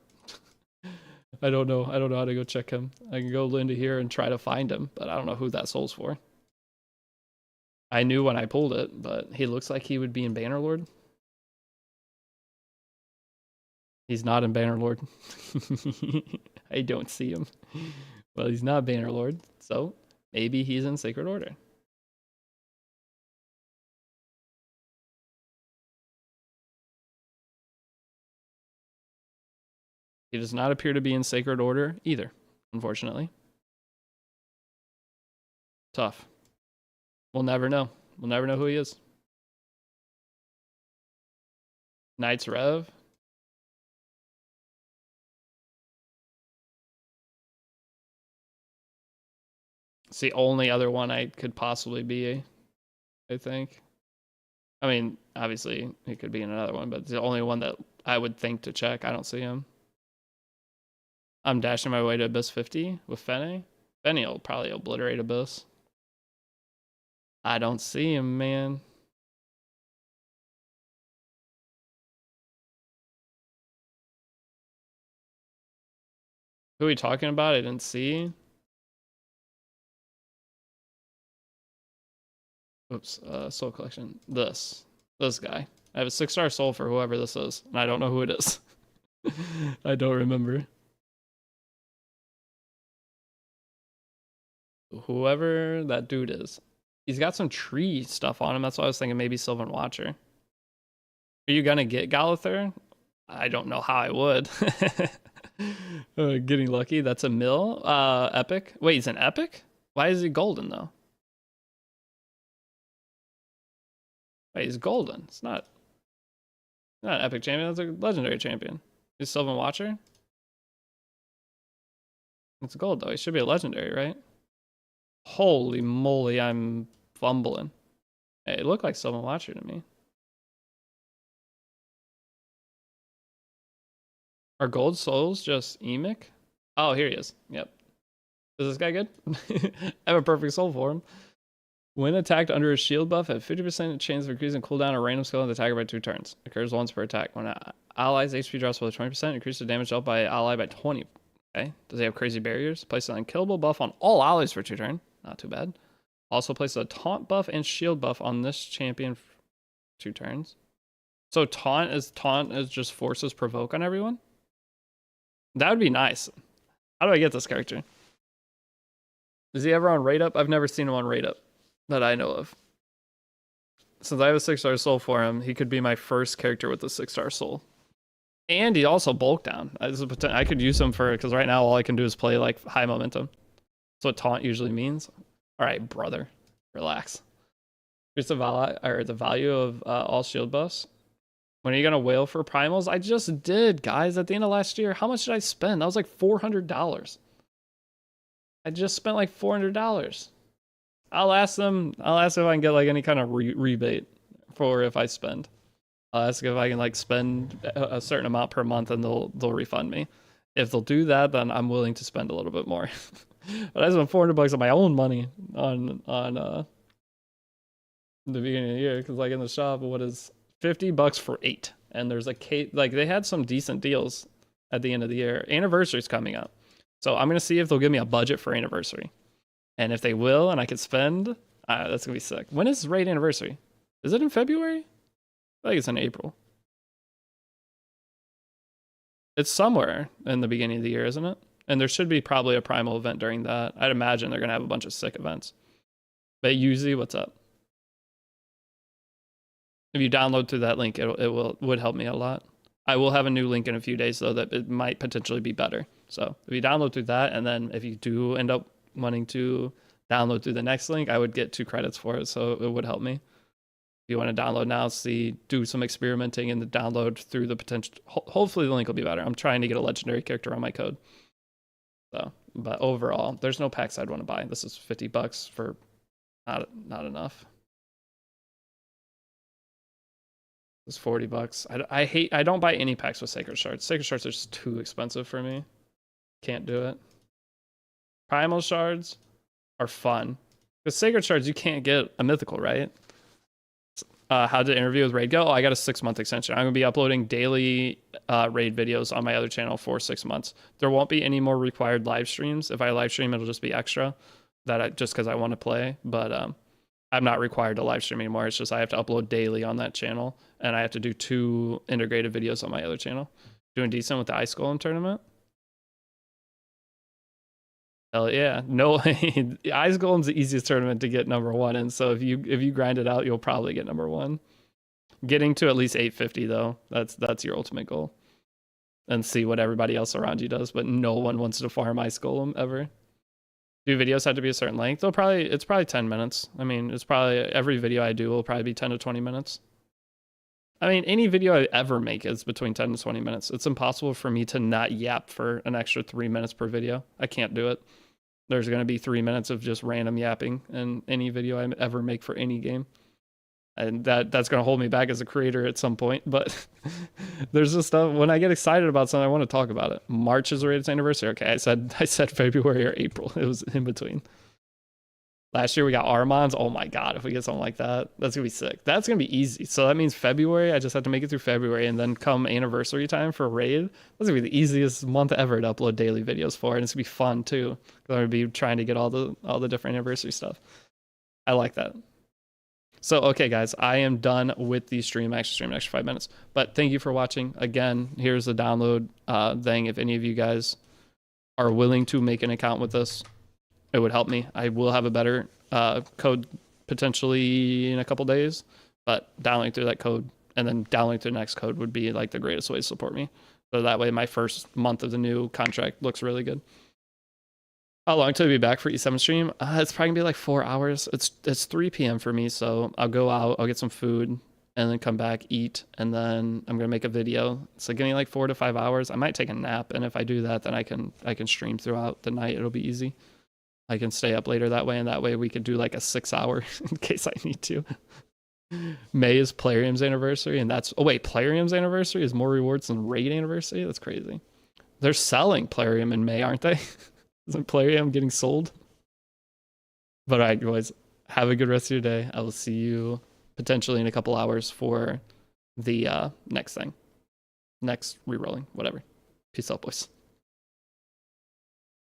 S1: I don't know how to go check him. I can go into here and try to find him, but I don't know who that soul's for. I knew when I pulled it, but he looks like he would be in Bannerlord. He's not in Bannerlord. I don't see him. Well, he's not Bannerlord, so maybe he's in Sacred Order. He does not appear to be in Sacred Order either, unfortunately. Tough. We'll never know. We'll never know who he is. Knights Rev. It's the only other one I could possibly be, I think. I mean, obviously, he could be in another one, but it's the only one that I would think to check. I don't see him. I'm dashing my way to Abyss 50 with Fene. Fene will probably obliterate Abyss. I don't see him, man. Who are we talking about? I didn't see. Oops, soul collection. This guy. I have a 6-star soul for whoever this is, and I don't know who it is. I don't remember. Whoever that dude is. He's got some tree stuff on him. That's why I was thinking maybe Sylvan Watcher. Are you gonna get Galather? I don't know how I would. Getting lucky. That's a mill. Epic. Wait, he's an epic? Why is he golden though? Wait, he's golden. It's not an epic champion. That's a legendary champion. He's Sylvan Watcher. It's gold though. He should be a legendary, right? Holy moly, I'm fumbling. Hey, it looked like Sylvan Watcher to me. Are gold souls just Emic? Oh, here he is. Yep. Is this guy good? I have a perfect soul for him. When attacked under a shield buff, at 50% chance of increasing cooldown a random skill on the attacker by 2 turns. Occurs once per attack. When an ally's HP drops below 20%, increase the damage dealt by ally by 20. Okay. Does he have crazy barriers? Place an unkillable buff on all allies for 2 turns. Not too bad. Also place a taunt buff and shield buff on this champion for 2 turns. So taunt is just forces provoke on everyone? That would be nice. How do I get this character? Is he ever on rate up? I've never seen him on rate up that I know of. Since I have a 6-star soul for him, he could be my first character with a 6-star soul. And he also bulk down. I could use him for, because right now all I can do is play like high momentum. That's what taunt usually means. All right, brother, relax. Here's the value of all shield buffs. When are you gonna wail for primals? I just did, guys, at the end of last year. How much did I spend? That was like $400. I just spent like $400. I'll ask them if I can get like any kind of rebate for if I spend. I'll ask if I can like spend a certain amount per month and they'll refund me. If they'll do that, then I'm willing to spend a little bit more. But I spent $400 of my own money on the beginning of the year, because like in the shop, what is $50 for 8? And there's a case, like they had some decent deals at the end of the year. Anniversary's coming up, so I'm gonna see if they'll give me a budget for anniversary, and if they will, and I could spend, that's gonna be sick. When is Raid anniversary? Is it in February? I think it's in April. It's somewhere in the beginning of the year, isn't it? And there should be probably a primal event during that. I'd imagine they're gonna have a bunch of sick events. But Yuzi, what's up? If you download through that link, would help me a lot. I will have a new link in a few days though that it might potentially be better. So if you download through that, and then if you do end up wanting to download through the next link, I would get 2 credits for it, so it would help me. If you want to download now, do some experimenting and download through the potential. Hopefully the link will be better. I'm trying to get a legendary character on my code. So, but overall, there's no packs I'd want to buy. This is $50 for not enough. It's $40. I don't buy any packs with Sacred Shards. Sacred Shards are just too expensive for me. Can't do it. Primal Shards are fun. With Sacred Shards, you can't get a Mythical, right? How did the interview with Raid go? Oh, I got a 6-month extension. I'm gonna be uploading daily Raid videos on my other channel for 6 months. There won't be any more required live streams. If I live stream, it'll just be extra, just because I want to play. But I'm not required to live stream anymore. It's just I have to upload daily on that channel, and I have to do 2 integrated videos on my other channel. Doing decent with the Ice Golem tournament. Hell yeah. No, Ice Golem's the easiest tournament to get #1 in, so if you grind it out, you'll probably get #1. Getting to at least 850 though, that's your ultimate goal. And see what everybody else around you does, but no one wants to farm Ice Golem ever. Do videos have to be a certain length? It's probably 10 minutes. I mean, it's probably every video I do will probably be 10 to 20 minutes. I mean, any video I ever make is between 10 to 20 minutes. It's impossible for me to not yap for an extra 3 minutes per video. I can't do it. There's going to be 3 minutes of just random yapping in any video I ever make for any game. And that's going to hold me back as a creator at some point. But there's just stuff, when I get excited about something, I want to talk about it. March is Raid's anniversary. Okay, I said February or April. It was in between. Last year we got Armanz. Oh my god, if we get something like that, that's gonna be sick. That's gonna be easy. So that means February, I just have to make it through February, and then come anniversary time for Raid, that's gonna be the easiest month ever to upload daily videos for, and it's gonna be fun too. I'm gonna be trying to get all the different anniversary stuff. I like that. So okay guys, I am done with the stream. I actually streamed an extra 5 minutes. But thank you for watching. Again, here's the download thing. If any of you guys are willing to make an account with us, it would help me. I will have a better code potentially in a couple days, but downloading through that code and then downloading through the next code would be like the greatest way to support me. So that way my first month of the new contract looks really good. How long till you be back for E7 stream? It's probably gonna be like 4 hours. It's 3 p.m. for me, so I'll go out, I'll get some food, and then come back, eat, and then I'm gonna make a video. So give me like 4 to 5 hours. I might take a nap, and if I do that, then I can stream throughout the night. It'll be easy. I can stay up later that way, and that way we could do like a 6-hour in case I need to. May is Plarium's anniversary, and that's... Oh wait, Plarium's anniversary is more rewards than Raid anniversary? That's crazy. They're selling Plarium in May, aren't they? Isn't Plarium getting sold? But alright, guys, have a good rest of your day. I will see you potentially in a couple hours for the next thing. Next re-rolling, whatever. Peace out, boys.